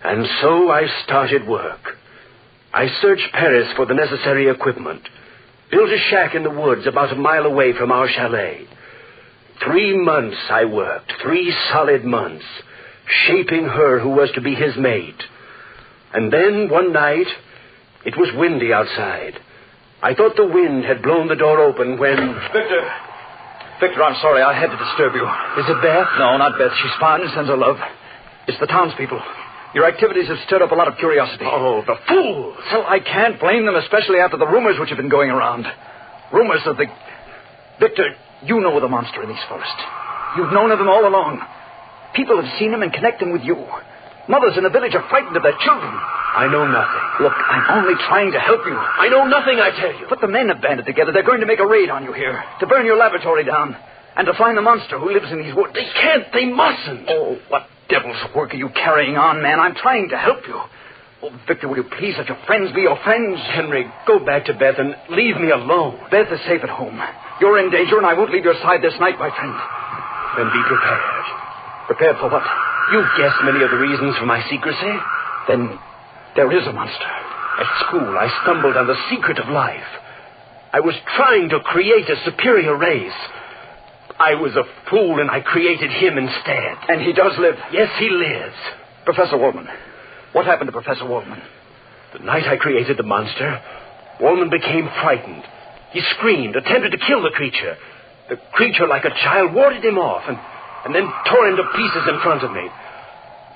And so I started work. I searched Paris for the necessary equipment, built a shack in the woods about a mile away from our chalet. 3 months I worked, 3 solid months, shaping her who was to be his mate. And then, one night, it was windy outside. I thought the wind had blown the door open when... Victor, I'm sorry. I had to disturb you. Is it Beth? No, not Beth. She's fine and sends her love. It's the townspeople. Your activities have stirred up a lot of curiosity. Oh, the fools! Well, I can't blame them, especially after the rumors which have been going around. Rumors of the... Victor, you know the monster in these forests. You've known of him all along. People have seen him and connect him with you. Mothers in the village are frightened of their children. I know nothing. Look, I'm only trying to help you. I know nothing, I tell you. But the men have banded together. They're going to make a raid on you here, to burn your laboratory down, and to find the monster who lives in these woods. They can't. They mustn't. Oh, what devil's work are you carrying on, man? I'm trying to help you. Oh, Victor, will you please let your friends be your friends? Henry, go back to Beth and leave me alone. Beth is safe at home. You're in danger, and I won't leave your side this night, my friend. Then be prepared. Prepared for what? You've guessed many of the reasons for my secrecy. Then there is a monster. At school, I stumbled on the secret of life. I was trying to create a superior race. I was a fool, and I created him instead. And he does live? Yes, he lives. Professor Waldman. What happened to Professor Waldman? The night I created the monster, Waldman became frightened. He screamed, attempted to kill the creature. The creature, like a child, warded him off and then tore him to pieces in front of me.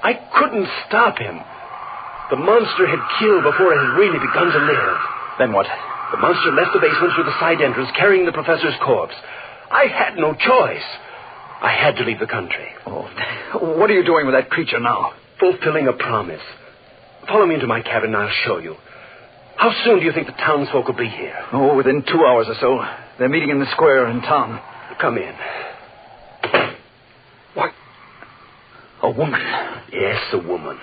I couldn't stop him. The monster had killed before it had really begun to live. Then what? The monster left the basement through the side entrance, carrying the professor's corpse. I had no choice. I had to leave the country. Oh, what are you doing with that creature now? Fulfilling a promise. Follow me into my cabin and I'll show you. How soon do you think the townsfolk will be here? Oh, within 2 hours or so. They're meeting in the square in town. Come in. What? A woman? Yes, a woman.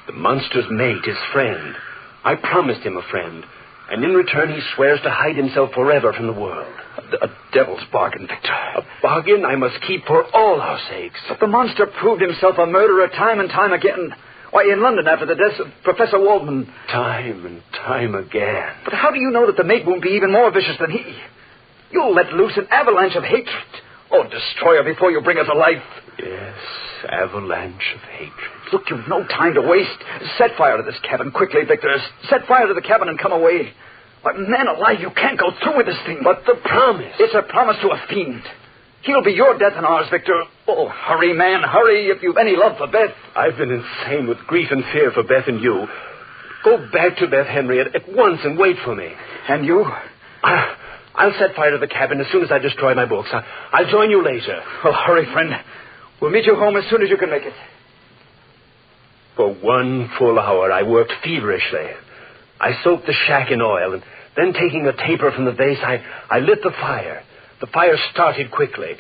The monster's mate, his friend. I promised him a friend, and in return he swears to hide himself forever from the world. A devil's bargain, Victor. A bargain I must keep for all our sakes. But the monster proved himself a murderer time and time again. Why, in London after the death of Professor Waldman. Time and time again. But how do you know that the mate won't be even more vicious than he? You'll let loose an avalanche of hatred. Oh, destroy her before you bring her to life. Yes, avalanche of hatred. Look, you've no time to waste. Set fire to this cabin quickly, Victor. Set fire to the cabin and come away. But man alive, you can't go through with this thing. But the promise. It's a promise to a fiend. He'll be your death and ours, Victor. Oh, hurry, man, hurry, if you've any love for Beth. I've been insane with grief and fear for Beth and you. Go back to Beth, Henry, at once and wait for me. And you? I'll set fire to the cabin as soon as I destroy my books. I'll join you later. Well, hurry, friend. We'll meet you home as soon as you can make it. For 1 full hour, I worked feverishly. I soaked the shack in oil, and then taking a taper from the vase, I lit the fire. The fire started quickly.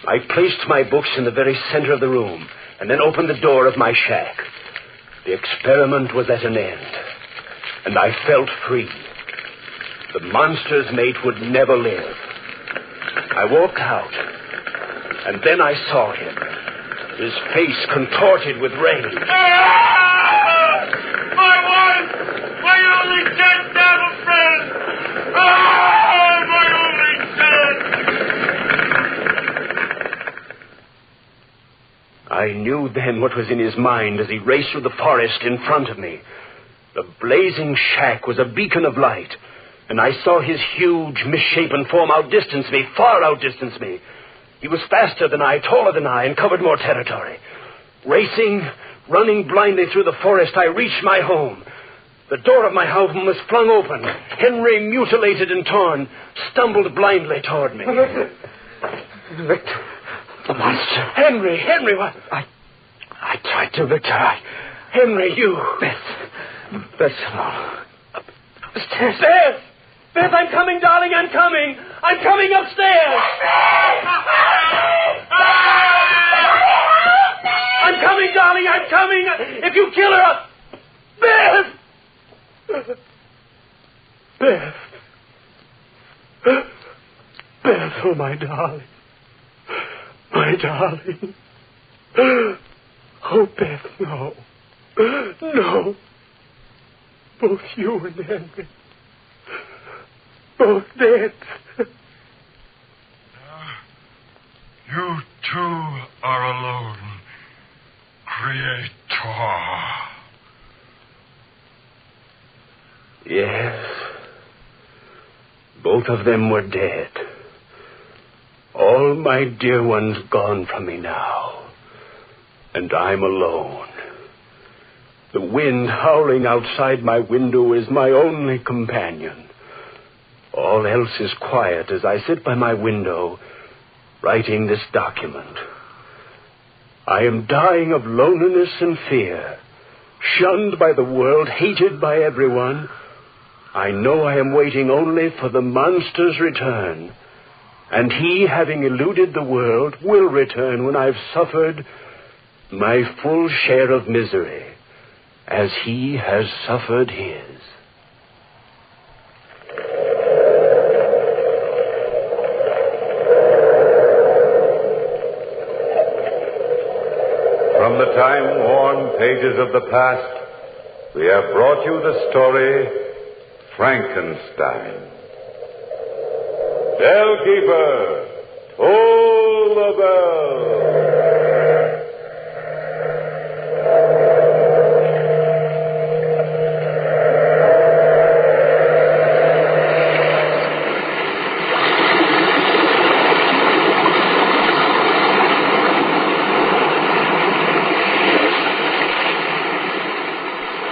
I placed my books in the very center of the room and then opened the door of my shack. The experiment was at an end, and I felt free. The monster's mate would never live. I walked out, and then I saw him, his face contorted with rage. My wife! My only dead devil friend! My only dead! I knew then what was in his mind as he raced through the forest in front of me. The blazing shack was a beacon of light, and I saw his huge, misshapen form outdistance me, far outdistance me. He was faster than I, taller than I, and covered more territory. Racing, running blindly through the forest, I reached my home. The door of my home was flung open. Henry, mutilated and torn, stumbled blindly toward me. Victor, the monster. Henry, what? I tried to, Victor. Henry, you. Beth, no. Upstairs. Beth, I'm coming, darling, I'm coming. I'm coming upstairs. I'm coming, darling, I'm coming. If you kill her, Beth, oh, my darling. My darling. Oh, Beth, no. No. Both you and Henry. Both dead. You two are alone, Creator. Yes. Both of them were dead. All my dear ones gone from me now. And I'm alone. The wind howling outside my window is my only companion. All else is quiet as I sit by my window, writing this document. I am dying of loneliness and fear, shunned by the world, hated by everyone. I know I am waiting only for the monster's return, and he, having eluded the world, will return when I've suffered my full share of misery, as he has suffered his. From the time-worn pages of the past, we have brought you the story, Frankenstein. Bellkeeper, toll the bell.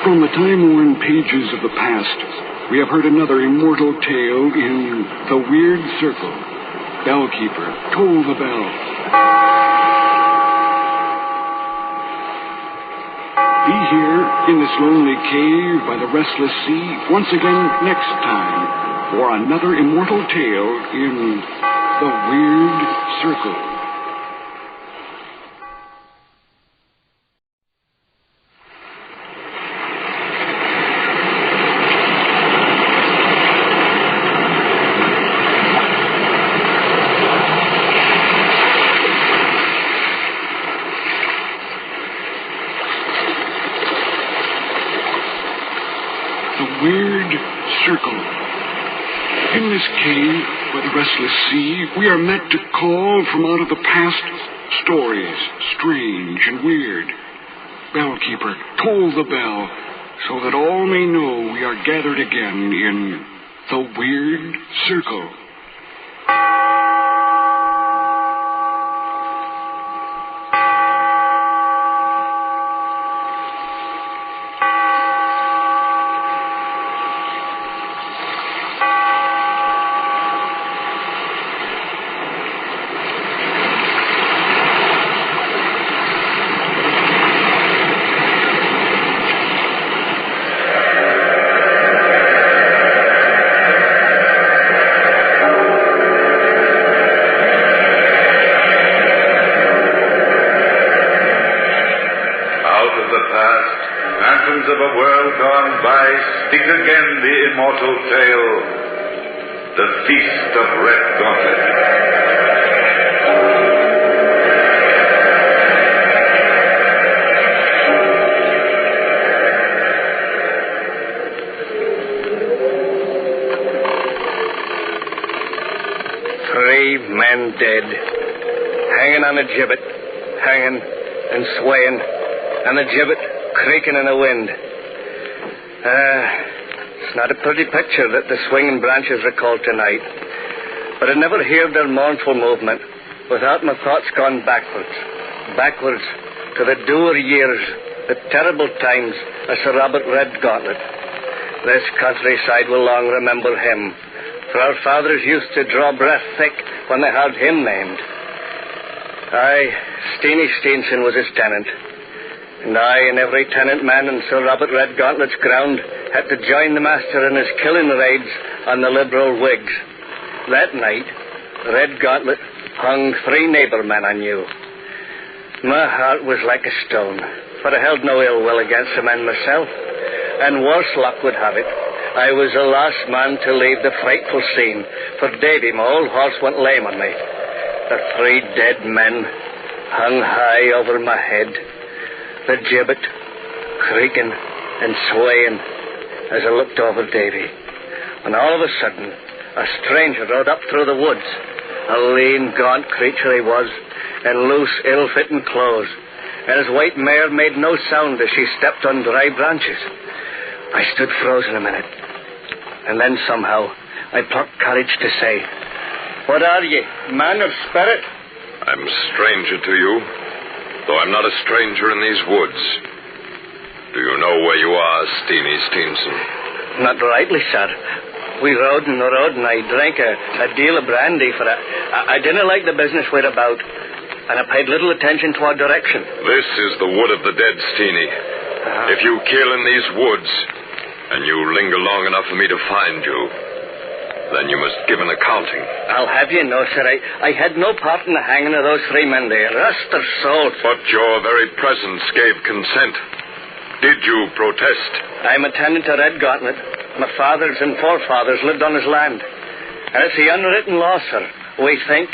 From the time-worn pages of the past, we have heard another immortal tale in The Weird Circle. Bellkeeper, toll the bell. Be here in this lonely cave by the restless sea once again next time for another immortal tale in The Weird Circle. Weird Circle. In this cave by the restless sea, we are met to call from out of the past stories, strange and weird. Bellkeeper, toll the bell, so that all may know we are gathered again in the Weird Circle. sing again the immortal tale, The Feast of Red Gauntlet. Three men dead, hanging on a gibbet, hanging and swaying, and the gibbet creaking in the wind. It's not a pretty picture that the swinging branches recall tonight, but I never heard their mournful movement without my thoughts gone backwards to the dour years, the terrible times of Sir Robert Red Gauntlet. This countryside will long remember him, for our fathers used to draw breath thick when they had him named. Steenie Steenson was his tenant, and I and every tenant man in Sir Robert Red Gauntlet's ground had to join the master in his killing raids on the Liberal Whigs. That night, Red Gauntlet hung 3 neighbour men I knew. My heart was like a stone, for I held no ill will against the men myself, and worse luck would have it, I was the last man to leave the frightful scene, for Davy, my old horse, went lame on me. The 3 dead men hung high over my head, the gibbet creaking and swaying as I looked over Davy. And all of a sudden, a stranger rode up through the woods. A lean, gaunt creature he was, in loose, ill-fitting clothes, and his white mare made no sound as she stepped on dry branches. I stood frozen a minute, and then somehow I plucked courage to say, "What are ye, man or spirit?" "I'm a stranger to you, though I'm not a stranger in these woods. Do you know where you are, Steenie Steenson?" "Not rightly, sir. We rode and I drank a deal of brandy, for I didn't like the business we're about, and I paid little attention to our direction." "This is the wood of the dead, Steenie. If you kill in these woods, and you linger long enough for me to find you, then you must give an accounting." "I'll have you know, sir, I had no part in the hanging of those 3 men there. Rust their souls." "But your very presence gave consent. Did you protest?" "I'm a tenant to Red Gauntlet. My fathers and forefathers lived on his land. And it's the unwritten law, sir. We think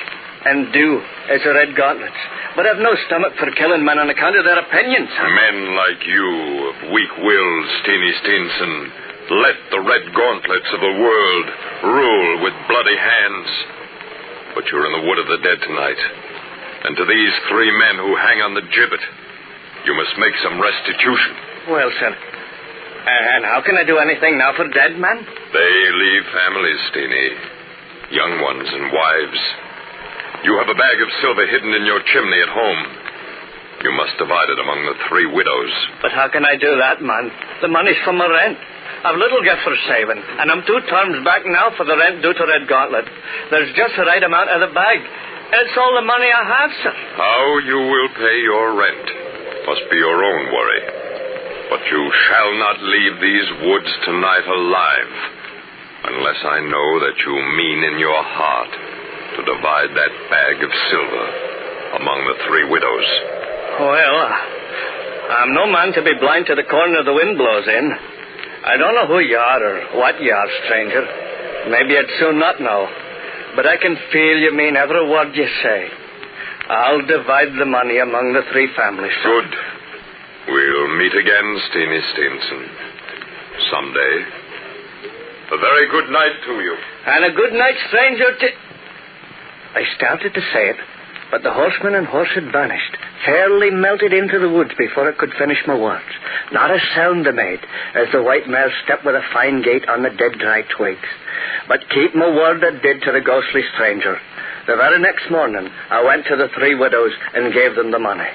and do as the Red Gauntlets. But I've no stomach for killing men on account of their opinions." "Men like you, of weak wills, Steenie Steenson, let the Red Gauntlets of the world rule with bloody hands. But you're in the wood of the dead tonight. And to these 3 men who hang on the gibbet, you must make some restitution." "Well, sir, and how can I do anything now for dead men?" "They leave families, Steenie, young ones and wives. You have a bag of silver hidden in your chimney at home. You must divide it among the 3 widows." "But how can I do that, man? The money's from my rent. I've little gift for saving, and I'm 2 terms back now for the rent due to Red Gauntlet. There's just the right amount of the bag, and it's all the money I have, sir." "How you will pay your rent must be your own worry. But you shall not leave these woods tonight alive, unless I know that you mean in your heart to divide that bag of silver among the 3 widows." "Well, I'm no man to be blind to the corner the wind blows in. I don't know who you are or what you are, stranger. Maybe I'd soon not know. But I can feel you mean every word you say. I'll divide the money among the 3 families." "Good. We'll meet again, Steenie Steenson. Someday. A very good night to you." "And a good night, stranger, to..." I started to say it, but the horseman and horse had vanished, fairly melted into the woods before I could finish my words. Not a sound they made as the white mare stepped with a fine gait on the dead dry twigs. But keep my word I did to the ghostly stranger. The very next morning, I went to the 3 widows and gave them the money.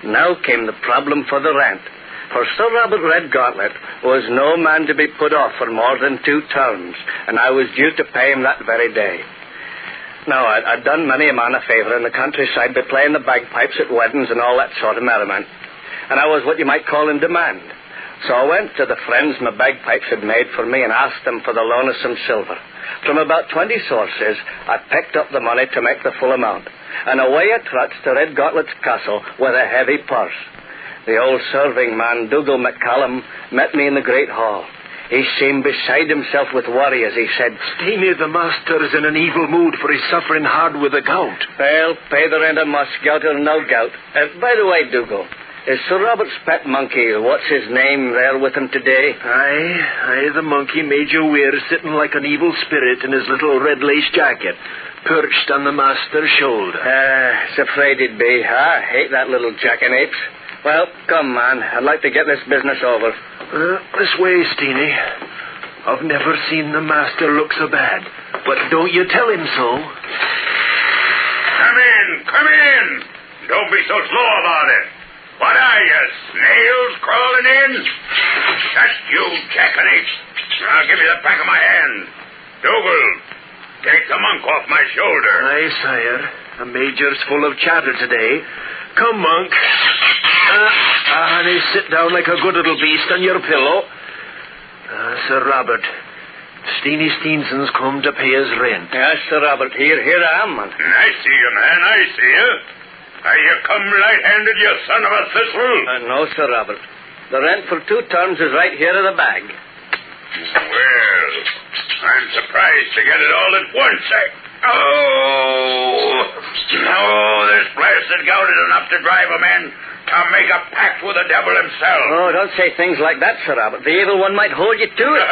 Now came the problem for the rent. For Sir Robert Red Gauntlet was no man to be put off for more than 2 terms, and I was due to pay him that very day. Now, I'd done many a man a favour in the countryside by playing the bagpipes at weddings and all that sort of merriment, and I was what you might call in demand. So I went to the friends my bagpipes had made for me and asked them for the loan of some silver. From about 20 sources, I picked up the money to make the full amount, and away I trudged to Red Gauntlet's castle with a heavy purse. The old serving man, Dougal McCallum, met me in the great hall. He seemed beside himself with worry as he said, Steenie, the master is in an evil mood, for he's suffering hard with the gout. Well, pay the rent of must, gout or no gout. By the way, Dougal, is Sir Robert's pet monkey, what's his name, there with him today? Aye, the monkey Major Weir sitting like an evil spirit in his little red lace jacket, perched on the master's shoulder. It's afraid he'd be. I hate that little jackanapes. Well, come, man. I'd like to get this business over. This way, Steenie. I've never seen the master look so bad. But don't you tell him so. Come in. Don't be so slow about it. What are you, snails crawling in? Just you, jackanapes. Now give me the back of my hand. Dougal, take the monk off my shoulder. Aye, sire. The major's full of chatter today. Come, monk. Honey, sit down like a good little beast on your pillow. Sir Robert, Steenie Steenson's come to pay his rent. Yes, Sir Robert. Here I am, man. I see you, man. I see you. Are you come light-handed, you son of a thistle? No, Sir Robert. The rent for 2 terms is right here in the bag. Well, I'm surprised to get it all at once. This blasted gout is enough to drive a man to make a pact with the devil himself. Oh, don't say things like that, Sir Robert. The evil one might hold you to it.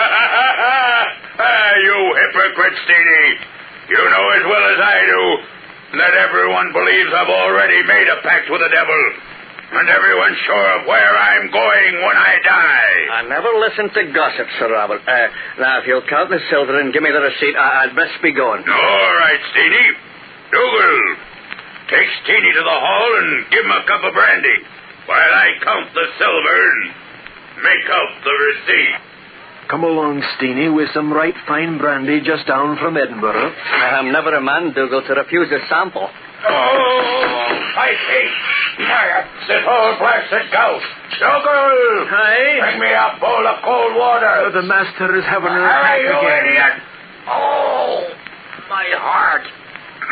You hypocrite, Steenie. You know as well as I do that everyone believes I've already made a pact with the devil. And everyone's sure of where I'm going when I die. I never listen to gossip, Sir Robert. Now, if you'll count the silver and give me the receipt, I'd best be going. All right, Steenie. Dougal, take Steenie to the hall and give him a cup of brandy while I count the silver and make out the receipt. Come along, Steenie, with some right fine brandy just down from Edinburgh. I'm never a man, Dougal, to refuse a sample. I hate this whole blasted gout. Dougal! Hey? Bring me a bowl of cold water. The master is having an attack you again. Idiot! Oh, my heart.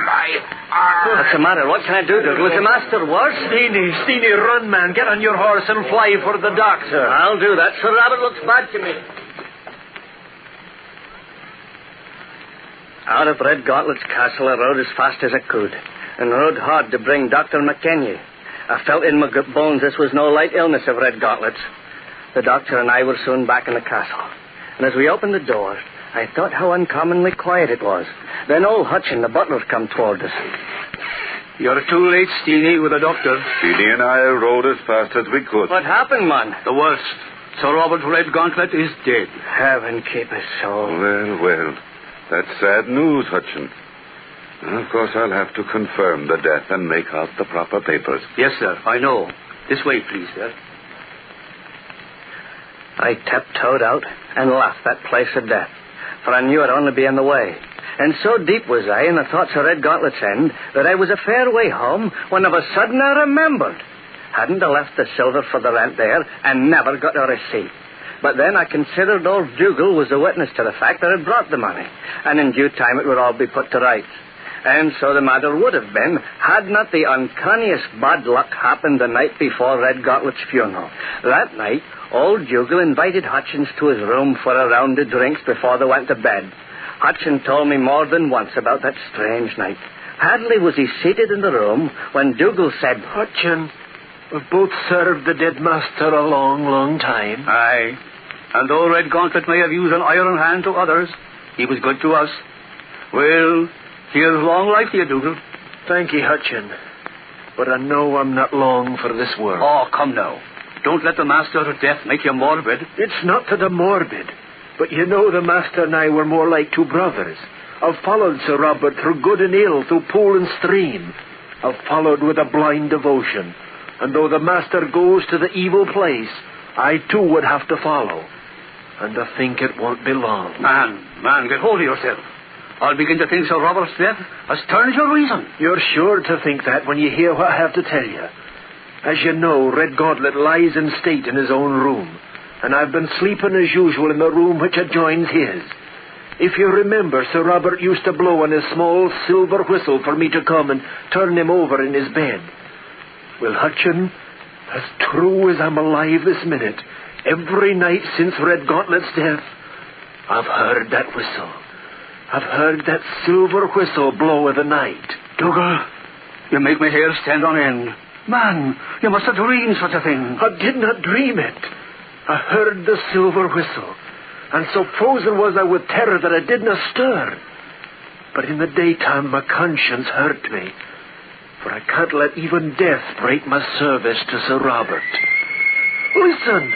My heart. What's the matter? What can I do, Dougal? Is the master worse? Steenie, run, man. Get on your horse and fly for the doctor. I'll do that. Sir Robert looks bad to me. Out of Red Gauntlet's castle, I rode as fast as I could, and rode hard to bring Dr. McKenzie. I felt in my bones this was no light illness of Red Gauntlet's. The doctor and I were soon back in the castle, and as we opened the door, I thought how uncommonly quiet it was. Then old Hutchin, the butler, come toward us. You're too late, Steenie, with the doctor. Steenie and I rode as fast as we could. What happened, man? The worst. Sir Robert Red Gauntlet is dead. Heaven keep his soul. Well. That's sad news, Hutchin. Of course, I'll have to confirm the death and make out the proper papers. Yes, sir, I know. This way, please, sir. I tiptoed out and left that place of death, for I knew I'd only be in the way. And so deep was I in the thoughts of Red Gauntlet's end that I was a fair way home when of a sudden I remembered. Hadn't I left the silver for the rent there and never got a receipt? But then I considered old Dougal was a witness to the fact that I'd brought the money, and in due time it would all be put to rights. And so the matter would have been, had not the uncanniest bad luck happened the night before Red Gauntlet's funeral. That night, old Dougal invited Hutchins to his room for a round of drinks before they went to bed. Hutchins told me more than once about that strange night. Hardly was he seated in the room when Dougal said, Hutchin, we've both served the dead master a long, long time. Aye. And though Red Gauntlet may have used an iron hand to others, he was good to us. Well, here's long life to you, Dougal. Thank you, Hutchin. But I know I'm not long for this world. Oh, come now. Don't let the master of death make you morbid. It's not to the morbid. But you know the master and I were more like 2 brothers. I've followed Sir Robert through good and ill, through pool and stream. I've followed with a blind devotion. And though the master goes to the evil place, I too would have to follow. And I think it won't be long. Man, get hold of yourself. I'll begin to think Sir Robert's death has turned your reason. You're sure to think that when you hear what I have to tell you. As you know, Red Gauntlet lies in state in his own room, and I've been sleeping as usual in the room which adjoins his. If you remember, Sir Robert used to blow on his small silver whistle for me to come and turn him over in his bed. Well, Hutchin, as true as I'm alive this minute, every night since Red Gauntlet's death, I've heard that whistle. I've heard that silver whistle blow in the night. Dougal, you make my hair stand on end. Man, you must have dreamed such a thing. I did not dream it. I heard the silver whistle, and so frozen was I with terror that I did not stir. But in the daytime my conscience hurt me, for I can't let even death break my service to Sir Robert. Listen,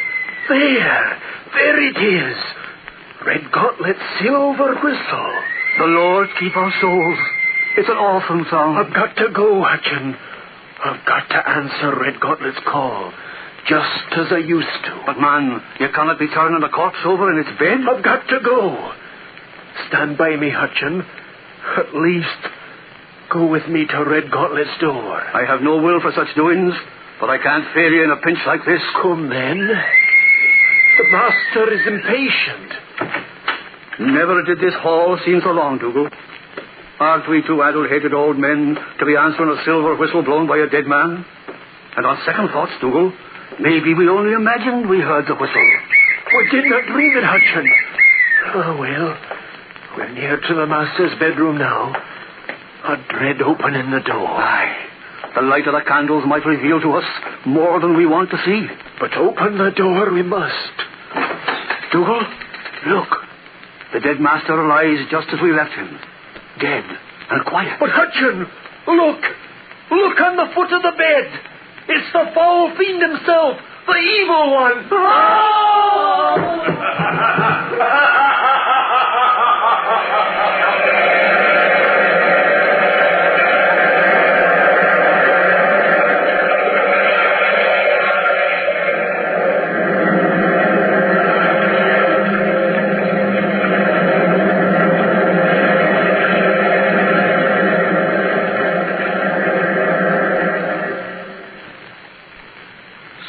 there it is. Red Gauntlet's silver whistle. The Lord keep our souls. It's an awesome song. I've got to go, Hutchin. I've got to answer Red Gauntlet's call, just as I used to. But, man, you cannot be turning the corpse over in its bed. I've got to go. Stand by me, Hutchin. At least, go with me to Red Gauntlet's door. I have no will for such doings, but I can't fail you in a pinch like this. Come, then. The master is impatient. Never did this hall seem so long, Dougal. Aren't we two addle-headed old men to be answering a silver whistle blown by a dead man? And on second thoughts, Dougal, maybe we only imagined we heard the whistle. We did not dream it, Hutchin. Oh, well, we're near to the master's bedroom now. I dread opening the door. Aye. The light of the candles might reveal to us more than we want to see. But open the door we must. Dougal, look. The dead master lies just as we left him. Dead and quiet. But Hutchin, look! Look on the foot of the bed! It's the foul fiend himself, the evil one!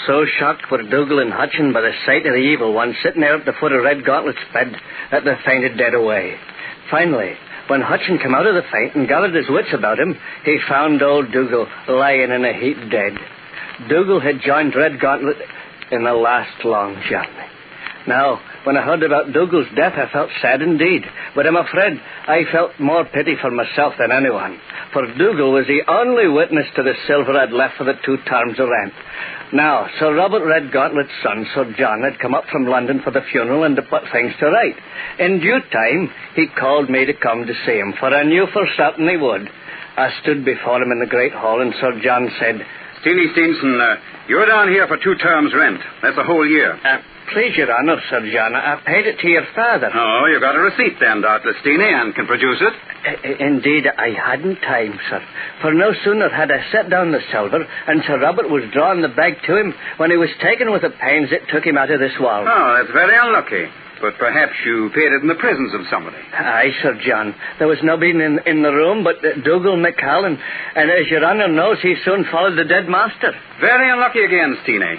So shocked were Dougal and Hutchin by the sight of the evil one sitting there at the foot of Red Gauntlet's bed that they fainted dead away. Finally, when Hutchin came out of the faint and gathered his wits about him, he found old Dougal lying in a heap dead. Dougal had joined Red Gauntlet in the last long journey. Now, when I heard about Dougal's death, I felt sad indeed, but I'm afraid I felt more pity for myself than anyone, for Dougal was the only witness to the silver I'd left for the 2 terms of rent. Now, Sir Robert Red Gauntlet's son, Sir John, had come up from London for the funeral and to put things to right. In due time, he called me to come to see him, for I knew for certain he would. I stood before him in the great hall, and Sir John said, Steenie Steenson, you're down here for 2 terms' rent. That's a whole year. Please, Your Honour, Sir John, I paid it to your father. Oh, you got a receipt then, doubtless, Steenie, and can produce it? Indeed, I hadn't time, sir. For no sooner had I set down the silver, and Sir Robert was drawing the bag to him, when he was taken with the pains that took him out of this world. Oh, that's very unlucky. But perhaps you paid it in the presence of somebody. Aye, Sir John. There was nobody in the room but Dougal McCallan, and as Your Honour knows, he soon followed the dead master. Very unlucky again, Steenie.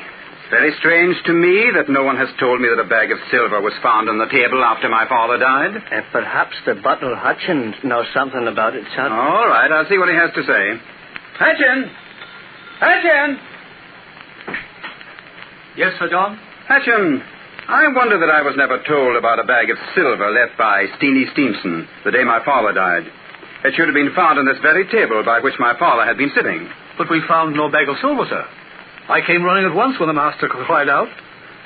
Very strange to me that no one has told me that a bag of silver was found on the table after my father died. Perhaps the butler Hutchin knows something about it, sir. All right, I'll see what he has to say. Hutchin! Hutchin! Yes, Sir John? Hutchin, I wonder that I was never told about a bag of silver left by Steenie Steenson the day my father died. It should have been found on this very table by which my father had been sitting. But we found no bag of silver, sir. I came running at once when the master cried out,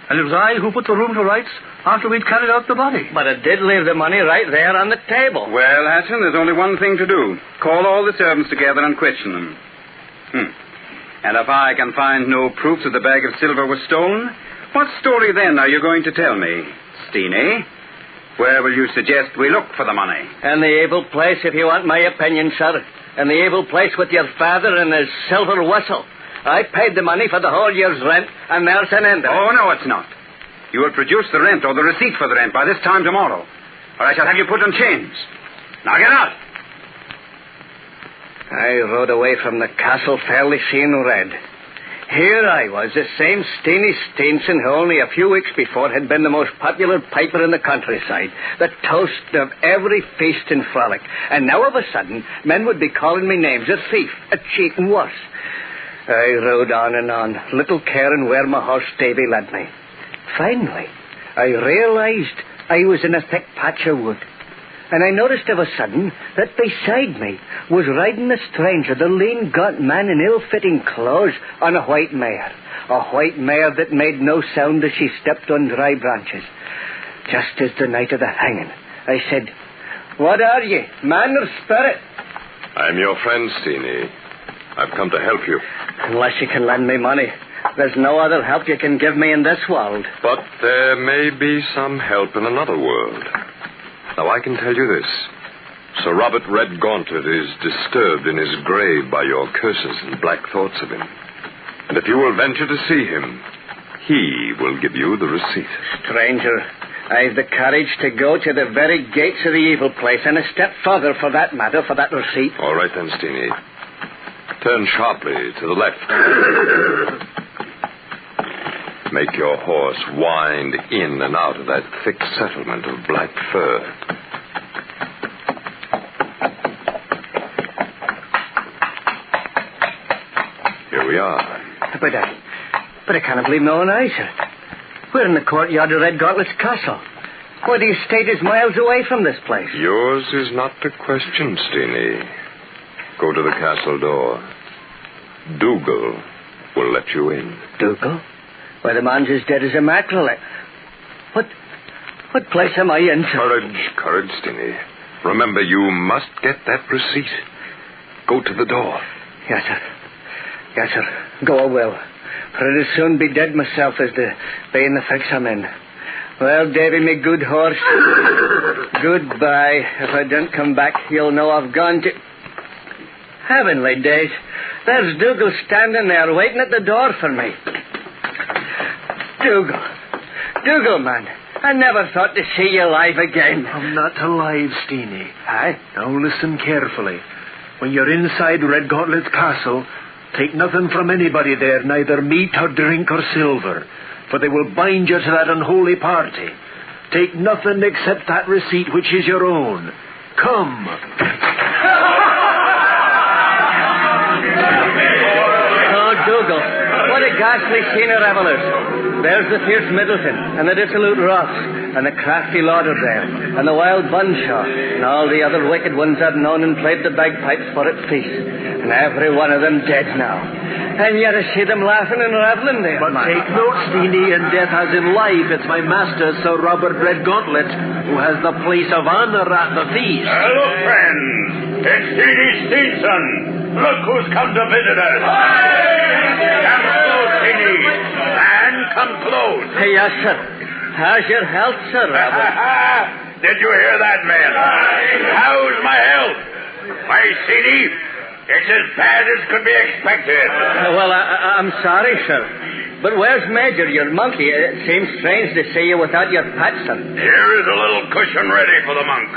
and it was I who put the room to rights after we'd carried out the body. But I did leave the money right there on the table. Well, Hutchin, there's only one thing to do. Call all the servants together and question them. And if I can find no proof that the bag of silver was stolen, what story then are you going to tell me, Steenie? Where will you suggest we look for the money? In the evil place, if you want my opinion, sir. In the evil place with your father and his silver whistle. I paid the money for the whole year's rent, and there's an end of it. Oh, no, it's not. You will produce the rent or the receipt for the rent by this time tomorrow, or I shall have you put in chains. Now get out! I rode away from the castle fairly seeing red. Here I was, the same Steenie Steenson who only a few weeks before had been the most popular piper in the countryside, the toast of every feast and frolic. And now of a sudden, men would be calling me names, a thief, a cheat, and worse. I rode on and on, little caring where my horse Davy led me. Finally, I realized I was in a thick patch of wood. And I noticed of a sudden that beside me was riding a stranger, the lean, gaunt man in ill-fitting clothes on a white mare. A white mare that made no sound as she stepped on dry branches. Just as the night of the hanging, I said, "What are ye, man or spirit?" I'm your friend, Steenie. I've come to help you. Unless you can lend me money. There's no other help you can give me in this world. But there may be some help in another world. Now, I can tell you this. Sir Robert Red Gauntlet is disturbed in his grave by your curses and black thoughts of him. And if you will venture to see him, he will give you the receipt. Stranger, I've the courage to go to the very gates of the evil place, and a step further for that matter, for that receipt. All right then, Steenie. Turn sharply to the left. Make your horse wind in and out of that thick settlement of black fur. Here we are. But I can't believe my own eyes, sir. We're in the courtyard of Red Gauntlet's castle. Why, the estate is miles away from this place. Yours is not the question, Steenie. Go to the castle door. Dougal will let you in. Dougal? Why, the man's as dead as a mackerel. What place am I in, sir? Courage, Steenie. Remember, you must get that receipt. Go to the door. Yes, sir. Yes, sir. Go I will. For it'll soon be dead myself as to be in the fix I'm in. Well, Davy, me good horse, goodbye. If I don't come back, you'll know I've gone to... Heavenly days. There's Dougal standing there waiting at the door for me. Dougal, man. I never thought to see you alive again. I'm not alive, Steenie. Aye? Now listen carefully. When you're inside Red Gauntlet's castle, take nothing from anybody there, neither meat or drink or silver, for they will bind you to that unholy party. Take nothing except that receipt which is your own. Come. Oh, Dougal, what a ghastly scene of revellers. There's the fierce Middleton, and the dissolute Ross, and the crafty Lauderdale, and the wild Bunshaw, and all the other wicked ones I've known and played the bagpipes for at feast. And every one of them dead now. And yet I see them laughing and reveling there. But take note, Steenie, in death as in life, it's my master, Sir Robert Red Gauntlet, who has the place of honor at the feast. Hello, friends. It's Steenie Steenson. Look who's come to visit us. Come close, Steenie. And come close. Yes, sir. How's your health, Sir Robert? Did you hear that, man? How's my health? My Steenie? It's as bad as could be expected. Well, I'm sorry, sir. But where's Major, your monkey? It seems strange to see you without your Patson. Here is a little cushion ready for the monk.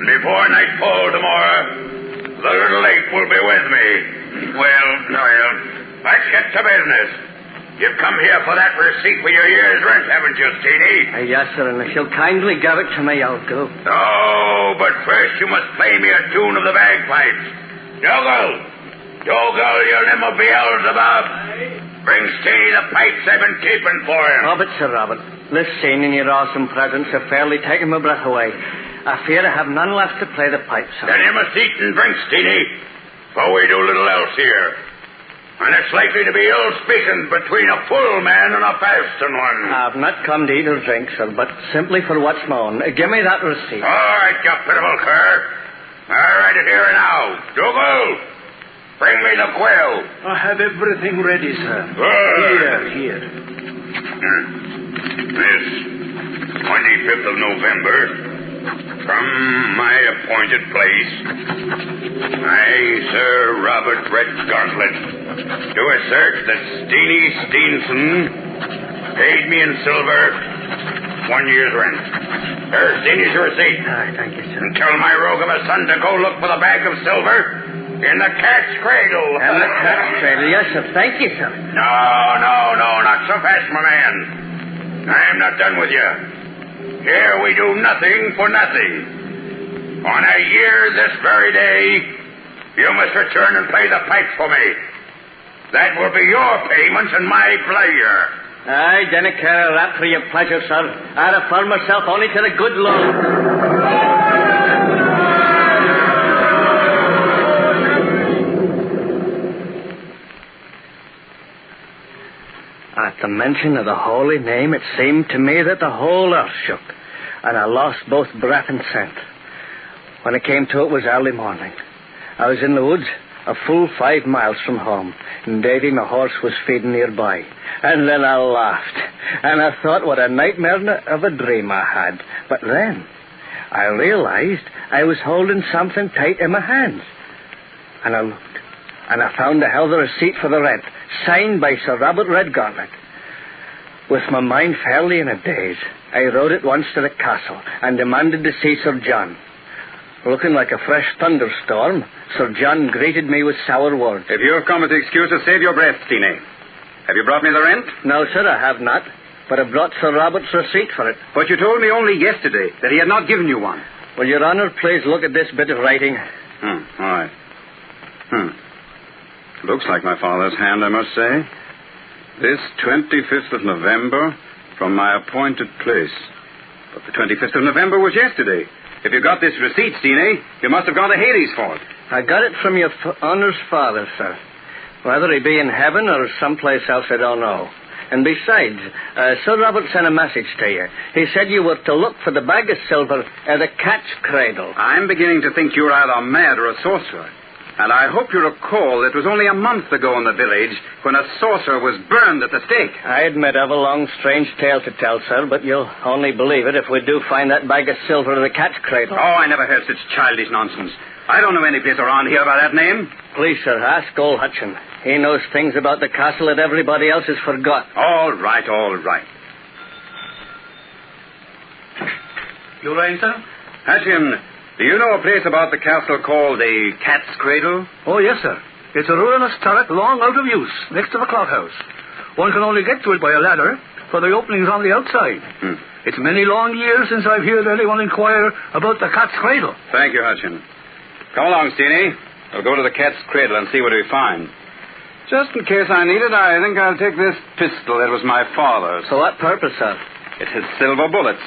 Before nightfall tomorrow, the little ape will be with me. Well, let's get to business. You've come here for that receipt for your year's rent, haven't you, Steenie? Yes, sir, and if you'll kindly give it to me, I'll go. Oh, but first you must play me a tune of the bagpipes. Dougal, you name of Beelzebub. Bring Steenie the pipes I've been keeping for him. Oh, but Sir Robert, this scene in your awesome presence have fairly taken my breath away. I fear I have none left to play the pipes on. Then you must eat and drink, Steenie, for we do little else here. And it's likely to be ill speaking between a full man and a fasting one. I've not come to eat or drink, sir, but simply for what's my own. Give me that receipt. All right, you pitiful cur. All right, here and now. Dougal, bring me the quill. I have everything ready, sir. Good. Here. This 25th of November, from my appointed place, I, Sir Robert Red Gauntlet, do assert that Steenie Steenson paid me in silver 1 year's rent. There's Steenie's receipt. Thank you, sir. And tell my rogue of a son to go look for the bag of silver in the cat's cradle. In the cat's cradle, yes, sir. Thank you, sir. No, not so fast, my man. I'm not done with you. Here we do nothing for nothing. On a year this very day, you must return and play the pipes for me. That will be your payment and my pleasure. I didn't care a rap for your pleasure, sir. I'd have found myself only to the good Lord. At the mention of the holy name, it seemed to me that the whole earth shook, and I lost both breath and scent. When it came to it, was early morning. I was in the woods, a full 5 miles from home, and Davy, my horse, was feeding nearby. And then I laughed, and I thought what a nightmare of a dream I had. But then I realized I was holding something tight in my hands. And I looked, and I found I held the receipt for the rent, signed by Sir Robert Red Gauntlet. With my mind fairly in a daze, I rode at once to the castle and demanded to see Sir John. Looking like a fresh thunderstorm, Sir John greeted me with sour words. If you have come with the excuse to save your breath, Steenie, have you brought me the rent? No, sir, I have not. But I brought Sir Robert's receipt for it. But you told me only yesterday that he had not given you one. Will Your Honor please look at this bit of writing? All right. Looks like my father's hand, I must say. This 25th of November, from my appointed place. But the 25th of November was yesterday. If you got this receipt, Steenie, you must have gone to Hades for it. I got it from Your Honor's father, sir. Whether he be in heaven or someplace else, I don't know. And besides, Sir Robert sent a message to you. He said you were to look for the bag of silver at the cat's cradle. I'm beginning to think you're either mad or a sorcerer. And I hope you recall it was only a month ago in the village when a sorcerer was burned at the stake. I admit I've a long, strange tale to tell, sir, but you'll only believe it if we do find that bag of silver in the cat's cradle. Oh, I never heard such childish nonsense. I don't know any place around here by that name. Please, sir, ask old Hutchin. He knows things about the castle that everybody else has forgot. All right, all right. You right, sir? Hutchin, do you know a place about the castle called the Cat's Cradle? Oh, yes, sir. It's a ruinous turret long out of use, next to the clock house. One can only get to it by a ladder, for the opening's on the outside. It's many long years since I've heard anyone inquire about the Cat's Cradle. Thank you, Hutchin. Come along, Steenie. We'll go to the Cat's Cradle and see what we find. Just in case I need it, I think I'll take this pistol. It was my father's. For what purpose, sir? It has silver bullets.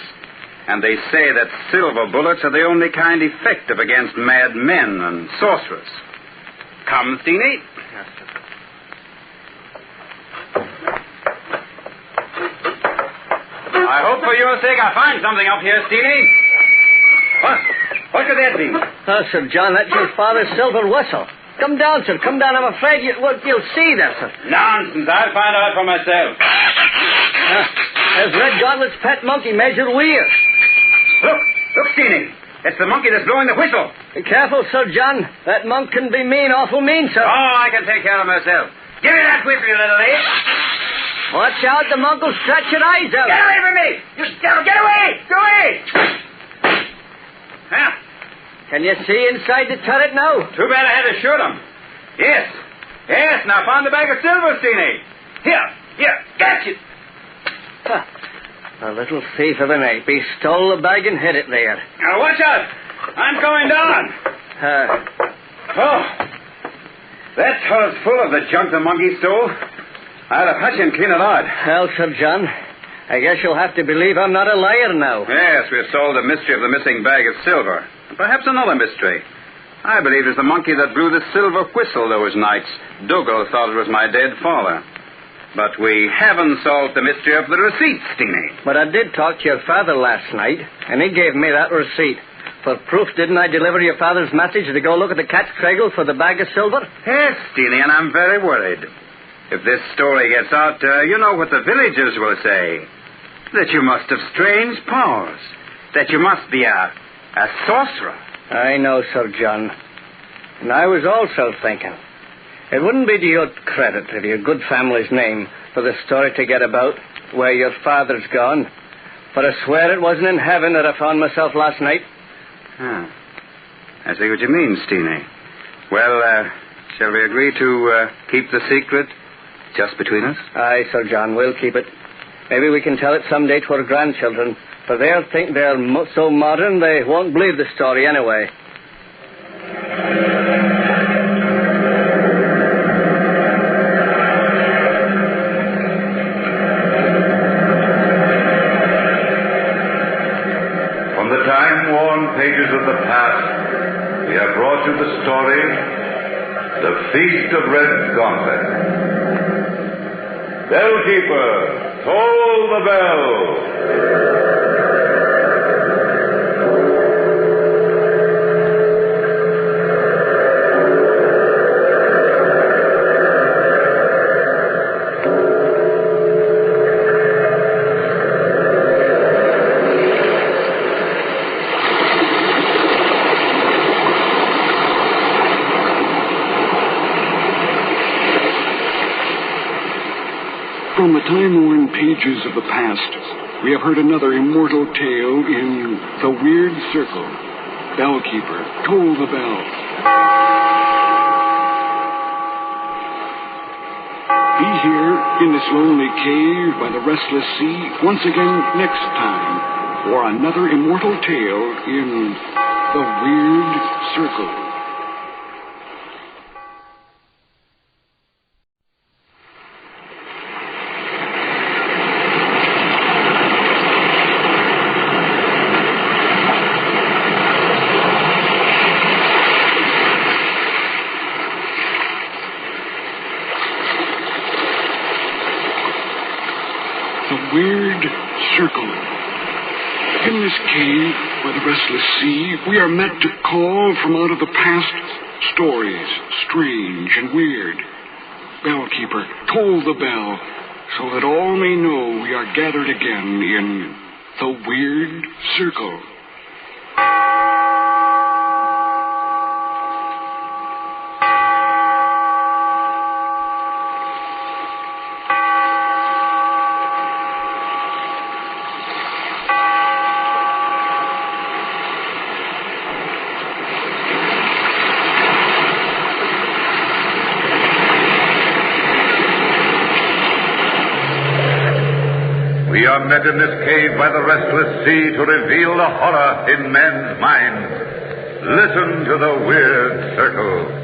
And they say that silver bullets are the only kind effective against mad men and sorcerers. Come, Steenie. Yes, sir. I hope for your sake I find something up here, Steenie. What could that be? Oh, Sir John, that's your father's silver whistle. Come down, sir. Come down. I'm afraid you'll see that, sir. Nonsense. I'll find out for myself. There's Red Gauntlet's pet monkey, Major Weir. Look, Steenie. It's the monkey that's blowing the whistle. Be careful, Sir John. That monk can be mean, awful mean, sir. Oh, I can take care of myself. Give me that whistle, you little ape. Watch out, the monk will stretch your eyes out. Get away from me! You devil, get away! Go away! Huh? Can you see inside the turret now? Too bad I had to shoot him. Yes, now found the bag of silver, Steenie. Here, catch it. A little thief of an ape. He stole the bag and hid it there. Now, watch out. I'm going down. That turret's full of the junk the monkey stole. I'll have Hutchin clean it out. Well, Sir John, I guess you'll have to believe I'm not a liar now. Yes, we've solved the mystery of the missing bag of silver. And perhaps another mystery. I believe it's the monkey that blew the silver whistle those nights. Dougal thought it was my dead father. But we haven't solved the mystery of the receipt, Steenie. But I did talk to your father last night, and he gave me that receipt. For proof, didn't I deliver your father's message to go look at the cat's cradle for the bag of silver? Yes, Steenie, and I'm very worried. If this story gets out, you know what the villagers will say. That you must have strange powers. That you must be a sorcerer. I know, Sir John. And I was also thinking. It wouldn't be to your credit, of your good family's name, for the story to get about where your father's gone. But I swear it wasn't in heaven that I found myself last night. I see what you mean, Steenie. Well, shall we agree to keep the secret just between us? Aye, Sir John, we'll keep it. Maybe we can tell it someday to our grandchildren, for they'll think they're so modern they won't believe the story anyway. story, The Feast of Red Gauntlet. Bellkeeper, toll the bell. From the time-worn pages of the past, we have heard another immortal tale in The Weird Circle. Bellkeeper, toll the bell. Be here in this lonely cave by the restless sea once again next time for another immortal tale in The Weird Circle. Weird Circle. In this cave by the restless sea, we are met to call from out of the past stories, strange and weird. Bellkeeper, toll the bell, so that all may know we are gathered again in the Weird Circle. We are met in this cave by the restless sea to reveal the horror in men's minds. Listen to the Weird Circle.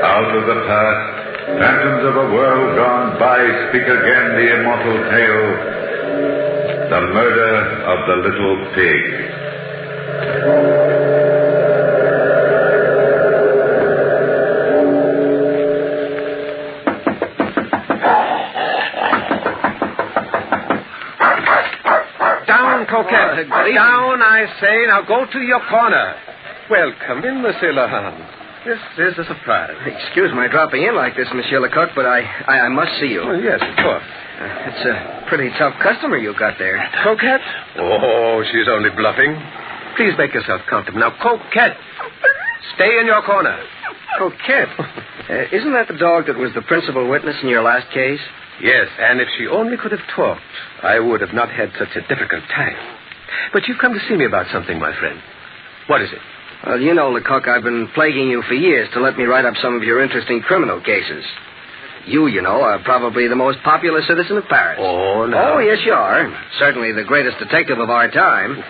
Out of the past, phantoms of a world gone by speak again the immortal tale, the murder of the little pig. Down, Coquette. Down, I say. Now go to your corner. Welcome in, Monsieur Lahan. This is a surprise. Excuse my dropping in like this, Monsieur Lecoq, but I must see you. Oh, yes, of course. It's a pretty tough customer you got there. Coquette? Oh, she's only bluffing. Please make yourself comfortable. Now, Coquette, stay in your corner. Coquette? Isn't that the dog that was the principal witness in your last case? Yes, and if she only could have talked, I would have not had such a difficult time. But you've come to see me about something, my friend. What is it? Well, you know, Lecoq, I've been plaguing you for years to let me write up some of your interesting criminal cases. You know, are probably the most popular citizen of Paris. Oh, no. Oh, yes, you are. Certainly the greatest detective of our time.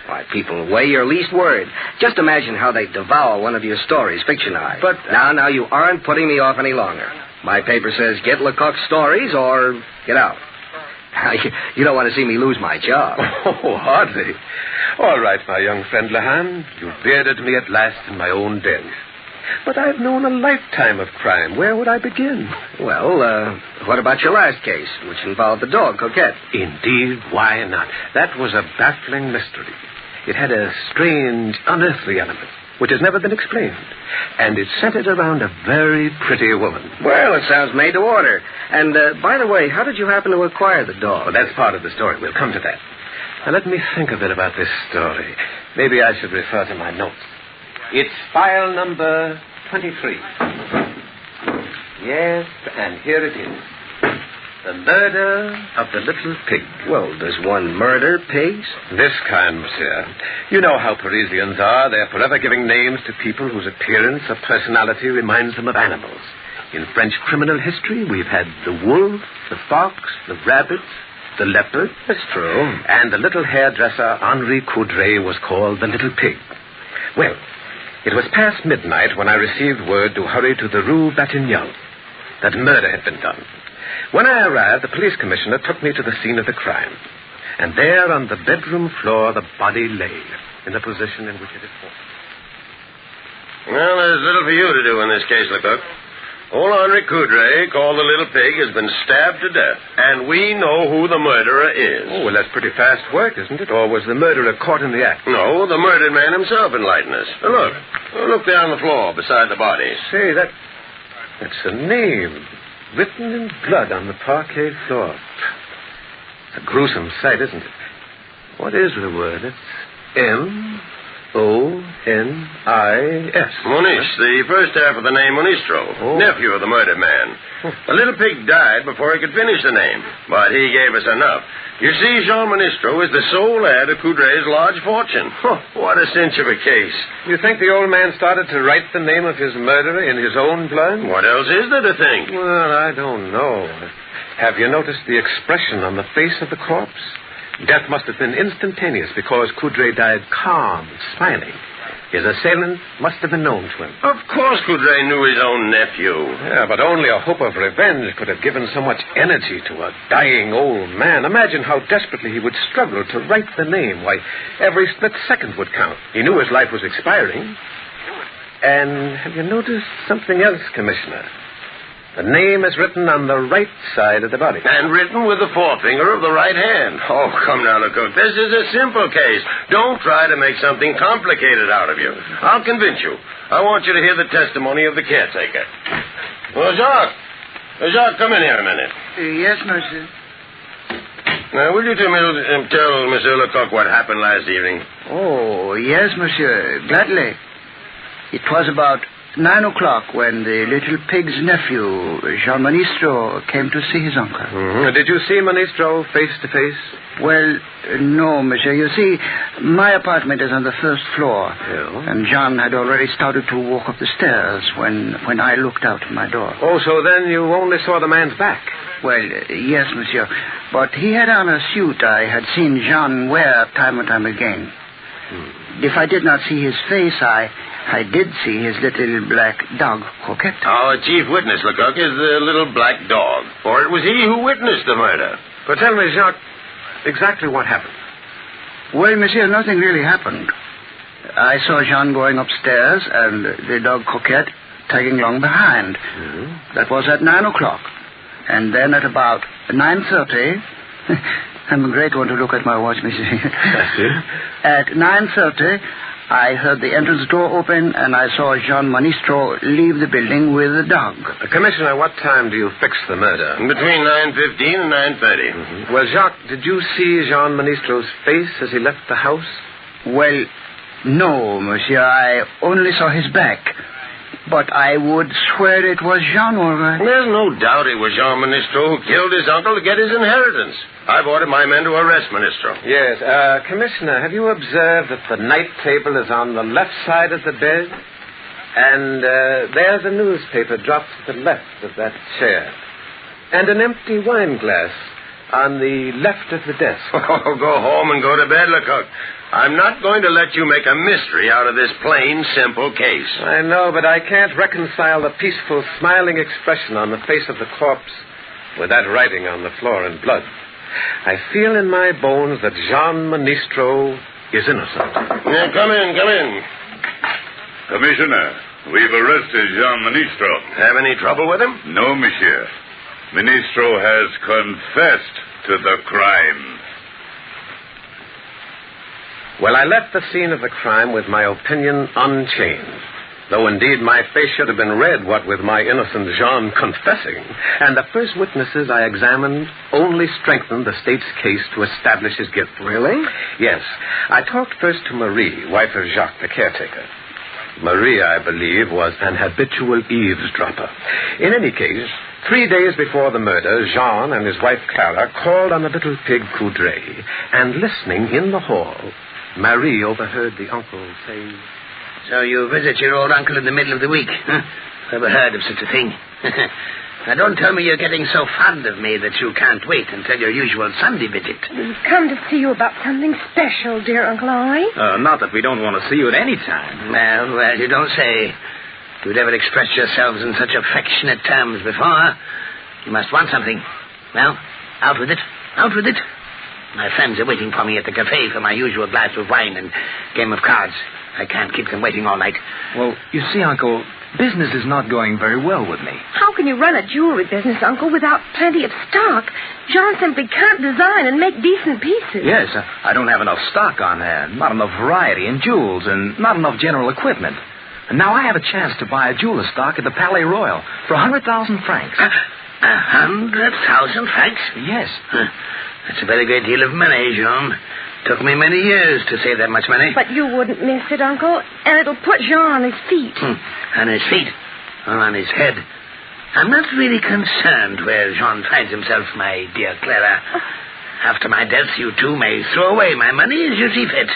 Why, people weigh your least word. Just imagine how they devour one of your stories, fictionized. But now you aren't putting me off any longer. My paper says get Lecoq's stories or get out. You don't want to see me lose my job. Oh, hardly. All right, my young friend Lahan. You've bearded me at last in my own den. But I've known a lifetime of crime. Where would I begin? Well, what about your last case, which involved the dog, Coquette? Indeed, why not? That was a baffling mystery. It had a strange, unearthly element, which has never been explained. And it centered around a very pretty woman. Well, it sounds made to order. And, by the way, how did you happen to acquire the dog? Well, that's part of the story. We'll come to that. Now, let me think a bit about this story. Maybe I should refer to my notes. It's file number 23. Yes, and here it is. The murder of the little pig. Well, does one murder pigs? This kind, monsieur. You know how Parisians are. They're forever giving names to people whose appearance or personality reminds them of animals. In French criminal history, we've had the wolf, the fox, the rabbit, the leopard. That's true. And the little hairdresser, Henri Coudray, was called the little pig. Well, It was past midnight when I received word to hurry to the Rue Batignolles, that murder had been done. When I arrived, the police commissioner took me to the scene of the crime. And there on the bedroom floor, the body lay in the position in which it had fallen. Well, there's little for you to do in this case, Lecoq. Old Henri Coudray, called the Little Pig, has been stabbed to death, and we know who the murderer is. Oh, well, that's pretty fast work, isn't it? Or was the murderer caught in the act? No, the murdered man himself enlightened us. Look. Look there on the floor beside the body. Say, that's a name written in blood on the parquet floor. It's a gruesome sight, isn't it? What is the word? It's M-O-N-I-S. Monish, the first half of the name Monistro, nephew of the murdered man. The Little Pig died before he could finish the name, but he gave us enough. You see, Jean Monistro is the sole heir to Coudray's large fortune. What a cinch of a case. You think the old man started to write the name of his murderer in his own blood? What else is there to think? Well, I don't know. Have you noticed the expression on the face of the corpse? Death must have been instantaneous because Coudray died calm, smiling. His assailant must have been known to him. Of course Coudray knew his own nephew. Yeah, but only a hope of revenge could have given so much energy to a dying old man. Imagine how desperately he would struggle to write the name. Why, every split second would count. He knew his life was expiring. And have you noticed something else, Commissioner? The name is written on the right side of the body. And written with the forefinger of the right hand. Oh, come now, Lecoq. This is a simple case. Don't try to make something complicated out of you. I'll convince you. I want you to hear the testimony of the caretaker. Well, Jacques. Jacques, come in here a minute. Yes, monsieur. Now, will you tell Monsieur Lecoq what happened last evening? Oh, yes, monsieur. Gladly. It was about 9 o'clock when the Little Pig's nephew, Jean Monistro, came to see his uncle. Mm-hmm. Did you see Monistro face to face? Well, no, monsieur. You see, my apartment is on the first floor. Yeah. And John had already started to walk up the stairs when I looked out of my door. Oh, so then you only saw the man's back? Well, yes, monsieur. But he had on a suit I had seen Jean wear time and time again. If I did not see his face, I did see his little black dog, Coquette. Our chief witness, Lecoq, is the little black dog. For it was he who witnessed the murder. But tell me, Jacques, exactly what happened. Well, monsieur, nothing really happened. I saw Jean going upstairs and the dog Coquette tagging along behind. Mm-hmm. That was at 9 o'clock. And then at about 9:30... I'm a great one to look at my watch, monsieur. That's it. At 9:30... I heard the entrance door open, and I saw Jean Monistro leave the building with the dog. Commissioner, what time do you fix the murder? Between 9:15 and 9:30. Mm-hmm. Well, Jacques, did you see Jean Monistro's face as he left the house? Well, no, monsieur. I only saw his back. But I would swear it was Jean, all right. There's no doubt it was Jean Monistro who killed his uncle to get his inheritance. I've ordered my men to arrest Monistro. Yes. Commissioner, have you observed that the night table is on the left side of the bed? And there's a newspaper dropped to the left of that chair. And an empty wine glass on the left of the desk. Oh, go home and go to bed, Lecoq. I'm not going to let you make a mystery out of this plain, simple case. I know, but I can't reconcile the peaceful, smiling expression on the face of the corpse with that writing on the floor in blood. I feel in my bones that Jean Monistro is innocent. Yeah, come in. Commissioner, we've arrested Jean Monistro. Have any trouble with him? No, monsieur. Monistro has confessed to the crime. Well, I left the scene of the crime with my opinion unchanged. Though indeed my face should have been red, what with my innocent Jean confessing. And the first witnesses I examined only strengthened the state's case to establish his guilt. Really? Yes. I talked first to Marie, wife of Jacques, the caretaker. Marie, I believe, was an habitual eavesdropper. In any case, 3 days before the murder, Jean and his wife Clara called on the little pig Coudray, and listening in the hall, Marie overheard the uncle say, "So you visit your old uncle in the middle of the week, huh? Never heard of such a thing. Now, don't tell me you're getting so fond of me that you can't wait until your usual Sunday visit. We've come to see you about something special, dear Uncle Henri. Not that we don't want to see you at any time. Well, you don't say. You'd ever expressed yourselves in such affectionate terms before. You must want something. Well, out with it. Out with it. My friends are waiting for me at the cafe for my usual glass of wine and game of cards. I can't keep them waiting all night. Well, you see, Uncle, business is not going very well with me. How can you run a jewelry business, Uncle, without plenty of stock? John simply can't design and make decent pieces. Yes, I don't have enough stock on hand, not enough variety in jewels, and not enough general equipment. And now I have a chance to buy a jeweler's stock at the Palais Royal for 100,000 francs. 100,000 francs? Yes. That's a very great deal of money, Jean. Took me many years to save that much money. But you wouldn't miss it, Uncle, and it'll put Jean on his feet. On his feet? Or on his head? I'm not really concerned where Jean finds himself, my dear Clara. After my death, you two may throw away my money as you see fit.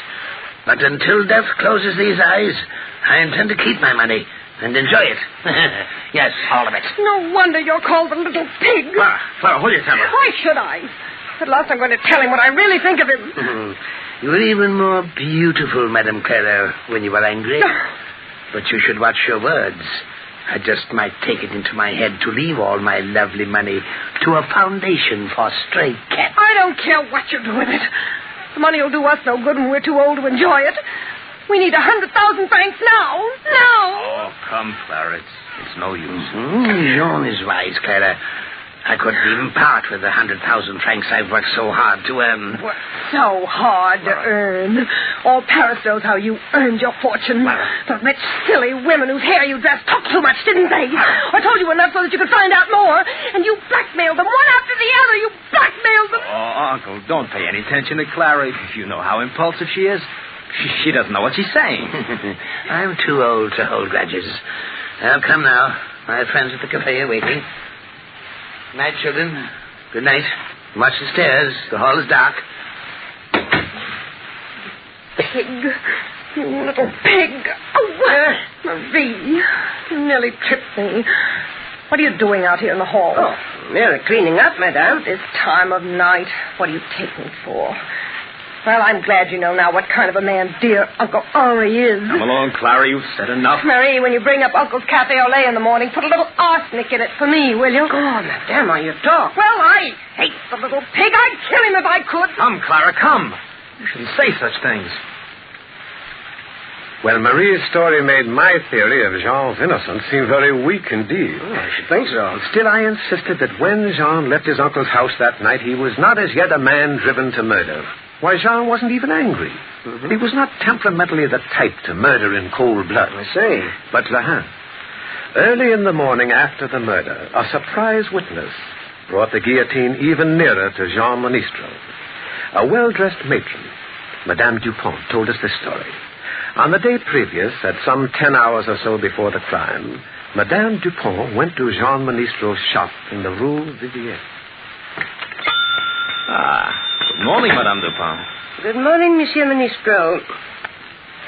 But until death closes these eyes, I intend to keep my money and enjoy it. Yes, all of it. No wonder you're called the little pig. Clara, hold your temper. Why should I? At last I'm going to tell him what I really think of him. You were even more beautiful, Madame Clara, when you were angry. But you should watch your words. I just might take it into my head to leave all my lovely money to a foundation for stray cats. I don't care what you do with it. The money will do us no good when we're too old to enjoy it. We need 100,000 francs now. Now. Oh, come, Clara. It's no use. Jean is wise, Clara. I couldn't even part with the 100,000 francs I've worked so hard to earn. Worked so hard to earn. All Paris knows how you earned your fortune. The rich, silly women whose hair you dressed talked too much, didn't they? I told you enough so that you could find out more. And you blackmailed them one after the other. You blackmailed them. Oh, Uncle, don't pay any attention to Clara. You know how impulsive she is. She doesn't know what she's saying. I'm too old to hold grudges. Well, come now. My friends at the cafe are waiting. Good night, children. Good night. Watch the stairs. The hall is dark. Pig. You little pig. Oh, Marie. You nearly tripped me. What are you doing out here in the hall? Oh, merely cleaning up, madame. This time of night. What do you take me for? Well, I'm glad you know now what kind of a man dear Uncle Henri is. Come along, Clara. You've said enough. Marie, when you bring up Uncle's cafe au lait in the morning, put a little arsenic in it for me, will you? Go on, madame, how you talk. Well, I hate the little pig. I'd kill him if I could. Come, Clara, come. You shouldn't say such things. Well, Marie's story made my theory of Jean's innocence seem very weak indeed. Oh, I should think so. Still, I insisted that when Jean left his uncle's house that night, he was not as yet a man driven to murder. Why, Jean wasn't even angry. He was not temperamentally the type to murder in cold blood. I say. But early in the morning after the murder, a surprise witness brought the guillotine even nearer to Jean Ministro. A well-dressed matron, Madame Dupont, told us this story. On the day previous, at some 10 hours or so before the crime, Madame Dupont went to Jean Ministro's shop in the Rue Vivienne. Good morning, Madame Dupont. Good morning, Monsieur Ministro.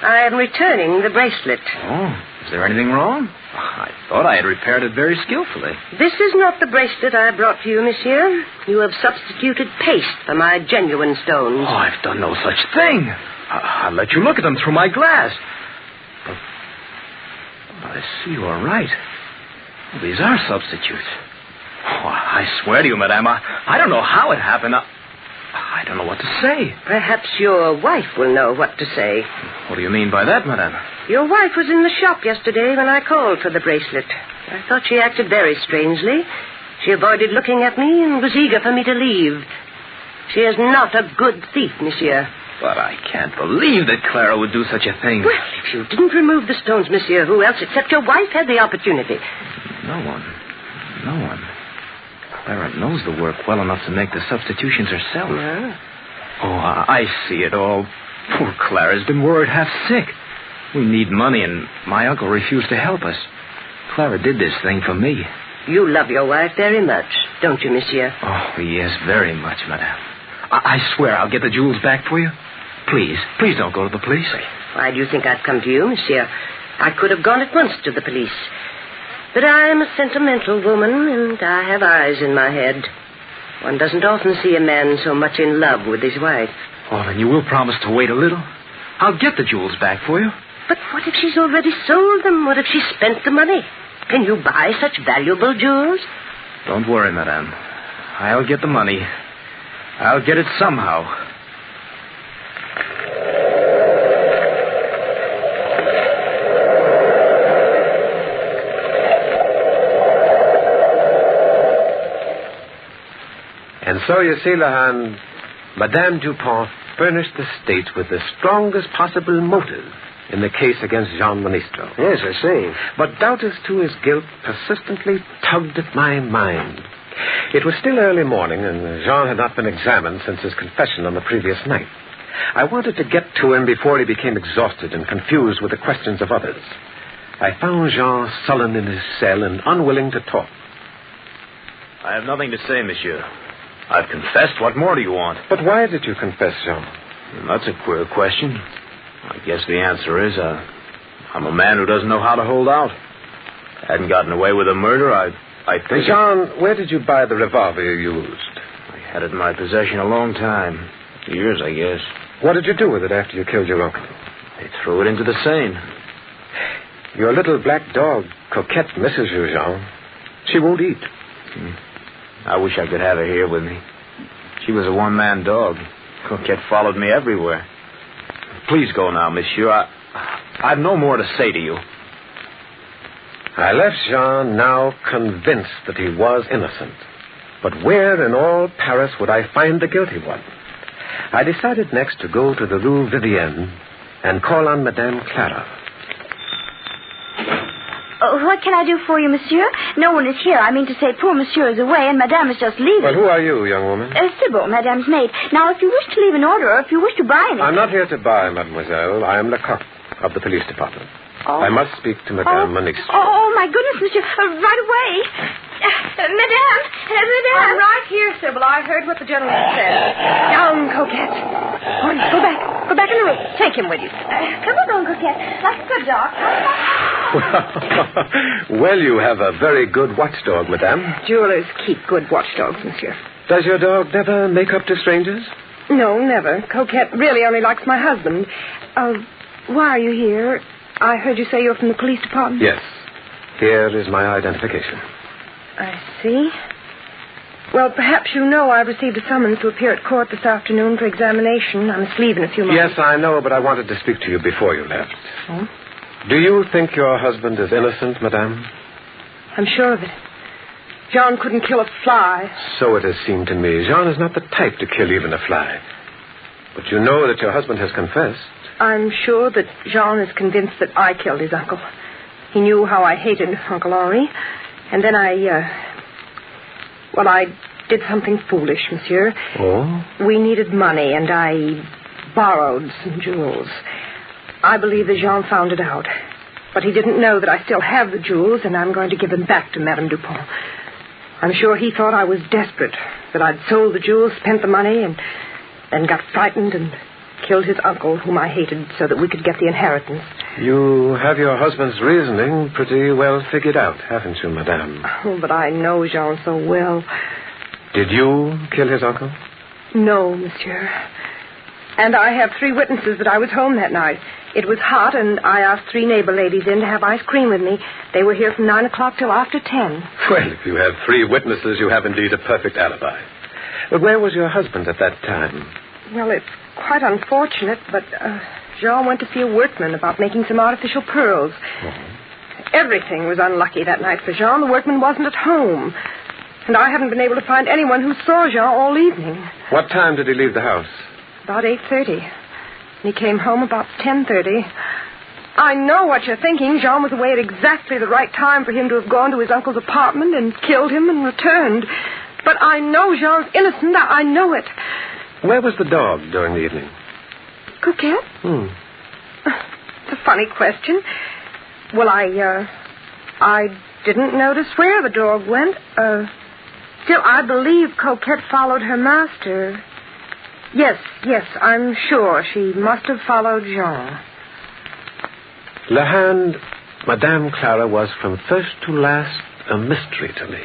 I am returning the bracelet. Oh, is there anything wrong? I thought I had repaired it very skillfully. This is not the bracelet I brought to you, monsieur. You have substituted paste for my genuine stones. Oh, I've done no such thing. I'll let you look at them through my glass. But I see you are right. These are substitutes. Oh, I swear to you, madame, I don't know how it happened. I don't know what to say. Perhaps your wife will know what to say. What do you mean by that, madame? Your wife was in the shop yesterday when I called for the bracelet. I thought she acted very strangely. She avoided looking at me and was eager for me to leave. She is not a good thief, monsieur. But I can't believe that Clara would do such a thing. Well, if you didn't remove the stones, monsieur, who else except your wife had the opportunity? No one. Clara knows the work well enough to make the substitutions herself. Yeah. Oh, I see it all. Poor Clara's been worried half sick. We need money, and my uncle refused to help us. Clara did this thing for me. You love your wife very much, don't you, monsieur? Oh, yes, very much, madame. I swear I'll get the jewels back for you. Please don't go to the police. Why do you think I've come to you, monsieur? I could have gone at once to the police. But I'm a sentimental woman, and I have eyes in my head. One doesn't often see a man so much in love with his wife. Oh, then you will promise to wait a little? I'll get the jewels back for you. But what if she's already sold them? What if she spent the money? Can you buy such valuable jewels? Don't worry, madame. I'll get the money. I'll get it somehow. And so you see, Lahan, Madame Dupont furnished the state with the strongest possible motive in the case against Jean Ministro. Yes, I see. But doubt as to his guilt persistently tugged at my mind. It was still early morning, and Jean had not been examined since his confession on the previous night. I wanted to get to him before he became exhausted and confused with the questions of others. I found Jean sullen in his cell and unwilling to talk. I have nothing to say, monsieur. I've confessed. What more do you want? But why did you confess, Jean? That's a queer question. I guess the answer is I'm a man who doesn't know how to hold out. Hadn't gotten away with a murder, I think... Jean, where did you buy the revolver you used? I had it in my possession a long time. Years, I guess. What did you do with it after you killed your uncle? They threw it into the Seine. Your little black dog, Coquette, misses you, Jean. She won't eat. I wish I could have her here with me. She was a one-man dog. Coquette followed me everywhere. Please go now, monsieur. I've no more to say to you. I left Jean now convinced that he was innocent. But where in all Paris would I find the guilty one? I decided next to go to the Rue Vivienne and call on Madame Clara. What can I do for you, monsieur? No one is here. I mean to say, poor monsieur is away, and madame is just leaving. Well, who are you, young woman? Sybil, madame's maid. Now, if you wish to leave an order, or if you wish to buy anything... I'm not here to buy, mademoiselle. I am Lecoq of the police department. Oh. I must speak to Madame Manistro. Oh, my goodness, monsieur. Right away. Madame. I'm right here, Sybil. I heard what the gentleman said. Down, Coquette. Go back. Go back in the room. Take him with you. Come along, Coquette. Like a good dog. Well, you have a very good watchdog, madame. Jewelers keep good watchdogs, monsieur. Does your dog never make up to strangers? No, never. Coquette really only likes my husband. Why are you here? I heard you say you're from the police department. Yes. Here is my identification. I see. Well, perhaps you know I received a summons to appear at court this afternoon for examination. I must leave in a few moments. Yes, I know, but I wanted to speak to you before you left. Oh? Do you think your husband is innocent, madame? I'm sure of it. Jean couldn't kill a fly. So it has seemed to me. Jean is not the type to kill even a fly. But you know that your husband has confessed. I'm sure that Jean is convinced that I killed his uncle. He knew how I hated Uncle Henri. And then I did something foolish, monsieur. Oh? We needed money, and I borrowed some jewels. I believe that Jean found it out. But he didn't know that I still have the jewels, and I'm going to give them back to Madame Dupont. I'm sure he thought I was desperate, that I'd sold the jewels, spent the money, and then got frightened and killed his uncle, whom I hated, so that we could get the inheritance. You have your husband's reasoning pretty well figured out, haven't you, madame? Oh, but I know Jean so well. Did you kill his uncle? No, monsieur. And I have 3 witnesses that I was home that night. It was hot, and I asked 3 neighbor ladies in to have ice cream with me. They were here from 9 o'clock till after 10. Well, if you have 3 witnesses, you have indeed a perfect alibi. But where was your husband at that time? Well, it's quite unfortunate, but Jean went to see a workman about making some artificial pearls. Everything was unlucky that night for Jean. The workman wasn't at home. And I haven't been able to find anyone who saw Jean all evening. What time did he leave the house? About 8:30. He came home about 10:30. I know what you're thinking. Jean was away at exactly the right time for him to have gone to his uncle's apartment and killed him and returned. But I know Jean's innocent. I know it. Where was the dog during the evening? Coquette? It's a funny question. Well, I didn't notice where the dog went. Still, I believe Coquette followed her master. Yes, I'm sure she must have followed Jean. Lahan, Madame Clara was from first to last a mystery to me.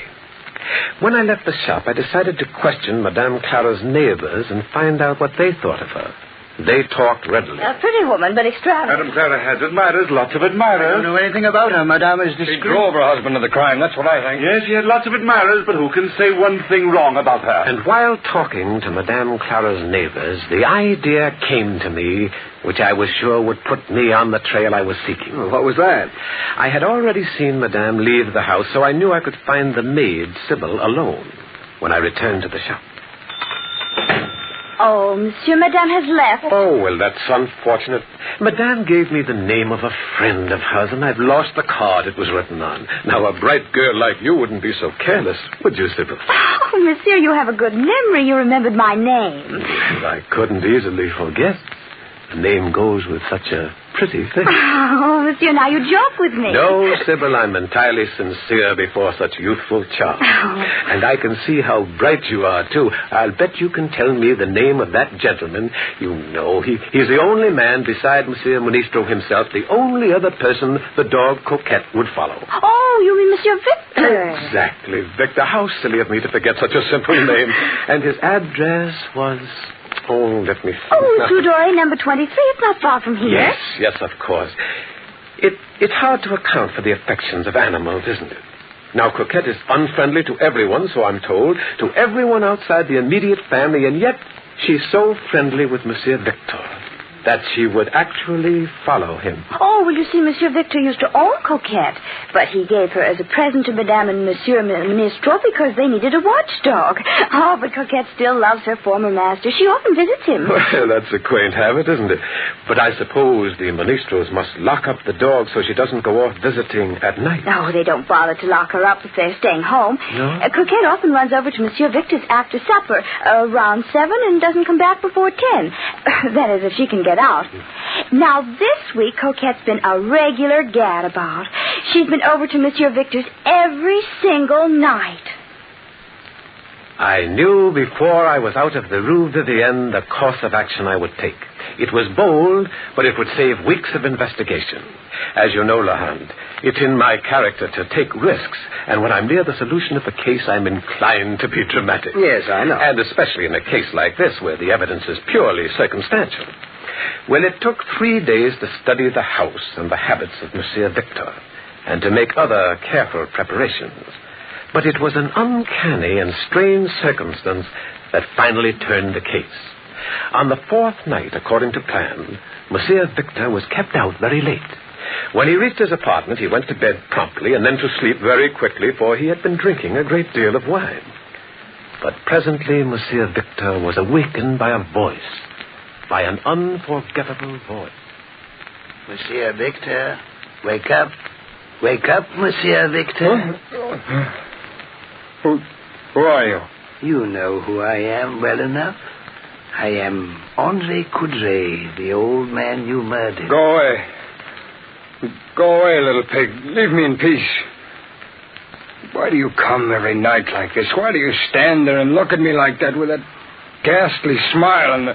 When I left the shop, I decided to question Madame Clara's neighbors and find out what they thought of her. They talked readily. A pretty woman, but extravagant. Madame Clara has admirers, lots of admirers. I don't know anything about her. Madame is discreet. She drove her husband to the crime, that's what I think. Yes, she had lots of admirers, but who can say one thing wrong about her? And while talking to Madame Clara's neighbors, the idea came to me, which I was sure would put me on the trail I was seeking. Well, what was that? I had already seen Madame leave the house, so I knew I could find the maid, Sybil, alone when I returned to the shop. Oh, Monsieur, Madame has left. Oh, well, that's unfortunate. Madame gave me the name of a friend of hers, and I've lost the card it was written on. Now, a bright girl like you wouldn't be so careless, would you, Sybil? Oh, Monsieur, you have a good memory. You remembered my name. I couldn't easily forget. A name goes with such a pretty thing. Oh, Monsieur, now you joke with me. No, Sybil, I'm entirely sincere before such youthful charm. Oh. And I can see how bright you are, too. I'll bet you can tell me the name of that gentleman. You know, he's the only man beside Monsieur Ministro himself, the only other person the dog Coquette would follow. Oh, you mean Monsieur Victor? Exactly, Victor. How silly of me to forget such a simple name. And his address was... Oh, let me see. Oh, Tudor, number 23. It's not far from here. Yes, of course. It's hard to account for the affections of animals, isn't it? Now, Coquette is unfriendly to everyone, so I'm told, to everyone outside the immediate family, and yet she's so friendly with Monsieur Victor that she would actually follow him. Oh, well, you see, Monsieur Victor used to own Coquette, but he gave her as a present to Madame and Monsieur Ministro because they needed a watchdog. Oh, but Coquette still loves her former master. She often visits him. Well, that's a quaint habit, isn't it? But I suppose the Ministros must lock up the dog so she doesn't go off visiting at night. Oh, they don't bother to lock her up if they're staying home. No? Coquette often runs over to Monsieur Victor's after supper, around 7, and doesn't come back before 10. That is, if she can get out. Now, this week, Coquette's been a regular gadabout. She's been over to Monsieur Victor's every single night. I knew before I was out of the Rue Vivienne the course of action I would take. It was bold, but it would save weeks of investigation. As you know, Lahand, it's in my character to take risks, and when I'm near the solution of a case, I'm inclined to be dramatic. Yes, I know. And especially in a case like this, where the evidence is purely circumstantial. Well, it took 3 days to study the house and the habits of Monsieur Victor, and to make other careful preparations. But it was an uncanny and strange circumstance that finally turned the case. On the 4th night, according to plan, Monsieur Victor was kept out very late. When he reached his apartment, he went to bed promptly and then to sleep very quickly, for he had been drinking a great deal of wine. But presently, Monsieur Victor was awakened by a voice, by an unforgettable voice. Monsieur Victor, wake up. Wake up, Monsieur Victor. Who are you? You know who I am well enough. I am Henri Coudray, the old man you murdered. Go away. Go away, little pig. Leave me in peace. Why do you come every night like this? Why do you stand there and look at me like that with that ghastly smile and the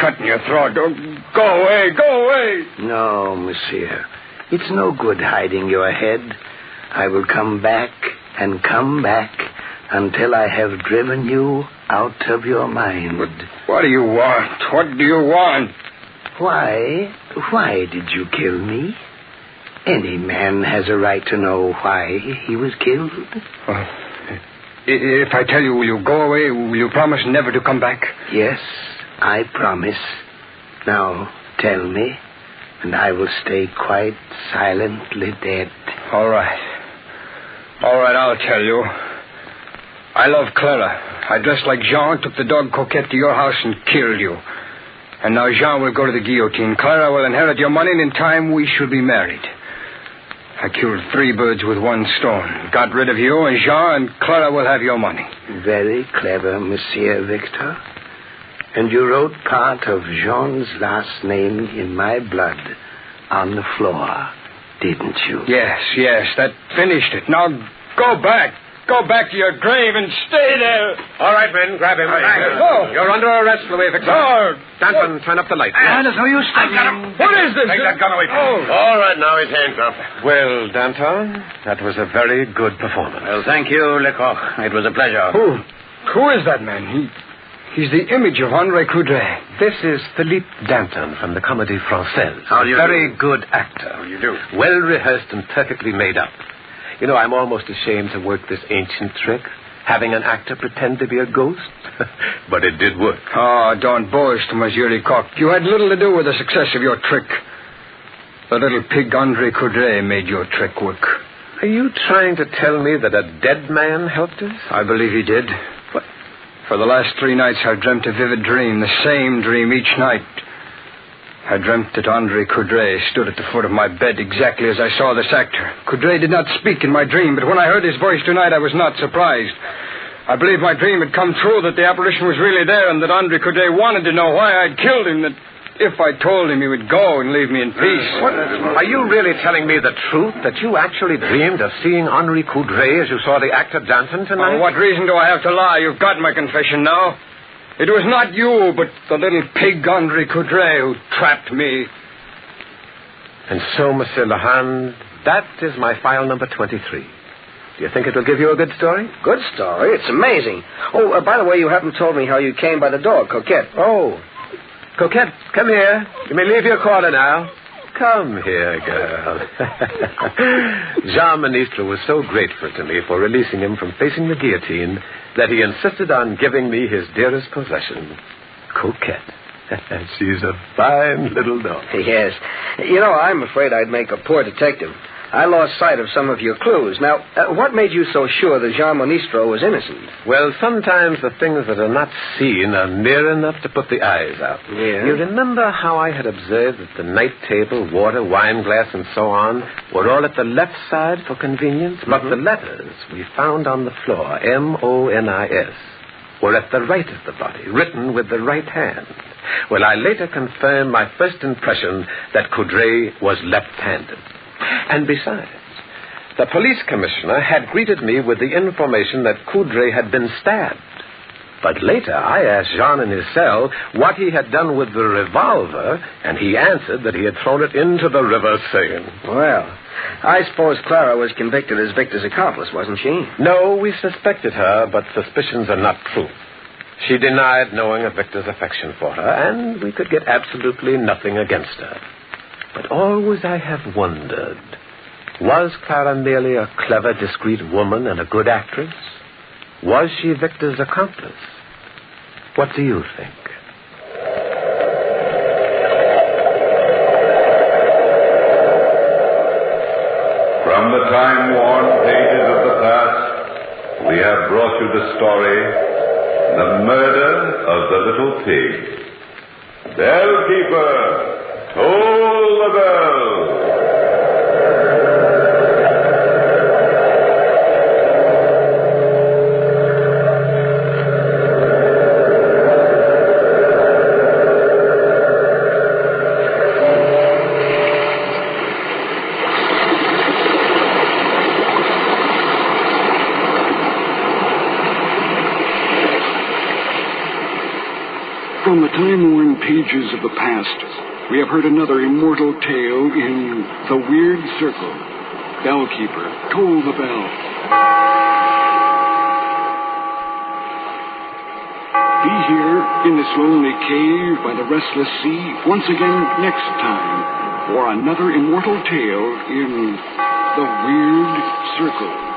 cut in your throat? Go away, go away. No, monsieur. It's no good hiding your head. I will come back and come back until I have driven you out of your mind. But what do you want? What do you want? Why did you kill me? Any man has a right to know why he was killed. If I tell you, will you go away? Will you promise never to come back? Yes, I promise. Now, tell me, and I will stay quite silently dead. All right, I'll tell you. I love Clara. I dressed like Jean, took the dog Coquette to your house and killed you. And now Jean will go to the guillotine. Clara will inherit your money, and in time we shall be married. I killed 3 birds with 1 stone. Got rid of you and Jean, and Clara will have your money. Very clever, Monsieur Victor. And you wrote part of Jean's last name in my blood on the floor, didn't you? Yes, that finished it. Now go back. go back to your grave and stay there. All right, men, grab him. Oh. You're under arrest, Louis Victor. Oh. Danton, turn up the light. There's no use. I got him. What is this? Take that gun away from him. All right, now he's handcuffed. Well, Danton, that was a very good performance. Well, thank you, Lecoq. It was a pleasure. Who is that man? He's the image of Andre Coudray. This is Philippe Danton from the Comédie Française. How do you Very do? good actor. How do you do? Well rehearsed and perfectly made up. You know, I'm almost ashamed to work this ancient trick, having an actor pretend to be a ghost. But it did work. Oh, don't boast, Monsieur Lecoq. You had little to do with the success of your trick. The little pig Andre Coudray made your trick work. Are you trying to tell me that a dead man helped us? I believe he did. What? For the last 3 nights, I dreamt a vivid dream, the same dream each night. I dreamt that Andre Coudray stood at the foot of my bed exactly as I saw this actor. Coudray did not speak in my dream, but when I heard his voice tonight, I was not surprised. I believe my dream had come true, that the apparition was really there, and that Andre Coudray wanted to know why I'd killed him, that if I told him, he would go and leave me in peace. What? Are you really telling me the truth, that you actually dreamed of seeing Henri Coudray as you saw the actor Danton tonight? Oh, what reason do I have to lie? You've got my confession now. It was not you, but the little pig Henri Coudray who trapped me. And so, Monsieur Lehan, that is my file number 23. Do you think it will give you a good story? Good story? It's amazing. Oh, by the way, you haven't told me how you came by the dog, Coquette. Oh. Coquette, come here. You may leave your corner now. Come here, girl. Jean Ministre was so grateful to me for releasing him from facing the guillotine that he insisted on giving me his dearest possession, Coquette. She's a fine little dog. Yes. You know, I'm afraid I'd make a poor detective. I lost sight of some of your clues. Now, what made you so sure that Jean Ministro was innocent? Well, sometimes the things that are not seen are near enough to put the eyes out. Yeah? You remember how I had observed that the night table, water, wine glass, and so on were all at the left side for convenience? But the letters we found on the floor, M-O-N-I-S, were at the right of the body, written with the right hand. Well, I later confirmed my first impression that Coudray was left-handed. And besides, the police commissioner had greeted me with the information that Coudray had been stabbed. But later, I asked Jean in his cell what he had done with the revolver, and he answered that he had thrown it into the river Seine. Well, I suppose Clara was convicted as Victor's accomplice, wasn't she? No, we suspected her, but suspicions are not proof. She denied knowing of Victor's affection for her, and we could get absolutely nothing against her. But always I have wondered, was Clara merely a clever, discreet woman and a good actress? Was she Victor's accomplice? What do you think? From the time-worn pages of the past, we have brought you the story, The Murder of the Little Pig. Bellkeeper! Toll the bell! From the time-worn pages of the past, we have heard another immortal tale in The Weird Circle. Bellkeeper, toll the bell. Be here in this lonely cave by the restless sea once again next time for another immortal tale in The Weird Circle.